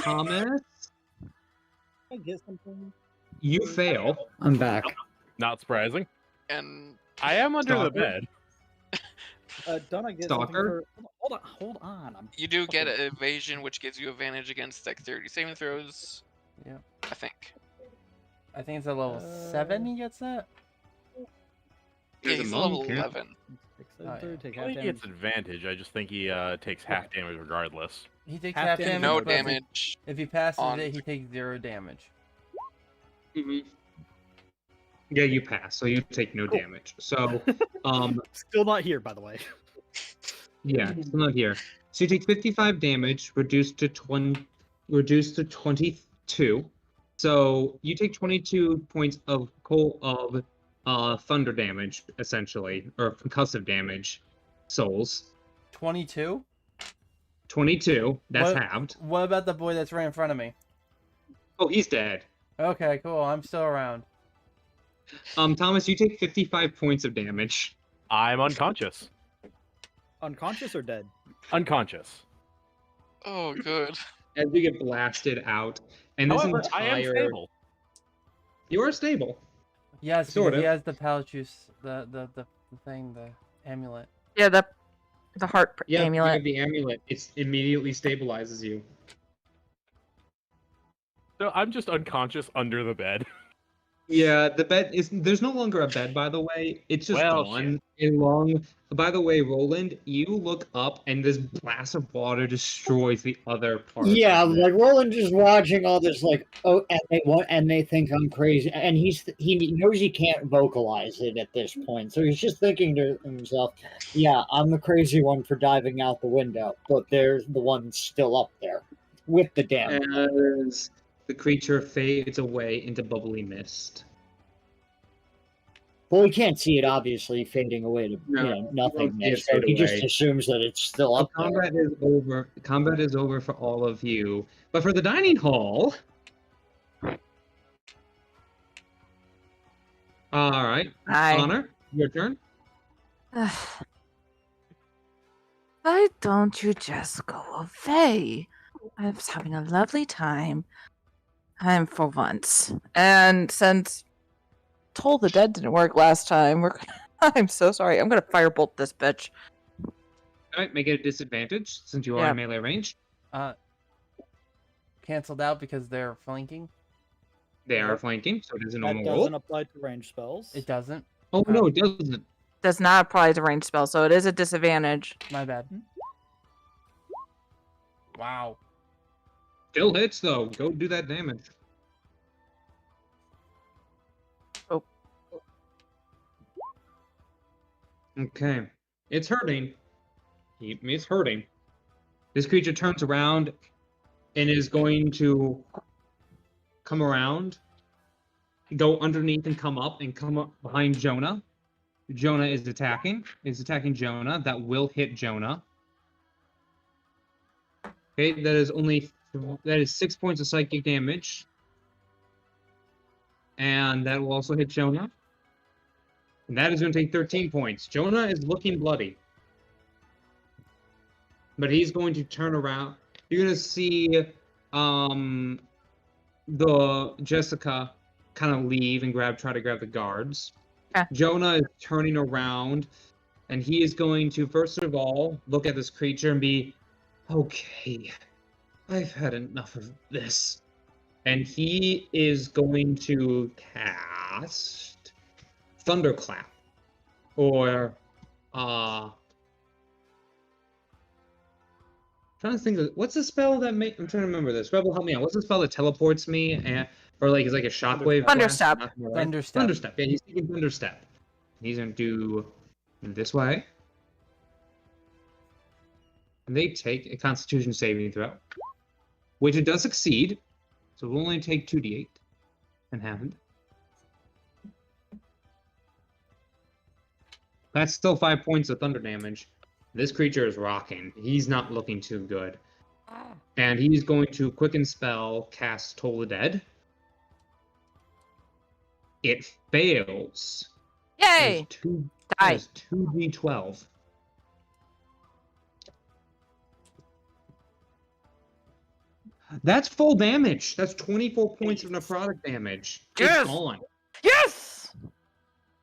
Thomas, I get something. you fail. I'm back. Not surprising. And I am under the Stalker? bed. Don't I get Stalker? something for... Hold on. you do get an evasion, which gives you advantage against dexterity saving throws. Yeah. I think. I think it's a level 7 he gets that? Yeah, There's a he's level monk, yeah. 11. yeah. Take I half think damage. it's advantage. I just think he takes half damage regardless. He takes Half half damage, damage. No but if he- damage. If he passes on- it, he takes 0 damage. Yeah, you pass, so you take no damage. So, Still not here, by the way. yeah, still not here. So you take 55 damage, reduced to 22. So you take 22 points of thunder damage, essentially, or concussive damage. Souls. 22? 22. That's What- halved. What about the boy that's right in front of me? Oh, he's dead. Okay, cool. I'm still around. Thomas, you take 55 points of damage. I'm unconscious. Unconscious or dead? Unconscious. Oh, good. As you get blasted out. And this However, I am entire... stable. You are stable. Yes, Sort because he of. has the Palacios, the thing, the amulet. Yeah, the heart Yeah, you amulet. have the amulet. It immediately stabilizes you. So I'm just unconscious under the bed. Yeah, the bed is. There's no longer a bed, by the way. It's just Well, gone. By the way, Roland, you look up and this blast of water destroys the other part. Yeah, of it. like Roland just watching all this, like, oh, and they think I'm crazy, and he knows he can't vocalize it at this point, so he's just thinking to himself, "Yeah, I'm the crazy one for diving out the window, but there's the one still up there with the damage." As the creature fades away into bubbly mist. Well, he can't see it obviously fading away to No, nothingness, fade so he just away. assumes that it's still So up there. combat is over. Combat is over for all of you, but for the dining hall. All right, Honor, your turn. Why don't you just go away? I was having a lovely time. For once. And since Toll the Dead didn't work last time, I'm so sorry. I'm gonna firebolt this bitch. All right, make it a disadvantage since you are Yeah. in melee range. Canceled out because they're flanking. They are flanking, so it is a That normal doesn't roll. apply to range spells. It doesn't. Oh no, it doesn't. Does not apply to range spell, so it is a disadvantage. My bad. Wow. Still hits though. Go do that damage. Oh. Okay. It's hurting. It's hurting. This creature turns around and is going to come around, go underneath and come up behind Jonah. Jonah is attacking. Is attacking Jonah. That will hit Jonah. Okay, that is 6 points of psychic damage. And that will also hit Jonah. And that is going to take 13 points. Jonah is looking bloody. But he's going to turn around. You're going to see the Jessica kind of leave and try to grab the guards. Okay. Jonah is turning around, and he is going to, first of all, look at this creature and be, okay, I've had enough of this. And he is going to cast Thunderclap. Or, trying to think of, what's the spell that I'm trying to remember this. Rebel, help me out. What's the spell that teleports me or like is like a shockwave? Thunderstep. Thunderstep. Thunderstep. Yeah, he's taking Thunderstep. He's gonna do this way. And they take a Constitution saving throw, which it does succeed. So we'll only take 2d8 and haven't. That's still 5 points of thunder damage. This creature is rocking. He's not looking too good. And he's going to quicken spell cast Toll the Dead. It fails. Yay! Die. 2d12. That's full damage. That's 24 points of necrotic damage. Yes! It's on. Yes!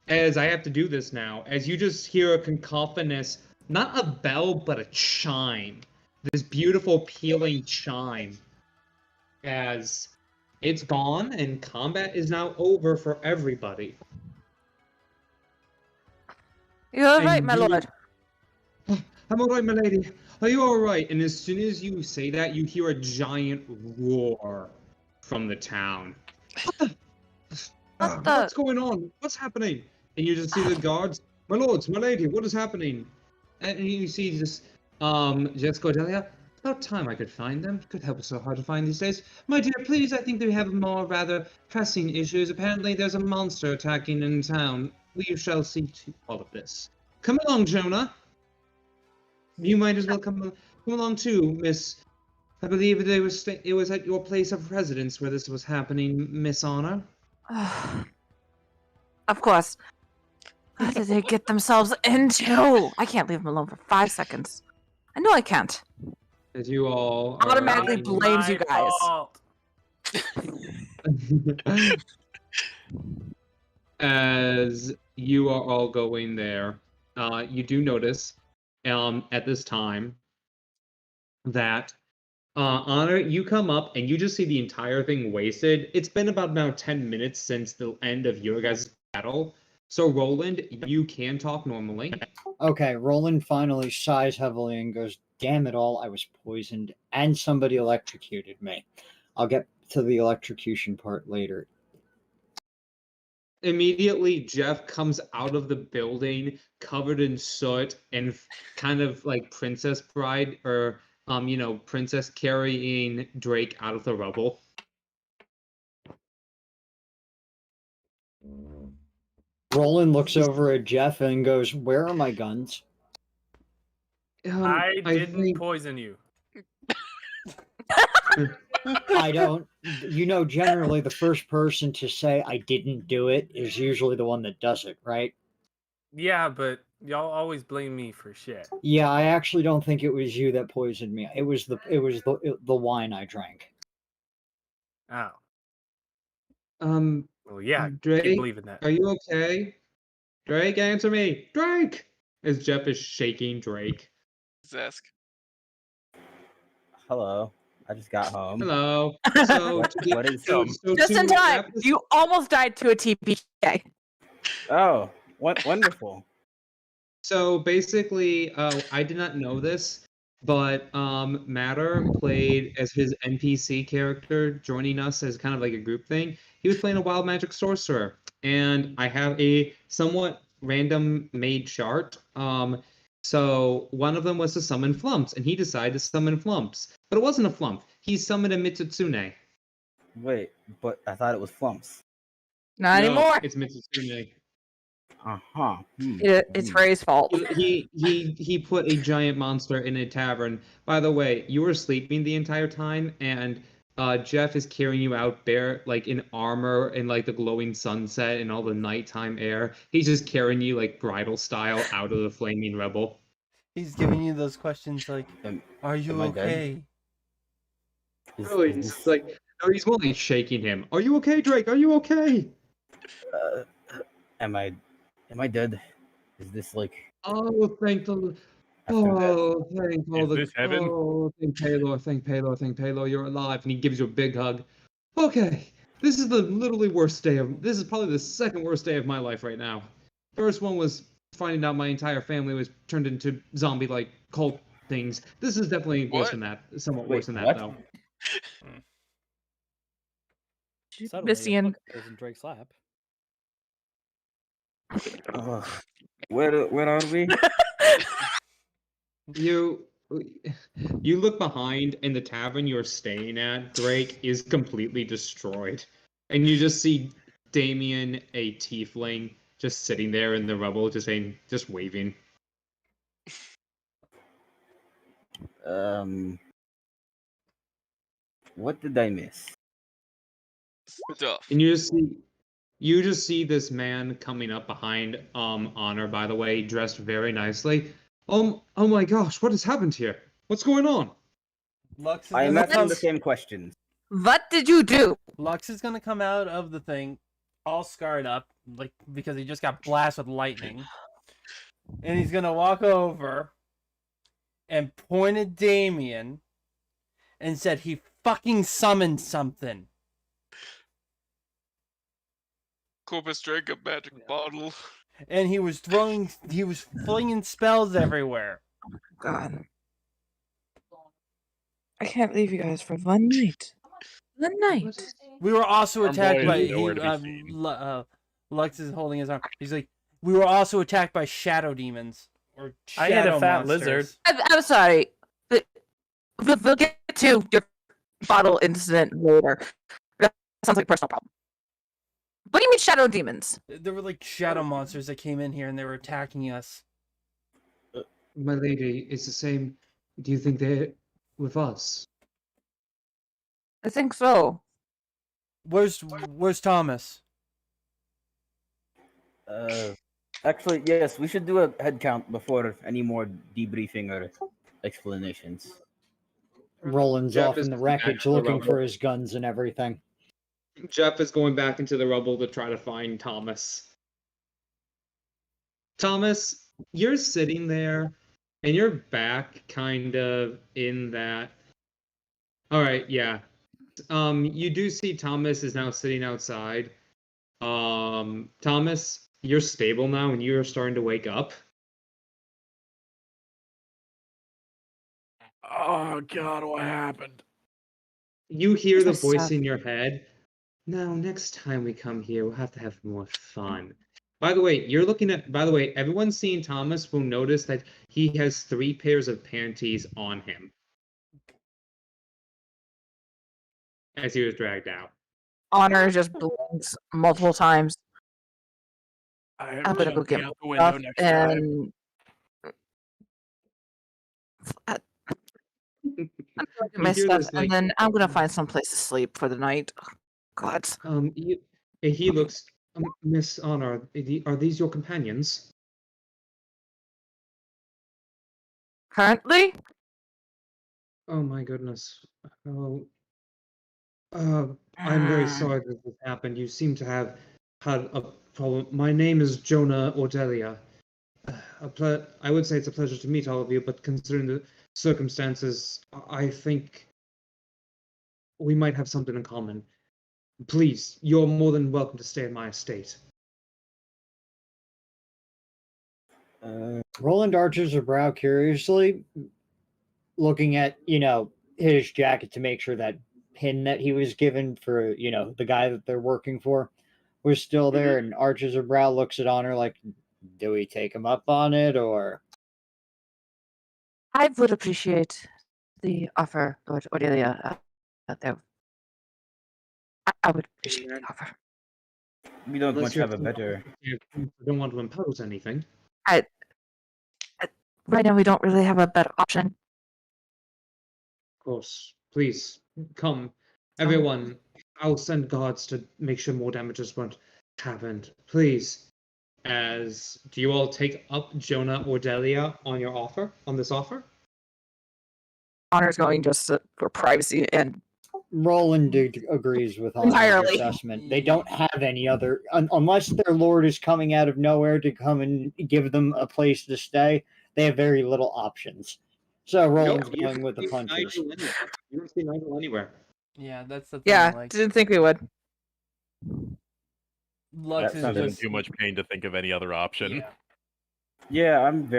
As I have to do this now, as you just hear a cacophonous, not a bell, but a chime. This beautiful pealing chime. As it's gone and combat is now over for everybody. You're right, And my you- lord. I'm alright, my lady. Are you alright? And as soon as you say that, you hear a giant roar from the town. What's going on? What's happening? And you just see the guards. My lords, my lady, what is happening? And you see just Jessica Delia. About time I could find them. Could help us so hard to find these days. My dear, please, I think we have more rather pressing issues. Apparently there's a monster attacking in town. We shall see to all of this. Come along, Jonah. You might as well come along too, Miss. I believe it was at your place of residence where this was happening, Miss Honor. Of course. What did they get themselves into? I can't leave them alone for 5 seconds. I know I can't. As you all are Automatically making- blames you guys. fault. As you are all going there, you do notice at this time that Honor, you come up and you just see the entire thing wasted. It's been about now 10 minutes since the end of your guys' battle. So Roland, you can talk normally. Okay, Roland finally sighs heavily and goes, damn it all, I was poisoned and somebody electrocuted me. I'll get to the electrocution part later. Immediately, Jeff comes out of the building covered in soot and kind of like Princess Bride or, Princess carrying Drake out of the rubble. Roland looks over at Jeff and goes, where are my guns? I didn't think- poison you. I don't. Generally the first person to say I didn't do it is usually the one that does it, right? Yeah, but y'all always blame me for shit. Yeah, I actually don't think it was you that poisoned me. It was the wine I drank. Oh. Um, Well, yeah, I Drake, keep believing that. are you okay? Drake, answer me! Drake! As Jeff is shaking Drake. Zesk. Hello. I just got home. Hello. So, What is Just in time. You almost died to a TPK. Oh, what wonderful. So basically, I did not know this, but Matter played as his NPC character, joining us as kind of like a group thing. He was playing a wild magic sorcerer, and I have a somewhat random made chart. So one of them was to summon Flumps, and he decided to summon Flumps, but it wasn't a Flump. He summoned a Mitsutsune. Wait, but I thought it was Flumps. Not No, anymore. It's Mitsutsune. Uh-huh. It's Ray's fault. He put a giant monster in a tavern. By the way, you were sleeping the entire time, and Jeff is carrying you out bare, like in armor and like the glowing sunset and all the nighttime air. He's just carrying you like bridal style out of the flaming rubble. He's giving you those questions like, "Are you am I dead? okay?" Really, he's like, no, he's more like shaking him. Are you okay, Drake? Are you okay? Am I dead? Is this like? Oh, thank the. After death. Oh, thank all Is the. this heaven? Oh, thank Paylor, thank Paylor, thank Paylor. You're alive, and he gives you a big hug. Okay, this is the literally worst day of. This is probably the second worst day of my life right now. First one was finding out my entire family was turned into zombie-like cult things. This is definitely worse What? than that. Somewhat Wait, worse than that, what? though. Suddenly, Missy and there's in Drake's lap. Where are we? You look behind, and the tavern you're staying at, Drake, is completely destroyed. And you just see Damien, a tiefling, just sitting there in the rubble, just waving. What did I miss? Stuff. And you just see this man coming up behind Honor, by the way, dressed very nicely. Oh my gosh, what has happened here? What's going on? Lux is I am gonna asking come. the same questions. what did you do? Lux is gonna come out of the thing, all scarred up, like because he just got blasted with lightning, and he's gonna walk over and point at Damien and said he fucking summoned something. Corpus drank a magic bottle. And he was flinging spells everywhere. God. I can't leave you guys for one night. One night. We were also Our attacked boy by is nowhere to be seen. Lux is holding his arm. He's like, we were also attacked by shadow demons or I had a shadow fat monsters. lizard. I'm sorry. But we'll get to your bottle incident later. That sounds like a personal problem. What do you mean shadow demons? There were like shadow monsters that came in here and they were attacking us. My lady, it's the same. Do you think they're with us? I think so. Where's Thomas? Actually, yes, we should do a head count before any more debriefing or explanations. Roland's Jeff off is in the back wreckage to the looking rubble. for his guns and everything. Jeff is going back into the rubble to try to find Thomas. Thomas, you're sitting there, and you're back kind of in that. All right, yeah. You do see Thomas is now sitting outside. Thomas, you're stable now, and you're starting to wake up. Oh God, what happened? You hear the Just voice stop. in your head. Now, next time we come here, we'll have to have more fun. By the way, everyone seeing Thomas will notice that he has 3 pairs of panties on him as he was dragged out. Honor just blinks multiple times. I'm I'm gonna go jumping get out the my window stuff next time. and I'm gonna get my You hear stuff this, and like- then I'm gonna find some place to sleep for the night. God. He looks, Miss Honor, are these your companions? Currently? Oh my goodness. Oh, I'm very sorry that this happened. You seem to have had a problem. My name is Jonah Ordelia. I would say it's a pleasure to meet all of you, but considering the circumstances, I think we might have something in common. Please, you're more than welcome to stay at my estate. Roland arches a brow curiously, looking at, his jacket to make sure that pin that he was given for, the guy that they're working for was still there, and arches her brow, looks at Honor like, do we take him up on it, or? I would appreciate the offer, Lord Cordelia. I would appreciate the offer. We don't Unless much have a you better. don't want to impose anything. Right now, we don't really have a better option. Of course. Please, come. Everyone, I'll send guards to make sure more damages won't happen. Please. Do you all take up Jonah or Delia on this offer? Honor's going just for privacy and Roland agrees with Honor's Entirely. assessment. They don't have any other, unless their lord is coming out of nowhere to come and give them a place to stay. They have very little options. So Roland's going with the punches. You don't see Nigel anywhere. Yeah, that's the thing. yeah, Like, didn't think we would. Lux That is sounds I'm in just too much pain to think of any other option. yeah. Yeah, I'm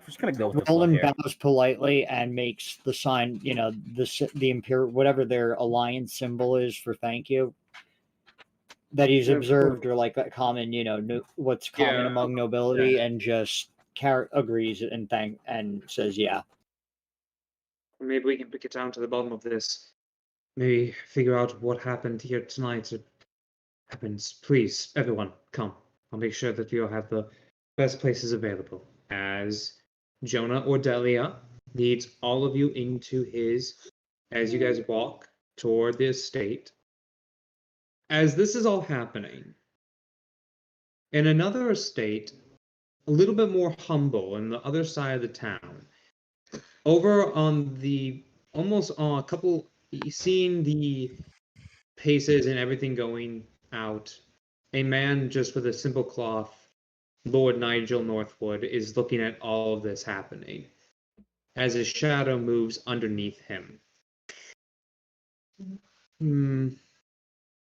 just gonna go with the flow Roland here. bows politely and makes the sign, the imperial, whatever their alliance symbol is for thank you. That he's Yeah, of observed, or like a common, what's common Yeah, among nobility, and just agrees and says, yeah. Maybe we can get down to the bottom of this. Maybe figure out what happened here tonight. It happens. Please, everyone, come. I'll make sure that you'll have the best places available. As Jonah or Delia leads all of you into as you guys walk toward the estate. As this is all happening, in another estate, a little bit more humble on the other side of the town, over on the almost a couple, seeing the paces and everything going out, a man just with a simple cloth, Lord Nigel Northwood, is looking at all of this happening as his shadow moves underneath him.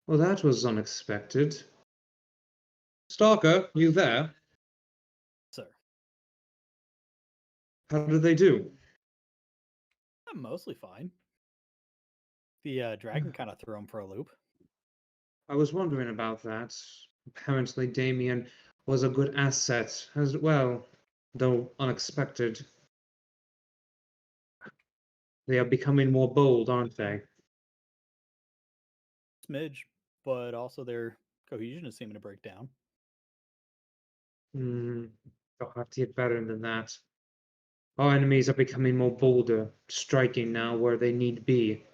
Well, that was unexpected. Stalker, you there? Sir. How did they do? I'm mostly fine. The dragon kind of threw him for a loop. I was wondering about that. Apparently, Damien was a good asset as well, though unexpected. They are becoming more bold, aren't they? Smidge, but also their cohesion is seeming to break down. They'll have to get better than that. Our enemies are becoming more bolder, striking now where they need to be.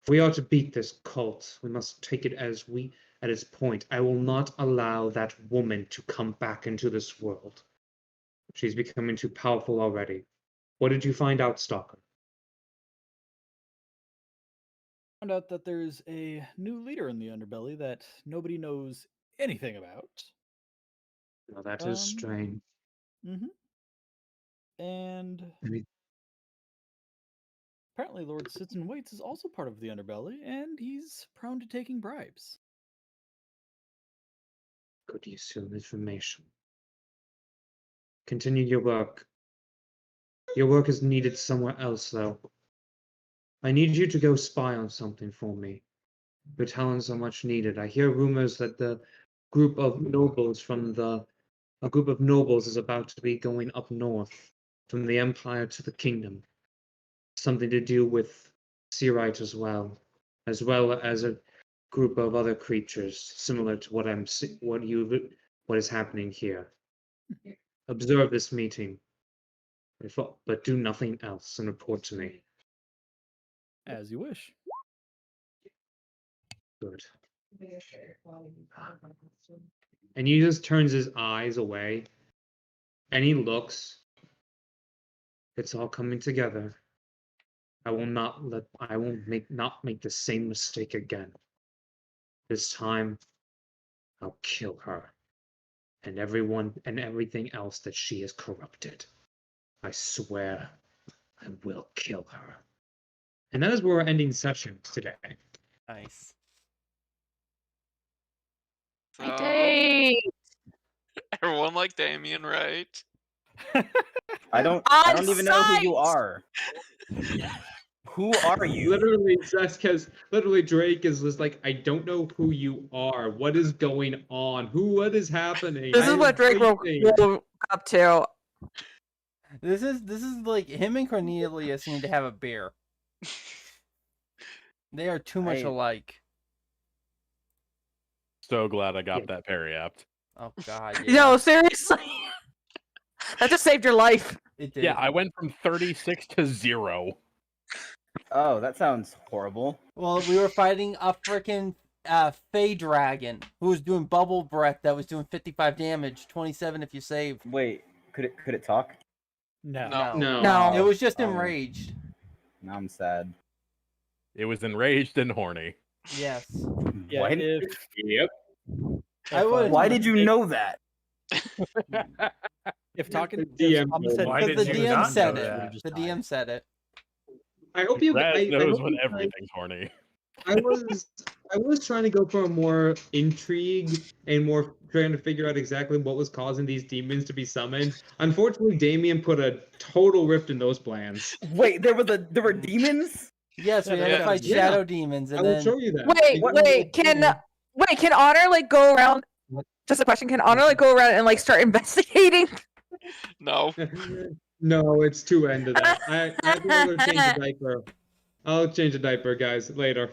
If we are to beat this cult, we must take it at its point. I will not allow that woman to come back into this world. She's becoming too powerful already. What did you find out, Stalker? Found out that there's a new leader in the underbelly that nobody knows anything about. Now that is strange. And apparently Lord Sits and Waits is also part of the underbelly, and he's prone to taking bribes. Good use of information. Continue your work. Your work is needed somewhere else, though. I need you to go spy on something for me. Your talents are much needed. I hear rumors that a group of nobles is about to be going up north, from the Empire to the Kingdom. Something to do with Searite as well as a group of other creatures similar to what is happening here. Observe this meeting, but do nothing else and report to me. As you wish. Good. And he just turns his eyes away, and he looks. It's all coming together. I won't make the same mistake again. This time, I'll kill her, and everyone and everything else that she has corrupted. I swear, I will kill her. And that is where we're ending session today. Nice. So, Hey! everyone like Damien, right? I don't even know who you are. Who are you? Literally, because Drake is just like, I don't know who you are. What is going on? What is happening? This is what Drake woke up to. This is like him and Cornelius need to have a beer. They are too much alike. So glad I got that parry apt. Oh god. No, seriously. That just saved your life. It did. Yeah, I went from 36 to 0. Oh, that sounds horrible. Well, we were fighting a freaking Fey Dragon who was doing bubble breath that was doing 55 damage, 27 if you saved. Wait, could it talk? No. No. It was just Oh. enraged. Now I'm sad. It was enraged and horny. Yes. Yeah, What? Yep. I would. Why did you know that? If talking The DM said, Why Because did the you DM not said know it. that? The DM said it. I hope you. Raz I knows hope when you guys- everything's horny. I was trying to go for more intrigue and more trying to figure out exactly what was causing these demons to be summoned. Unfortunately, Damien put a total rift in those plans. Wait, there were demons? Yes, we Yeah, had to yeah. fight Yeah. shadow demons, I and will then show you that. Can Honor like go around? Just a question. Can Honor like go around and like start investigating? No. No, it's too end of that. I think I'm gonna change the diaper. I'll change the diaper, guys, later.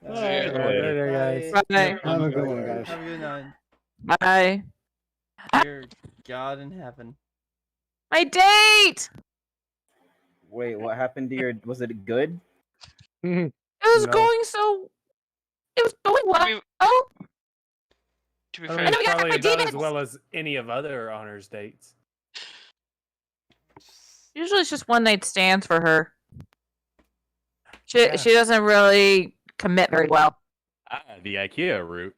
Alright, Later. later, guys. Bye. Have a good one, guys. Have a good night. Bye. Dear God in heaven. My date. Wait, what happened to your? Was it good? It was No. going so. It was going well. mean- Oh, To be I mean, fair, And we got probably my not as demons! well as any of other honors dates. usually it's just one night stands for her. She Yeah. she doesn't really commit very well. The IKEA route.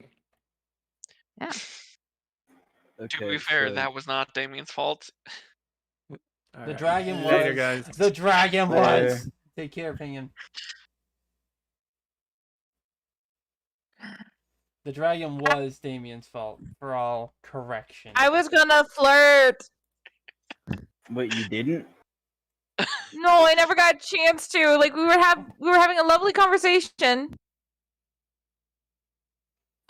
to be fair, that was not Damien's fault. The Alright. dragon was. Later, guys. The dragon Later. was. Take care, opinion. The dragon was Damien's fault, for all correction. I was gonna flirt. Wait, you didn't? No, I never got a chance to. Like we were having a lovely conversation.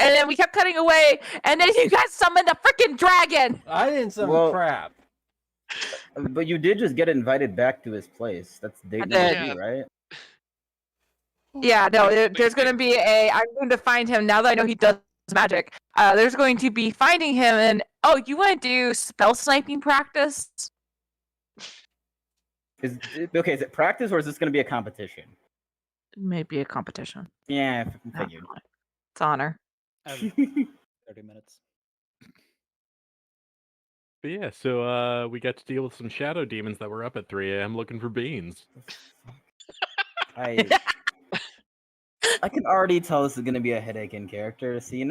And then we kept cutting away, and then you guys summoned a freaking dragon. I didn't summon Well- crap. But you did just get invited back to his place. That's date number did. 2, right? Yeah, no, there's going to be I'm going to find him now that I know he does magic. There's going to be finding him, and you want to do spell sniping practice? Is it practice or is this going to be a competition? Maybe a competition. Yeah, I figured. It's honor. I have 30 minutes. But yeah, so we got to deal with some shadow demons that were up at 3 a.m. looking for beans. I can already tell this is gonna be a headache in character. So we're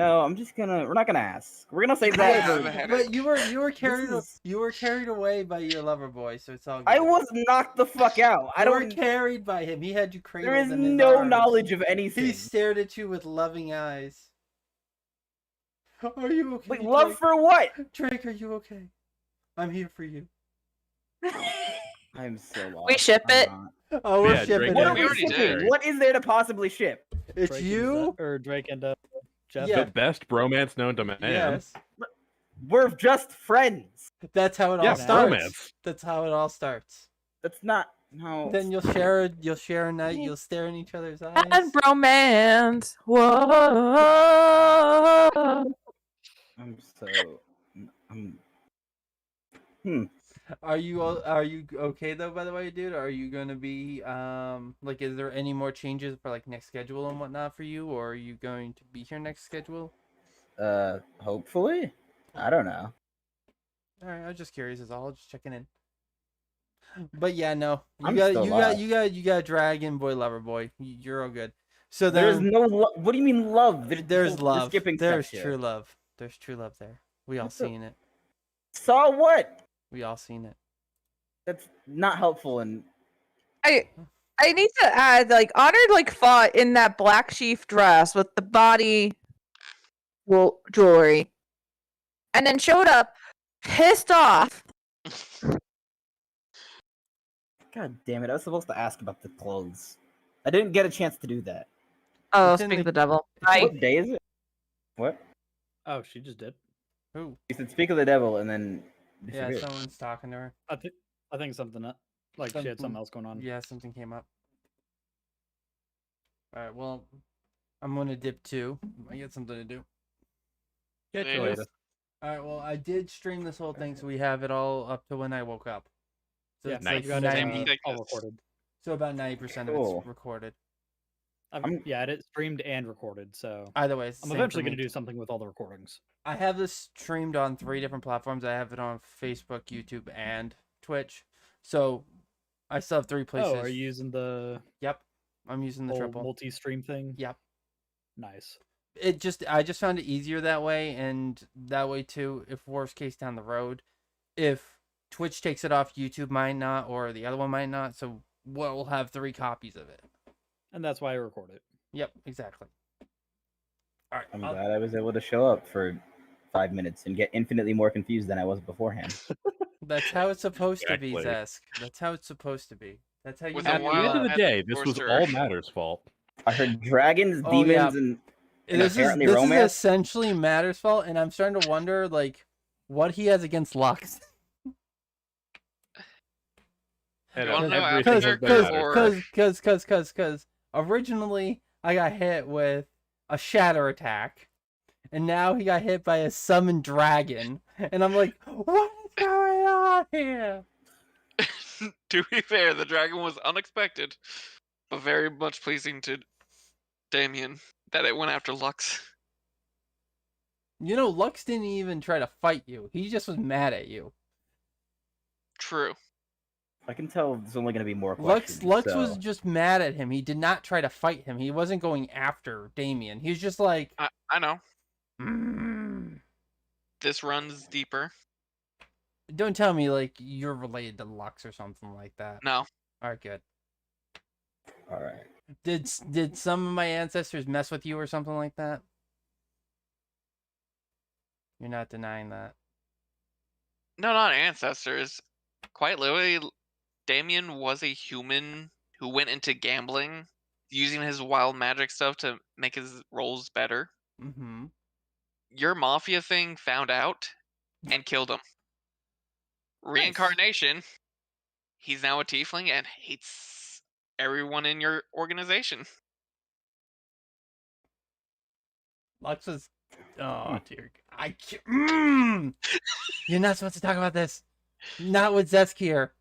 not gonna ask. We're gonna save that. Yeah, for- the headache. But you were carried is- you were carried away by your lover boy, so it's all good. I was knocked the fuck out. I You were don't. carried by him. He had you cradled There is in his no arms. knowledge of anything. He stared at you with loving eyes. Are you okay? Wait, love Drake? for what? Drake, are you okay? I'm here for you. I'm so lost. We ship I'm it? not. Oh, we're Yeah, shipping Drake- What it. are We we already shipping? did. What is there to possibly ship? It's Drake and you? Or Drake and Jeff. Yeah. The best bromance known to man. Yes. We're just friends. That's how it all Yeah, starts. bromance. That's how it all starts. That's not no. Then you'll share a night, you'll stare in each other's eyes. And bromance. Whoa. I'm so. I'm. Are you okay though, by the way, dude? Are you gonna be like, is there any more changes for like next schedule and whatnot for you, or are you going to be here next schedule? Hopefully. I don't know. All right, I was just curious. Is all just checking in. But yeah, no, I'm still lost. you got Dragon Boy, Lover Boy. You're all good. So There's then no. What do you mean love? there's We're love. skipping There's steps true here. love. There's true love there. We all What the- seen it. Saw what? We all seen it. That's not helpful. And I need to add, like, Honored like fought in that black sheath dress with the body jewelry, and then showed up pissed off. God damn it! I was supposed to ask about the clothes. I didn't get a chance to do that. Oh, It's in speak of the- the devil. What day is it? What? Oh, she just did. Who? You said speak of the devil and then Yeah, disappeared. someone's talking to her. I think something like she had something else going on. Yeah, something came up. All right, well, I'm gonna dip too. I got something to do. Catch you Yeah. later. All right. Well, I did stream this whole thing, so we have it all up to when I woke up. So Yeah, it's nice. like you got it 90, all recorded. so about 90% of Cool. it's recorded. Yeah, it streamed and recorded. So Either way, it's the I'm same eventually for going to me. do something with all the recordings. I have this streamed on 3 different platforms. I have it on Facebook, YouTube, and Twitch. So I still have 3 places. Oh, are you using the Yep, I'm using the whole triple. multi-stream thing? Yep. Nice. I just found it easier that way, and that way too, if worst case down the road, if Twitch takes it off, YouTube might not, or the other one might not, so we'll have 3 copies of it. And that's why I record it. Yep, exactly. All right. I'm glad I was able to show up for 5 minutes and get infinitely more confused than I was beforehand. That's how it's supposed to be, Exactly. Zesk. That's how it's supposed to be. That's how you With know a At the you're end of the at day, the this was sorcerer. all Matter's fault. I heard dragons, Oh, demons, yeah. and This is apparently this romance. is essentially Matter's fault, and I'm starting to wonder like what he has against Lux. And You wanna know everything after has been character Matter's. Because originally I got hit with a shatter attack, and now he got hit by a summoned dragon, and I'm like, what is going on here? To be fair, the dragon was unexpected, but very much pleasing to Damien that it went after Lux. You know, Lux didn't even try to fight you. He just was mad at you. True. I can tell there's only going to be more questions. Lux was so- just mad at him. He did not try to fight him. He wasn't going after Damien. He was just like, I know. "Mm." This runs deeper. Don't tell me like you're related to Lux or something like that. No. All right, good. All right. Did some of my ancestors mess with you or something like that? You're not denying that. No, not ancestors. Quite literally, Damien was a human who went into gambling, using his wild magic stuff to make his rolls better. Mm-hmm. Your mafia thing found out and killed him. Reincarnation. He's now a tiefling and hates everyone in your organization. Lux was. Oh dear. You're not supposed to talk about this. Not with Zesk here.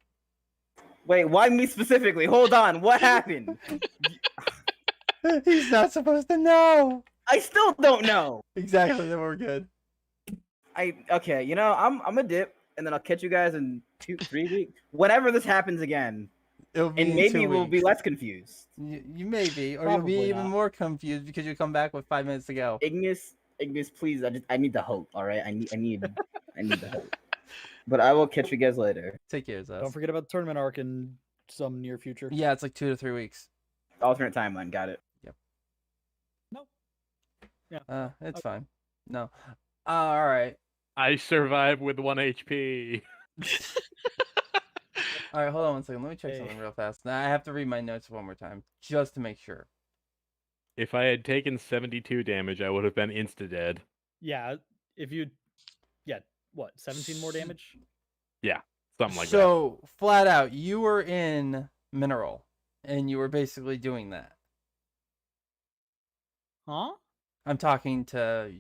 Wait, why me specifically? Hold on. What happened? He's not supposed to know. I still don't know. Exactly. Then we're good. Okay, you know, I'm a dip, and then I'll catch you guys in 2-3 weeks. Whenever this happens again, It'll be and in maybe 2 we'll be weeks. less confused. You may be, or you'll Probably be even not. more confused because you come back with 5 minutes to go. Ignis, please. I need the hope. All right, I need the hope. But I will catch you guys later. Take care, Zesk. Don't forget about the tournament arc in some near future. Yeah, it's like 2 to 3 weeks. Alternate timeline. Got it. No. Yeah. It's fine. No. All right. I survived with 1 HP. All right, hold on one second. Let me check Hey. something real fast. Now, I have to read my notes one more time just to make sure. If I had taken 72 damage, I would have been insta-dead. Yeah, if you, what, 17 more damage? Something like that. So, flat out, you were in Mineral, and you were basically doing that. Huh? I'm talking to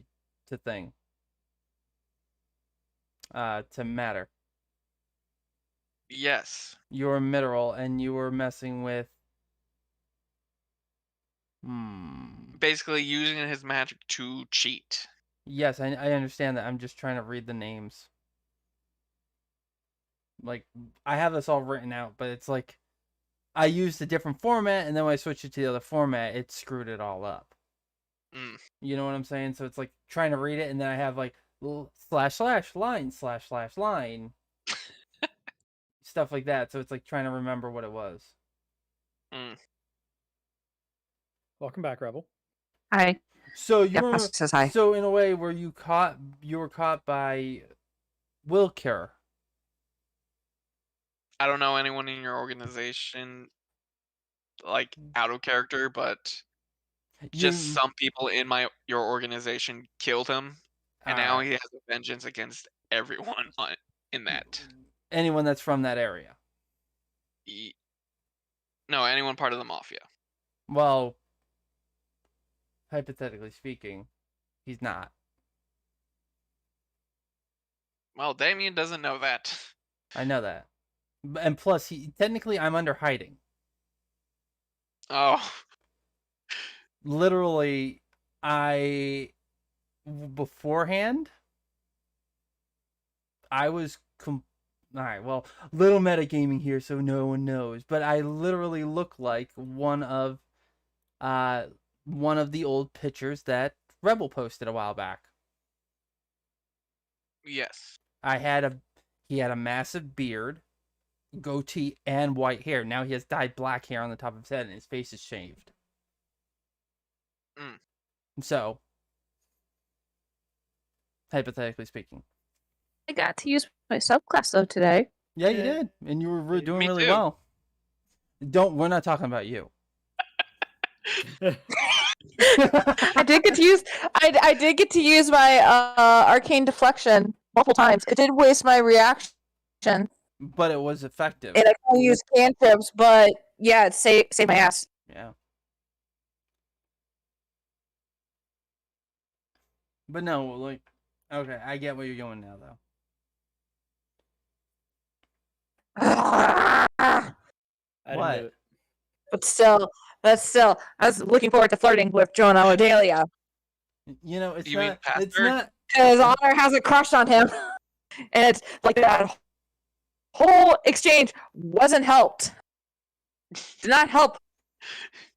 Thing. To Matter. Yes. You were Mineral, and you were messing with... Basically using his magic to cheat. Yes, I understand that. I'm just trying to read the names. Like, I have this all written out, but it's like I used a different format, and then when I switched it to the other format, it screwed it all up. Mm. You know what I'm saying? So it's like trying to read it, and then I have like //line //line stuff like that. So it's like trying to remember what it was. Mm. Welcome back, Rebel. Hi. So you Yeah, were Pastor says hi. so in a way, were you caught? You were caught by Wilkir. I don't know anyone in your organization like out of character, but just You- some people in your organization killed him, and now Alright. he has a vengeance against everyone in that. Anyone that's from that area. No, anyone part of the mafia. Well, hypothetically speaking, he's not. Well, Damien doesn't know that. I know that. And plus, technically, I'm under hiding. Oh. Literally, beforehand, I was Alright, well, little metagaming here, so no one knows. But I literally look like one of the old pictures that Rebel posted a while back. Yes. He had a massive beard, goatee, and white hair. Now he has dyed black hair on the top of his head, and his face is shaved. Mm. So, hypothetically speaking. I got to use my subclass though today. Yeah, you did, and you were doing Me really too. well. We're not talking about you. I did get to use. I did get to use my arcane deflection multiple times. It did waste my reaction, and But it was effective. I can use cantrips. But yeah, it saved my ass. Yeah. But no, like, okay, I get where you're going now, though. I didn't What? do it. But still, I was looking forward to flirting with Jonah Odelia You know, it's You mean not. It's Pastor? not. because Honor has a crush on him, and it's like that whole exchange wasn't helped. Did not help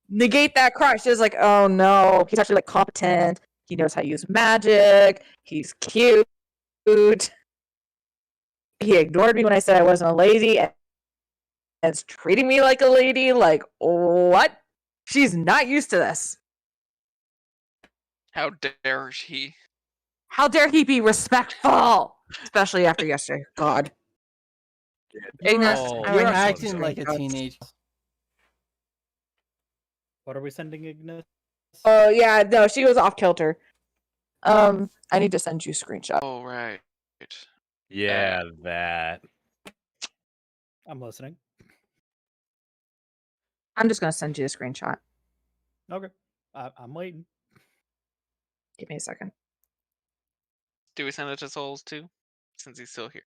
negate that crush. It was like, oh no, he's actually like competent. He knows how to use magic. He's cute. He ignored me when I said I wasn't a lady, and is treating me like a lady. Like, what? She's not used to this. How dare he? How dare he be respectful? Especially after yesterday. God. Ignis, Oh, I You're already have acting some like a screenshots. teenage. What are we sending Ignis? Oh yeah, no, she was off kilter. I need to send you a screenshot. Oh, right. Yeah, that. I'm listening. I'm just gonna send you a screenshot. Okay. I'm waiting. Give me a second. Do we send it to Souls too? Since he's still here.